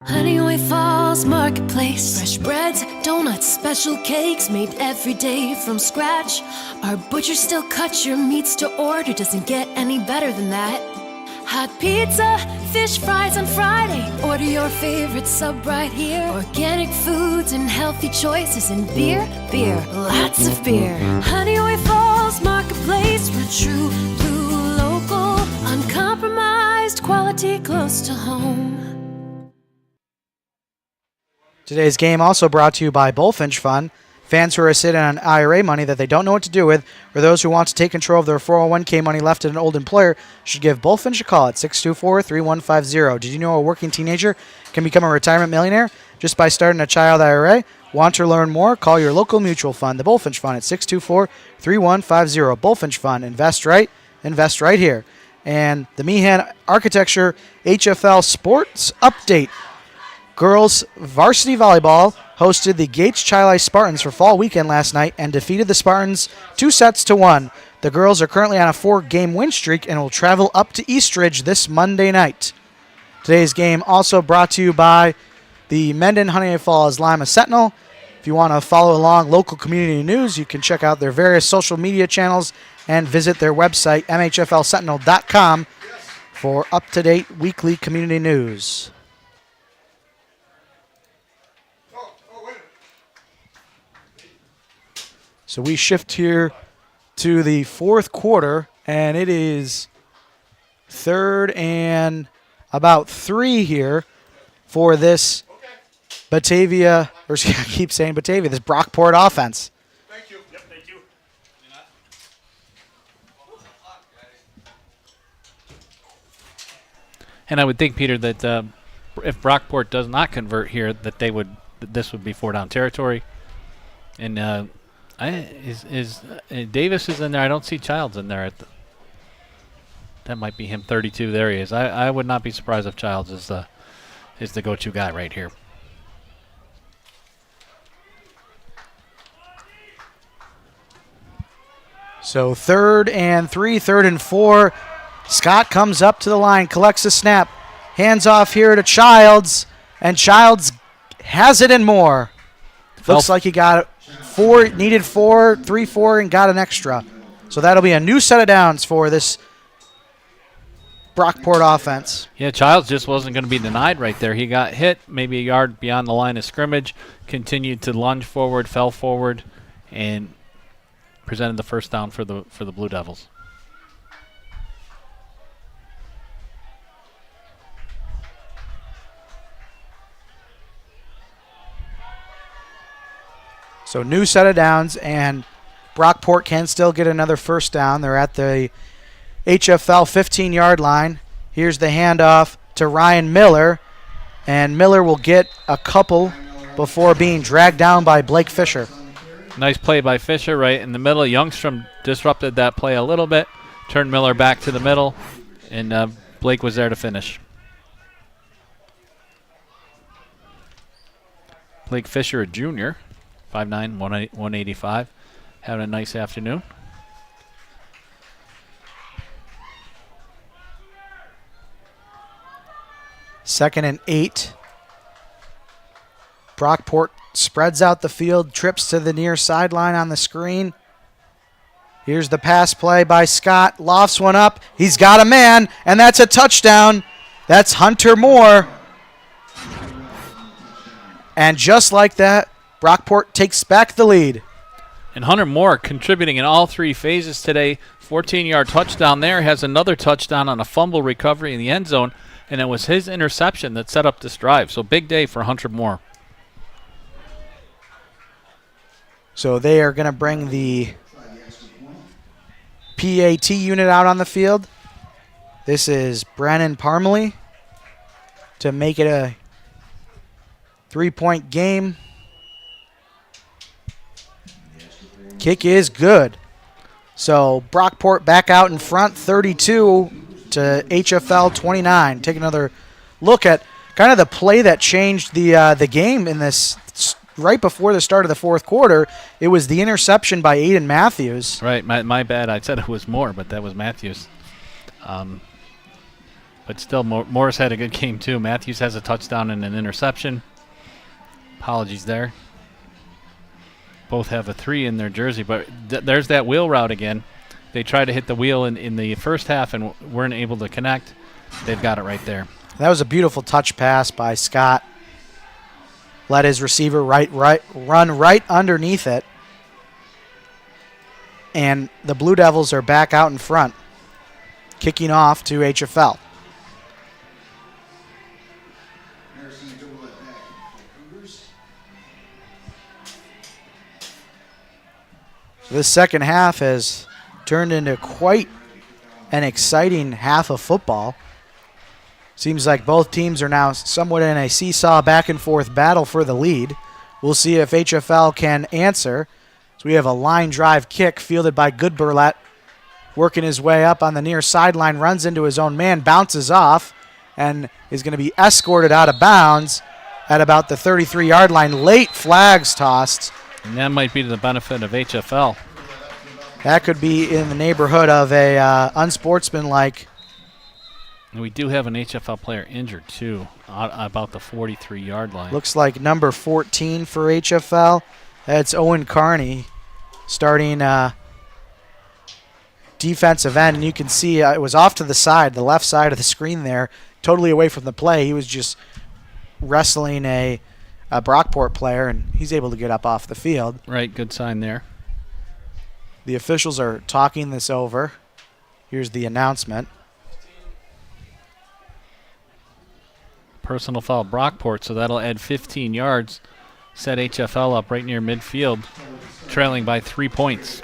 Honeoye Falls Marketplace. Fresh breads, donuts, special cakes made every day from scratch. Our butcher still cuts your meats to order. Doesn't get any better than that. Hot pizza, fish fries on Friday. Order your favorite sub right here. Organic foods and healthy choices. And beer, lots of beer. Honeoye Falls Marketplace. We're true blue local. Uncompromised quality close to home. Today's game also brought to you by Bullfinch Fund. Fans who are sitting on IRA money that they don't know what to do with, or those who want to take control of their 401k money left at an old employer, should give Bullfinch a call at 624-3150. Did you know a working teenager can become a retirement millionaire just by starting a child IRA? Want to learn more? Call your local mutual fund, the Bullfinch Fund, at 624-3150. Bullfinch Fund. Invest right here. And the Meehan Architecture HFL Sports Update. Girls varsity volleyball hosted the Gates Chili Spartans for fall weekend last night and defeated the Spartans 2-1. The girls are currently on a 4-game win streak and will travel up to Eastridge this Monday night. Today's game also brought to you by the Mendon-Honeoye Falls-Lima Sentinel. If you want to follow along local community news, you can check out their various social media channels and visit their website, mhflsentinel.com, for up-to-date weekly community news. So we shift here to the fourth quarter, and it is 3rd and about 3 here for this Batavia, or I keep saying Batavia, this Brockport offense. Thank you. Yep, thank you. And I would think, Peter, that if Brockport does not convert here, that this would be 4-down territory. And Davis is in there. I don't see Childs in there. That might be him. 32. There he is. I would not be surprised if Childs is the go-to guy right here. So 3rd and 3, 3rd and 4. Scott comes up to the line, collects a snap, hands off here to Childs, and Childs has it and more. Looks like he got it. Needed 4, 3, 4, and got an extra. So that'll be a new set of downs for this Brockport offense. Yeah, Childs just wasn't going to be denied right there. He got hit maybe a yard beyond the line of scrimmage, continued to lunge forward, fell forward, and presented the first down for the Blue Devils. So new set of downs, and Brockport can still get another first down. They're at the HFL 15-yard line. Here's the handoff to Ryan Miller, and Miller will get a couple before being dragged down by Blake Fisher. Nice play by Fisher right in the middle. Youngstrom disrupted that play a little bit, turned Miller back to the middle, and Blake was there to finish. Blake Fisher, a junior. 5'9", 185. Having a nice afternoon. Second and 8. Brockport spreads out the field, trips to the near sideline on the screen. Here's the pass play by Scott. Lofts one up. He's got a man, and that's a touchdown. That's Hunter Moore. And just like that, Brockport takes back the lead. And Hunter Moore contributing in all three phases today. 14-yard touchdown there. Has another touchdown on a fumble recovery in the end zone. And it was his interception that set up this drive. So big day for Hunter Moore. So they are going to bring the PAT unit out on the field. This is Brennan Parmalee to make it a 3-point game. Kick is good. So Brockport back out in front, 32 to HFL 29. Take another look at kind of the play that changed the game in this. Right before the start of the fourth quarter, it was the interception by Aiden Matthews. Right, my bad. I said it was Moore, but that was Matthews. But still, Morris had a good game too. Matthews has a touchdown and an interception. Apologies there. Both have a 3 in their jersey, but there's that wheel route again. They tried to hit the wheel in the first half and weren't able to connect. They've got it right there. That was a beautiful touch pass by Scott. Let his receiver run right underneath it. And the Blue Devils are back out in front, kicking off to HFL. This second half has turned into quite an exciting half of football. Seems like both teams are now somewhat in a seesaw back-and-forth battle for the lead. We'll see if HFL can answer. So we have a line drive kick fielded by Goodburlett, working his way up on the near sideline, runs into his own man, bounces off, and is going to be escorted out of bounds at about the 33-yard line. Late flags tossed. And that might be to the benefit of HFL. That could be in the neighborhood of a unsportsmanlike. And we do have an HFL player injured, too, about the 43-yard line. Looks like number 14 for HFL. That's Owen Carney starting defensive end. And you can see it was off to the side, the left side of the screen there, totally away from the play. He was just wrestling a Brockport player, and he's able to get up off the field. Right, good sign there. The officials are talking this over. Here's the announcement. Personal foul Brockport, so that'll add 15 yards. Set HFL up right near midfield, trailing by 3 points.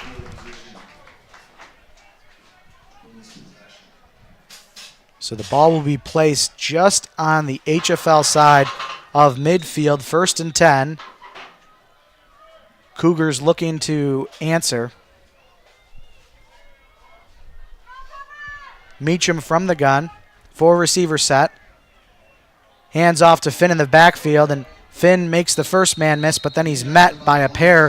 So the ball will be placed just on the HFL side of midfield, 1st and 10. Cougars looking to answer. Meacham from the gun, 4 receiver set. Hands off to Finn in the backfield, and Finn makes the first man miss, but then he's met by a pair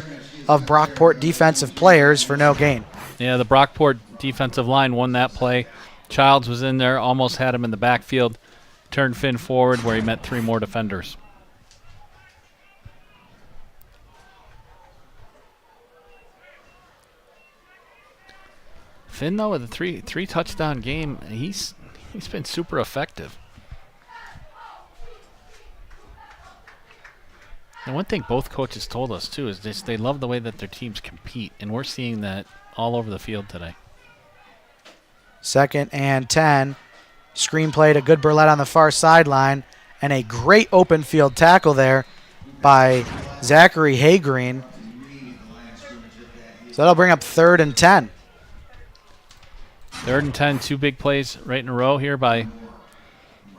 of Brockport defensive players for no gain. Yeah, the Brockport defensive line won that play. Childs was in there, almost had him in the backfield. Turned Finn forward where he met 3 more defenders. Finn, though, with a three touchdown game, he's been super effective. And one thing both coaches told us, too, is they love the way that their teams compete, and we're seeing that all over the field today. 2nd and 10. Screen play to Goodburlett on the far sideline, and a great open field tackle there by Zachary Haygreen. So that'll bring up 3rd and 10. 3rd and 10, 2 big plays right in a row here by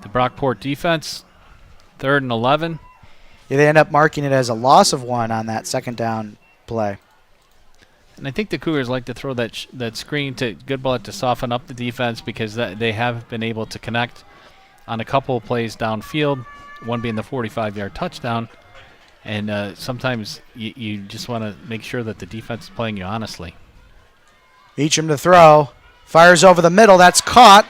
the Brockport defense. 3rd and 11. Yeah, they end up marking it as a loss of 1 on that 2nd down play. And I think the Cougars like to throw that screen to Goodburlett to soften up the defense because they have been able to connect on a couple of plays downfield, one being the 45-yard touchdown. And sometimes you just want to make sure that the defense is playing you honestly. Meacham to throw. Fires over the middle. That's caught.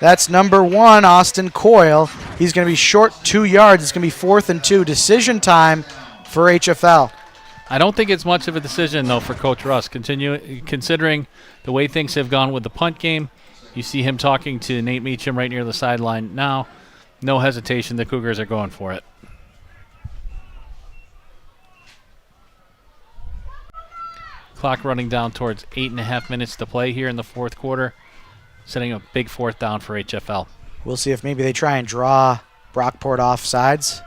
That's number 1, Austin Coyle. He's going to be short 2 yards. It's going to be 4th and 2. Decision time for HFL. I don't think it's much of a decision, though, for Coach Russ. Considering the way things have gone with the punt game, you see him talking to Nate Meacham right near the sideline now. No hesitation. The Cougars are going for it. Clock running down towards 8.5 minutes to play here in the fourth quarter, setting a big fourth down for HFL. We'll see if maybe they try and draw Brockport off sides.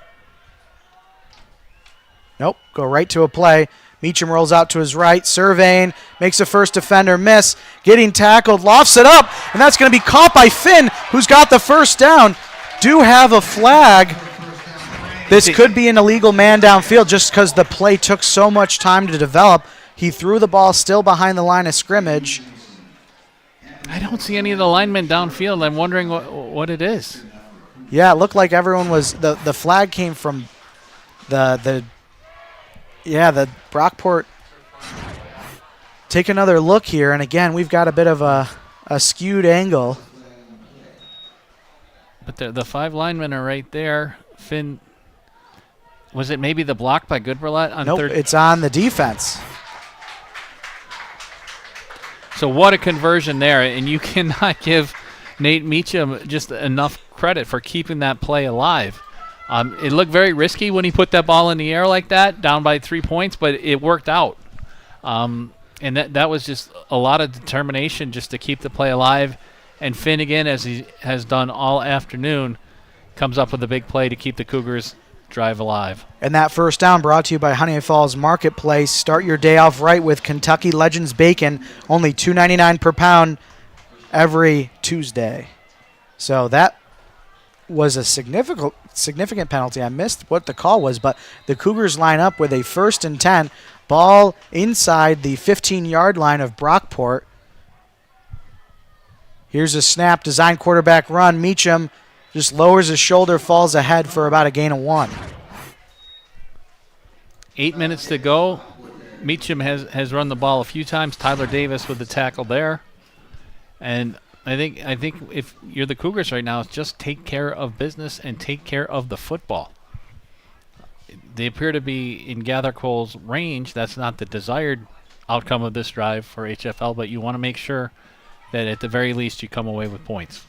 Nope, go right to a play. Meacham rolls out to his right, surveying, makes a first defender miss, getting tackled, lofts it up, and that's going to be caught by Finn, who's got the first down. Do have a flag. This could be an illegal man downfield just because the play took so much time to develop. He threw the ball still behind the line of scrimmage. I don't see any of the linemen downfield. I'm wondering what it is. Yeah, it looked like everyone was the flag came from the Brockport. Take another look here, and again, we've got a bit of a skewed angle. But the 5 linemen are right there. Finn, was it maybe the block by Goodberlet on nope, third? It's on the defense. So what a conversion there, and you cannot give Nate Meacham just enough credit for keeping that play alive. It looked very risky when he put that ball in the air like that, down by 3 points, but it worked out. And that was just a lot of determination just to keep the play alive. And Finn, again, as he has done all afternoon, comes up with a big play to keep the Cougars drive alive. And that first down brought to you by Honeoye Falls Marketplace. Start your day off right with Kentucky Legends Bacon, only $2.99 per pound every Tuesday. So that was a significant penalty. I missed what the call was, but the Cougars line up with a 1st and 10, ball inside the 15-yard line of Brockport. Here's a snap, design quarterback run. Meacham just lowers his shoulder, falls ahead for about a gain of 1. 8 minutes to go. Meacham has run the ball a few times. Tyler Davis with the tackle there. And I think if you're the Cougars right now, it's just take care of business and take care of the football. They appear to be in Gathercole's range. That's not the desired outcome of this drive for HFL, but you want to make sure that at the very least you come away with points.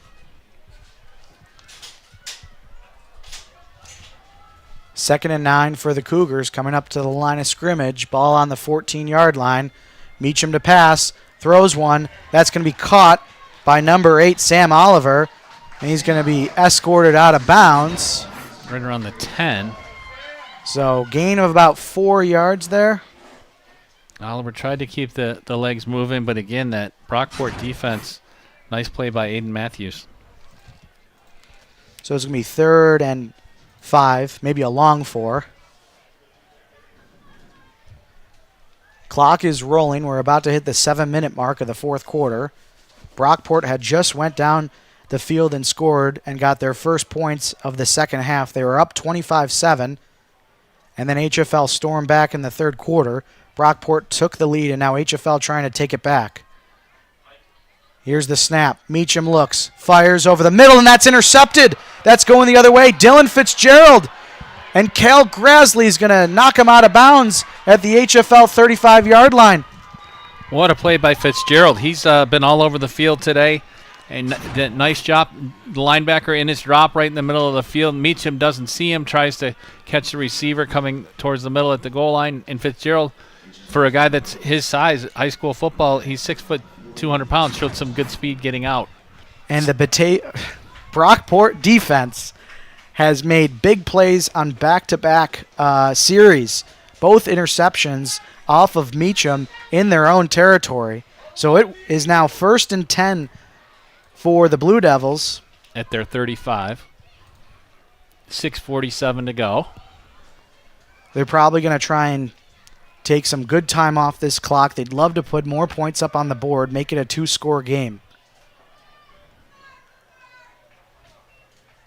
2nd and 9 for the Cougars, coming up to the line of scrimmage. Ball on the 14-yard line. Meacham to pass, throws one. That's going to be caught by number 8, Sam Oliver, and he's going to be escorted out of bounds. Right around the 10. So gain of about 4 yards there. Oliver tried to keep the legs moving, but again, that Brockport defense, nice play by Aiden Matthews. So it's going to be 3rd and 5, maybe a long 4. Clock is rolling. We're about to hit the 7-minute mark of the fourth quarter. Brockport had just went down the field and scored and got their first points of the second half. They were up 25-7, and then HFL stormed back in the third quarter. Brockport took the lead, and now HFL trying to take it back. Here's the snap. Meacham looks, fires over the middle, and that's intercepted. That's going the other way. Dylan Fitzgerald. And Cal Grasley is going to knock him out of bounds at the HFL 35-yard line. What a play by Fitzgerald. He's been all over the field today. And nice job. The linebacker in his drop right in the middle of the field. Meacham doesn't see him, tries to catch the receiver coming towards the middle at the goal line. And Fitzgerald, for a guy that's his size, high school football, he's 6 foot, 200 pounds, showed some good speed getting out. And the Brockport defense has made big plays on back-to-back series, both interceptions off of Meacham in their own territory. So it is now 1st and 10 for the Blue Devils. At their 35. 6:47 to go. They're probably going to try and take some good time off this clock. They'd love to put more points up on the board, make it a 2-score game.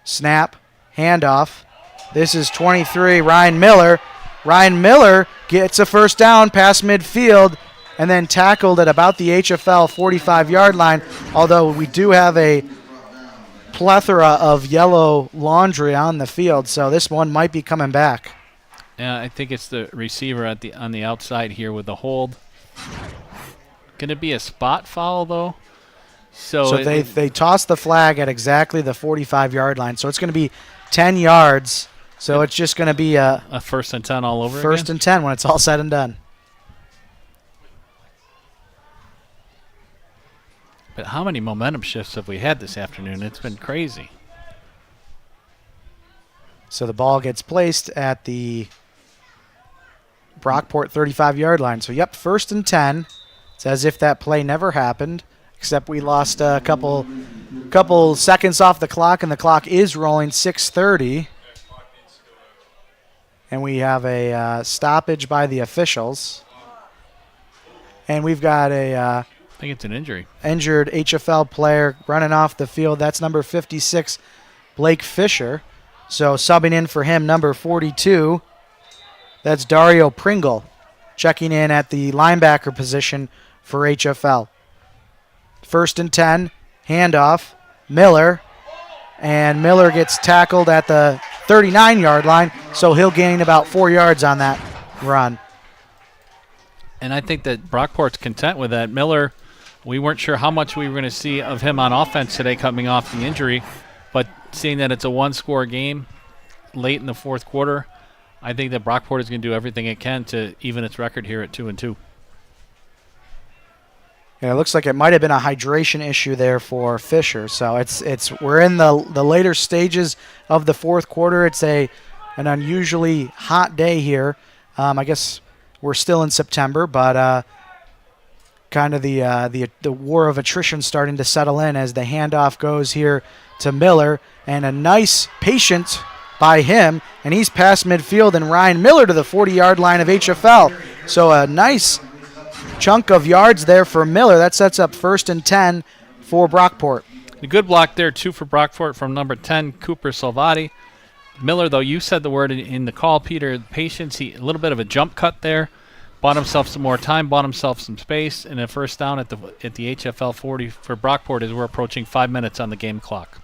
Snap, handoff. This is 23, Ryan Miller. Ryan Miller gets a first down past midfield and then tackled at about the HFL 45-yard line, although we do have a plethora of yellow laundry on the field, so this one might be coming back. I think it's the receiver on the outside here with the hold. Going to be a spot foul, though. So they toss the flag at exactly the 45-yard line. So it's going to be 10 yards. So it's just going to be a 1st and 10 all over First again? and 10 when it's all said and done. But how many momentum shifts have we had this afternoon? It's been crazy. So the ball gets placed at the Brockport 35-yard line. So, 1st and 10. It's as if that play never happened, except we lost a couple seconds off the clock, and the clock is rolling 6:30. And we have a stoppage by the officials. And we've got I think it's an injury. Injured HFL player running off the field. That's number 56, Blake Fisher. So subbing in for him, number 42. That's Dario Pringle, checking in at the linebacker position for HFL. 1st and 10, handoff, Miller. And Miller gets tackled at the 39-yard line, so he'll gain about 4 yards on that run. And I think that Brockport's content with that. Miller, we weren't sure how much we were going to see of him on offense today coming off the injury, but seeing that it's a one-score game late in the 4th quarter, I think that Brockport is going to do everything it can to even its record here at 2-2. Yeah, it looks like it might have been a hydration issue there for Fisher. So we're in the later stages of the 4th quarter. It's an unusually hot day here. I guess we're still in September, but kind of the war of attrition starting to settle in as the handoff goes here to Miller, and a nice patient by him, and he's past midfield, and Ryan Miller to the 40-yard line of HFL. So a nice chunk of yards there for Miller. That sets up 1st and 10 for Brockport. A good block there, 2 for Brockport from number 10, Cooper Salvati. Miller, though, you said the word in the call, Peter, patience. A little bit of a jump cut there. Bought himself some more time, bought himself some space, and a 1st down at the HFL 40 for Brockport as we're approaching 5 minutes on the game clock.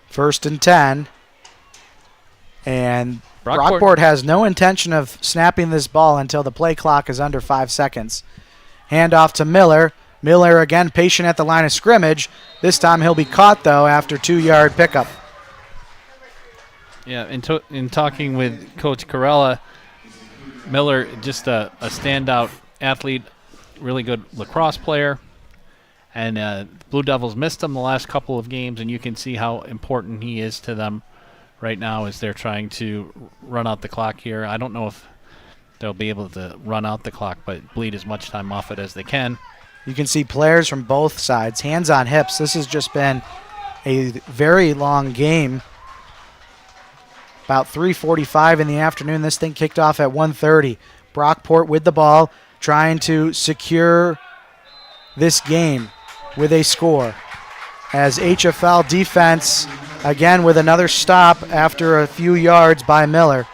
First and 10. And Brockport Brockport has no intention of snapping this ball until the play clock is under 5 seconds. Handoff to Miller. Miller again patient at the line of scrimmage. This time he'll be caught, though, after 2-yard pickup. Yeah, in talking with Coach Corella, Miller just a standout athlete, really good lacrosse player. And Blue Devils missed him the last couple of games, and you can see how important he is to them right now as they're trying to run out the clock here. I don't know if they'll be able to run out the clock, but bleed as much time off it as they can. You can see players from both sides, hands on hips. This has just been a very long game. About 3:45 in the afternoon. This thing kicked off at 1:30. Brockport with the ball, trying to secure this game with a score. As HFL defense, again with another stop after a few yards by Miller.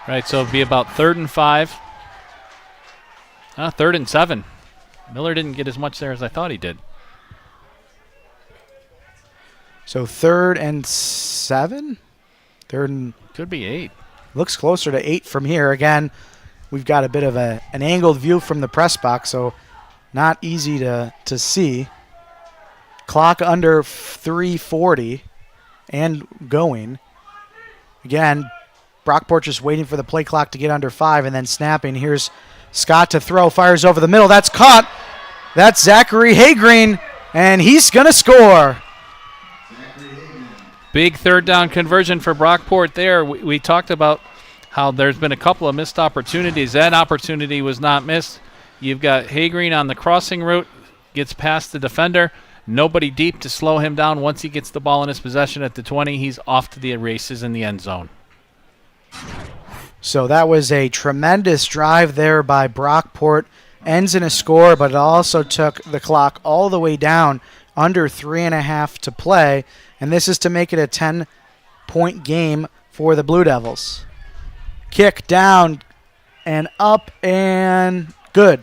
Right, so it'll be about 3rd and 5. 3rd and 7. Miller didn't get as much there as I thought he did. So 3rd and 7? 3rd and... Could be 8. Looks closer to 8 from here. Again, we've got a bit of an angled view from the press box, so not easy to see. Clock under 3:40 and going. Again, Brockport just waiting for the play clock to get under 5 and then snapping. Here's Scott to throw, fires over the middle. That's caught. That's Zachary Haygreen, and he's going to score. Big 3rd down conversion for Brockport there. We talked about how there's been a couple of missed opportunities. That opportunity was not missed. You've got Haygreen on the crossing route, gets past the defender. Nobody deep to slow him down. Once he gets the ball in his possession at the 20, he's off to the races in the end zone. So that was a tremendous drive there by Brockport. Ends in a score, but it also took the clock all the way down under 3.5 to play. And this is to make it a 10-point game for the Blue Devils. Kick down and up and good.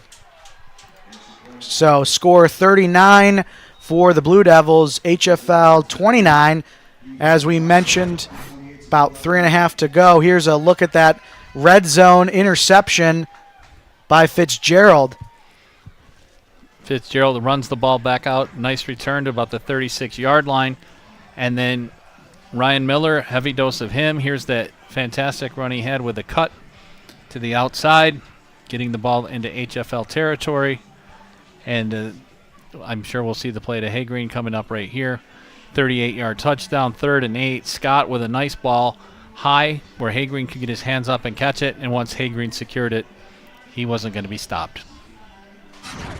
So score 39-14 for the Blue Devils, HFL 29. As we mentioned, about 3.5 to go. Here's a look at that red zone interception by Fitzgerald. Fitzgerald runs the ball back out. Nice return to about the 36-yard line. And then Ryan Miller, heavy dose of him. Here's that fantastic run he had with a cut to the outside, getting the ball into HFL territory. And I'm sure we'll see the play to Haygreen coming up right here. 38-yard touchdown, 3rd and 8. Scott with a nice ball high where Haygreen could get his hands up and catch it. And once Haygreen secured it, he wasn't going to be stopped.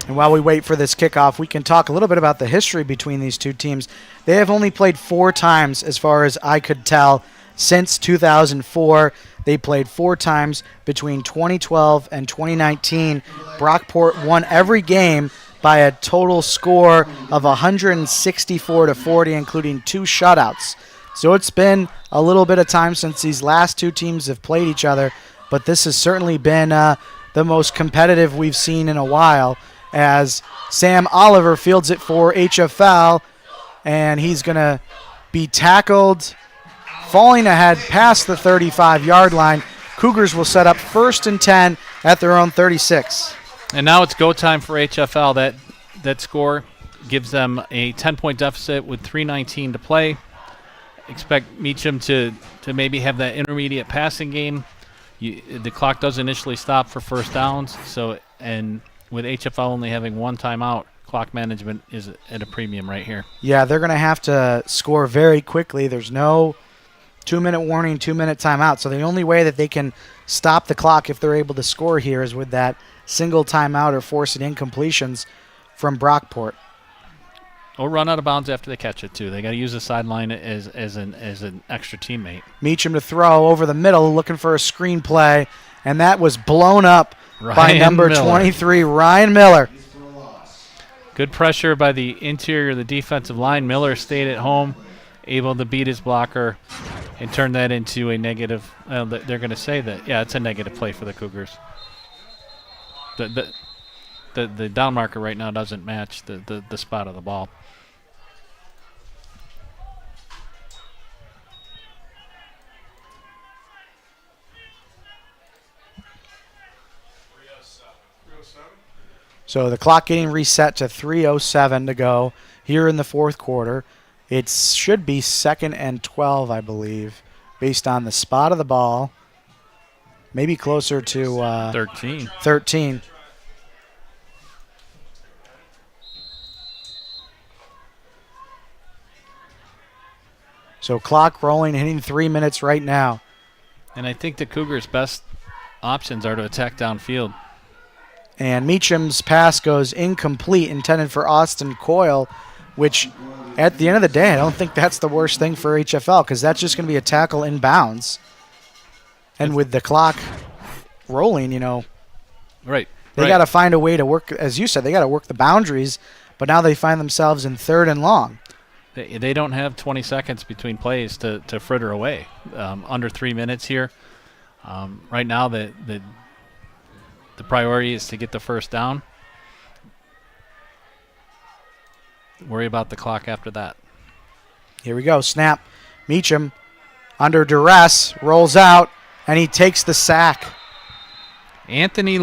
And while we wait for this kickoff, we can talk a little bit about the history between these two teams. They have only played 4 times, as far as I could tell, since 2004. They played 4 times between 2012 and 2019. Brockport won every game by a total score of 164-40, including 2 shutouts. So it's been a little bit of time since these last 2 teams have played each other, but this has certainly been the most competitive we've seen in a while, as Sam Oliver fields it for HFL, and he's going to be tackled, falling ahead past the 35-yard line. Cougars will set up 1st and 10 at their own 36. And now it's go time for HFL. That score gives them a 10-point deficit with 3:19 to play. Expect Meacham to maybe have that intermediate passing game. The clock does initially stop for first downs, and with HFL only having 1 timeout, clock management is at a premium right here. Yeah, they're going to have to score very quickly. There's no 2-minute warning, 2-minute timeout. So the only way that they can stop the clock if they're able to score here is with that single timeout or forced incompletions from Brockport. Or run out of bounds after they catch it, too. They got to use the sideline as an extra teammate. Meacham to throw over the middle, looking for a screen play, and that was blown up by number 23, Ryan Miller. Good pressure by the interior of the defensive line. Miller stayed at home, able to beat his blocker and turn that into a negative. They're going to say that, yeah, it's a negative play for the Cougars. The down marker right now doesn't match the spot of the ball. So the clock getting reset to 3:07 to go here in the 4th quarter. It should be 2nd and 12, I believe, based on the spot of the ball. Maybe closer to 13. So clock rolling, hitting 3 minutes right now. And I think the Cougars' best options are to attack downfield. And Meacham's pass goes incomplete, intended for Austin Coyle, which at the end of the day, I don't think that's the worst thing for HFL, because that's just going to be a tackle in bounds. And with the clock rolling, Right. They got to find a way to work, as you said, they got to work the boundaries, but now they find themselves in 3rd and long. They don't have 20 seconds between plays to fritter away. Under 3 minutes here. Right now, the priority is to get the first down. Worry about the clock after that. Here we go. Snap. Meacham under duress, rolls out, and he takes the sack. Anthony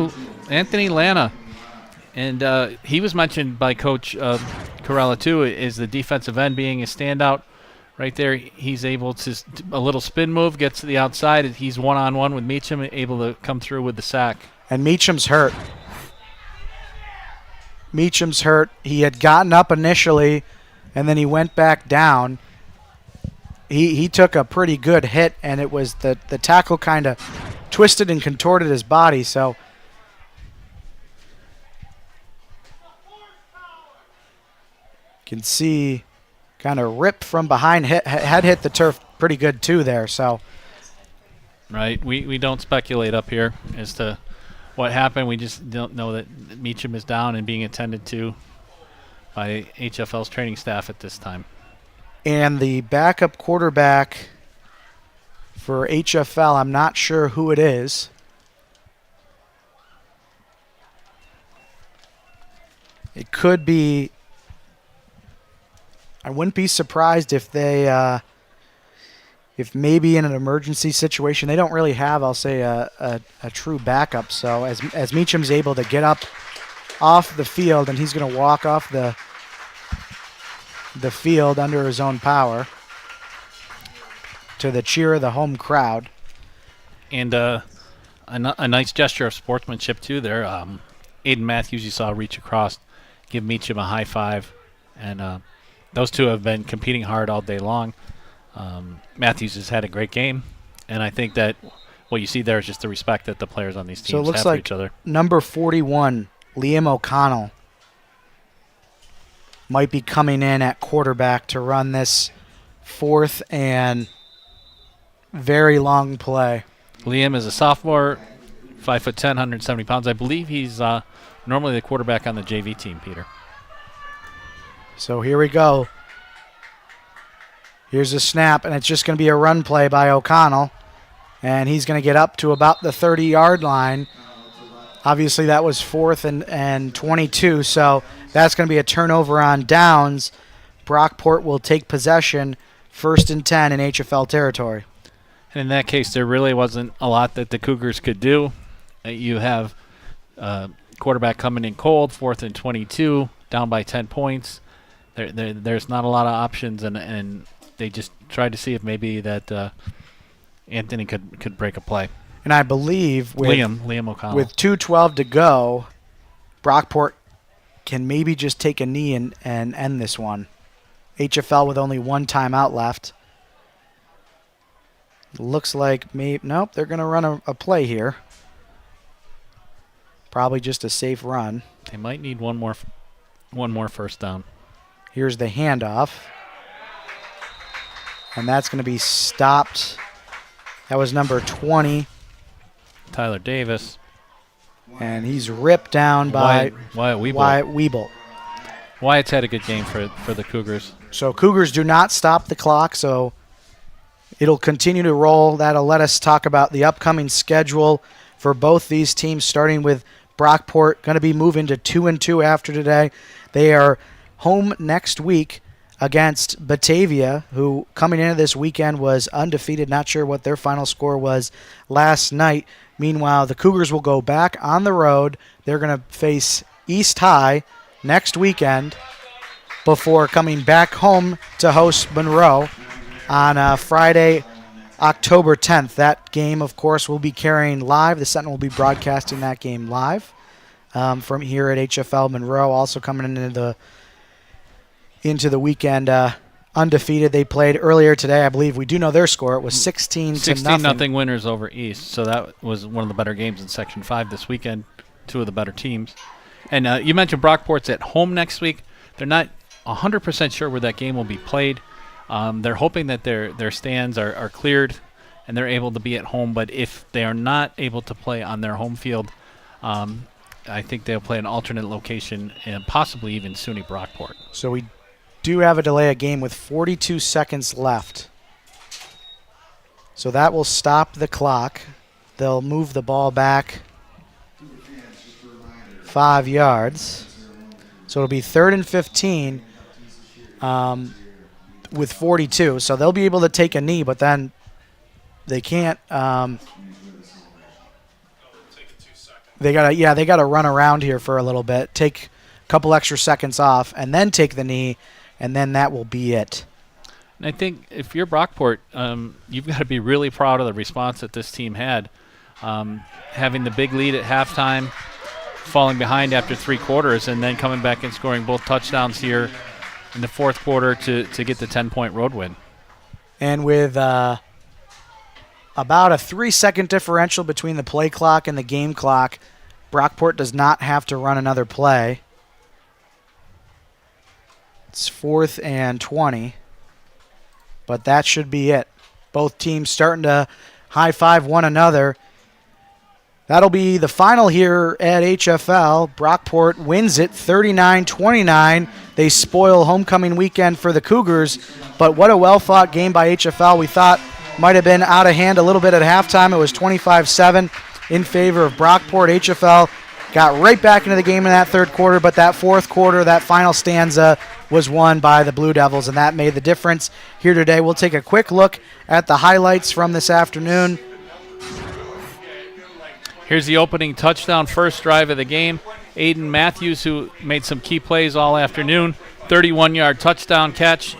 Lana. And he was mentioned by Coach Corella, too, is the defensive end being a standout. Right there, he's able to, a little spin move, gets to the outside. He's one-on-one with Meacham, able to come through with the sack. And Meacham's hurt. He had gotten up initially, and then he went back down. He took a pretty good hit, and it was the tackle kind of twisted and contorted his body. So you can see kind of ripped from behind, had hit the turf pretty good too there. So right, we don't speculate up here as to what happened. We just don't know that Meacham is down and being attended to by HFL's training staff at this time. And the backup quarterback for HFL, I'm not sure who it is. It could be I wouldn't be surprised if they, if maybe in an emergency situation, they don't really have, I'll say, a true backup. So as Meacham's able to get up off the field, and he's going to walk off the field under his own power to the cheer of the home crowd. And a nice gesture of sportsmanship, too, there. Aiden Matthews, you saw reach across, give Meacham a high five. And those two have been competing hard all day long. Matthews has had a great game. And I think that what you see there is just the respect that the players on these teams have for each other. Number 41, Liam O'Connell, might be coming in at quarterback to run this 4th and very long play. Liam is a sophomore, 5'10", 170 pounds. I believe he's normally the quarterback on the JV team, Peter. So here we go. Here's a snap, and it's just going to be a run play by O'Connell. And he's going to get up to about the 30-yard line. Obviously, that was 4th and 22, so that's going to be a turnover on downs. Brockport will take possession, 1st and 10 in HFL territory. And in that case, there really wasn't a lot that the Cougars could do. You have quarterback coming in cold, 4th and 22, down by 10 points. There's not a lot of options, and they just tried to see if maybe that Anthony could break a play. And I believe with Liam O'Connell, with 2:12 to go, Brockport can maybe just take a knee and end this one. HFL with only 1 timeout left. Looks like nope, they're going to run a play here. Probably just a safe run. They might need one more first down. Here's the handoff. And that's going to be stopped. That was number 20. Tyler Davis. And he's ripped down by Wyatt Weeble. Wyatt's had a good game for the Cougars. So Cougars do not stop the clock, so it'll continue to roll. That'll let us talk about the upcoming schedule for both these teams, starting with Brockport, going to be moving to 2-2 after today. They are home next week against Batavia, who coming into this weekend was undefeated. Not sure what their final score was last night. Meanwhile, the Cougars will go back on the road. They're going to face East High next weekend before coming back home to host Monroe on Friday, October 10th. That game, of course, will be carrying live. The Sentinel will be broadcasting that game live from here at HFL Monroe. Also coming into the weekend undefeated. They played earlier today. I believe we do know their score. It was 16-0 winners over East. So that was one of the better games in Section 5 this weekend. 2 of the better teams. And you mentioned Brockport's at home next week. They're not 100% sure where that game will be played. They're hoping that their stands are cleared and they're able to be at home. But if they are not able to play on their home field, I think they'll play an alternate location and possibly even SUNY Brockport. So we do have a delay of game with 42 seconds left. So that will stop the clock. They'll move the ball back 5 yards. So it'll be 3rd and 15 with 42. So they'll be able to take a knee, but then they can't. They gotta run around here for a little bit, take a couple extra seconds off, and then take the knee, and then that will be it. And I think if you're Brockport, you've got to be really proud of the response that this team had. Having the big lead at halftime, falling behind after 3 quarters, and then coming back and scoring both touchdowns here in the 4th quarter to get the 10-point road win. And with about a 3-second differential between the play clock and the game clock, Brockport does not have to run another play. It's 4th and 20. But that should be it. Both teams starting to high-five one another. That'll be the final here at HFL. Brockport wins it 39-29. They spoil homecoming weekend for the Cougars. But what a well-fought game by HFL. We thought might have been out of hand a little bit at halftime. It was 25-7 in favor of Brockport. HFL got right back into the game in that third quarter, but that fourth quarter, that final stanza was won by the Blue Devils, and that made the difference here today. We'll take a quick look at the highlights from this afternoon. Here's the opening touchdown, first drive of the game. Aiden Matthews, who made some key plays all afternoon, 31-yard touchdown catch,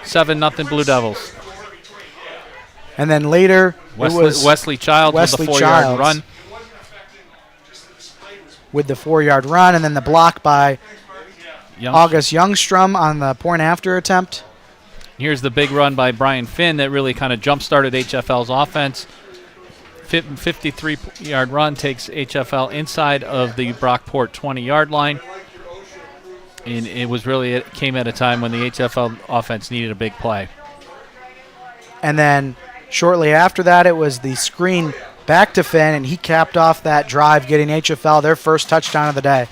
7-0 Blue Devils. And then later, Wesley Childs with the 4-yard run. With the 4-yard run, and then the block by August Youngstrom on the point-after attempt. Here's the big run by Brian Finn that really kind of jump-started HFL's offense. 53-yard run takes HFL inside of the Brockport 20-yard line. And it came at a time when the HFL offense needed a big play. And then shortly after that, it was the screen back to Finn, and he capped off that drive, getting HFL their first touchdown of the day.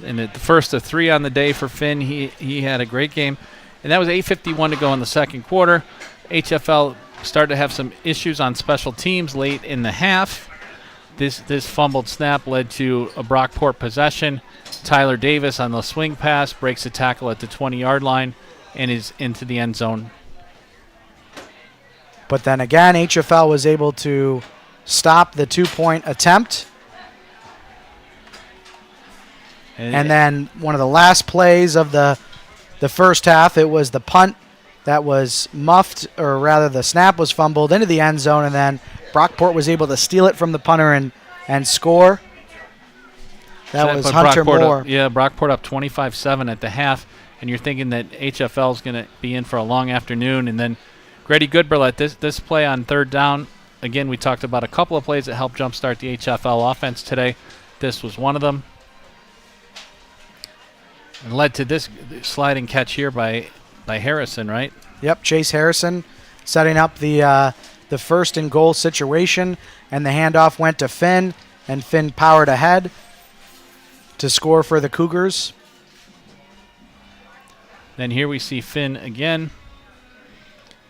And the first of 3 on the day for Finn. He had a great game. And that was 8:51 to go in the second quarter. HFL started to have some issues on special teams late in the half. This fumbled snap led to a Brockport possession. Tyler Davis on the swing pass breaks a tackle at the 20-yard line and is into the end zone. But then again, HFL was able to stop the 2-point attempt. And then one of the last plays of the first half, it was the punt that was muffed, or rather the snap was fumbled into the end zone, and then Brockport was able to steal it from the punter and score. That was Hunter Moore. Brockport up 25-7 at the half, and you're thinking that HFL is going to be in for a long afternoon. And then Grady Goodberlet, this play on third down, again, we talked about a couple of plays that helped jumpstart the HFL offense today. This was one of them. And led to this sliding catch here by Harrison, right? Yep, Chase Harrison setting up the first and goal situation, and the handoff went to Finn, and Finn powered ahead to score for the Cougars. Then here we see Finn again.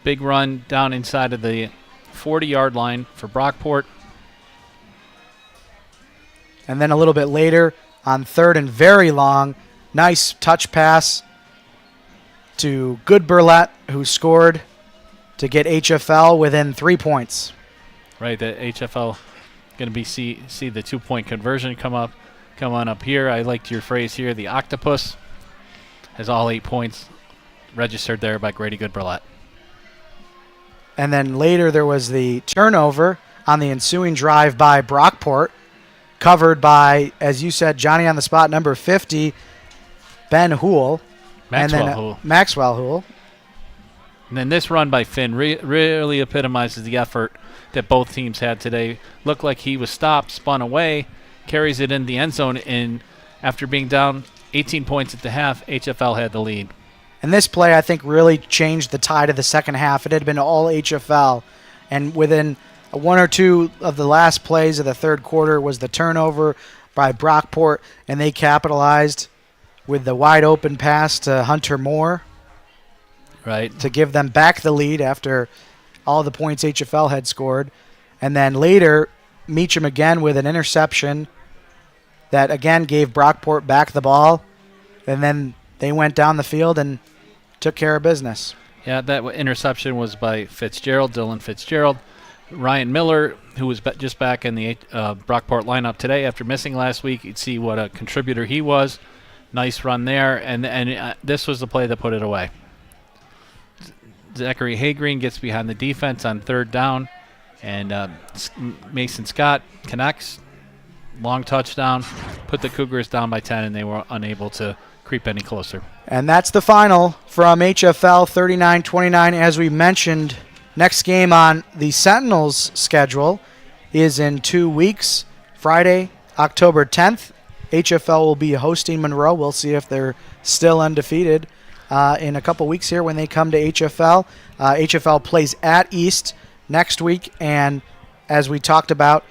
Big run down inside of the 40-yard line for Brockport. And then a little bit later on third and very long, nice touch pass to Goodberlet, who scored to get HFL within 3 points. Right, the HFL going to be see the 2-point conversion come on up here. I liked your phrase here. The octopus has all 8 points registered there by Grady Goodberlet. And then later there was the turnover on the ensuing drive by Brockport, covered by, as you said, Johnny on the spot, number 50, Ben Hoole. Maxwell Hoole. And then this run by Finn really epitomizes the effort that both teams had today. Looked like he was stopped, spun away, carries it in the end zone, and after being down 18 points at the half, HFL had the lead. And this play, I think, really changed the tide of the second half. It had been all HFL, and within one or two of the last plays of the third quarter was the turnover by Brockport, and they capitalized with the wide open pass to Hunter Moore. Right. To give them back the lead after all the points HFL had scored. And then later, Meacham again with an interception that again gave Brockport back the ball. And then they went down the field and took care of business. Yeah, that interception was by Dylan Fitzgerald. Ryan Miller, who was just back in the Brockport lineup today after missing last week. You'd see what a contributor he was. Nice run there. And this was the play that put it away. Zachary Haygreen gets behind the defense on third down, and Mason Scott connects. Long touchdown, put the Cougars down by 10, and they were unable to creep any closer. And that's the final from HFL 39-29. As we mentioned, next game on the Sentinels schedule is in 2 weeks. Friday, October 10th, HFL will be hosting Monroe. We'll see if they're still undefeated in a couple weeks here when they come to HFL. HFL plays at East next week, and as we talked about,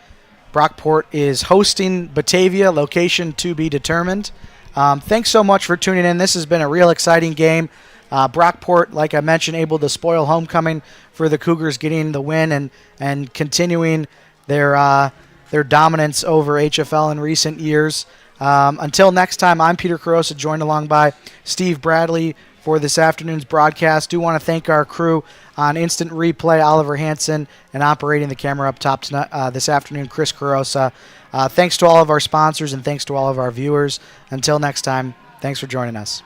Brockport is hosting Batavia, location to be determined. Thanks so much for tuning in. This has been a real exciting game. Brockport, like I mentioned, able to spoil homecoming for the Cougars, getting the win and continuing their their dominance over HFL in recent years. Until next time, I'm Peter Carosa, joined along by Steve Bradley for this afternoon's broadcast. Do want to thank our crew on Instant Replay, Oliver Hansen, and operating the camera up top tonight, this afternoon, Chris Carosa. Thanks to all of our sponsors and thanks to all of our viewers. Until next time, thanks for joining us.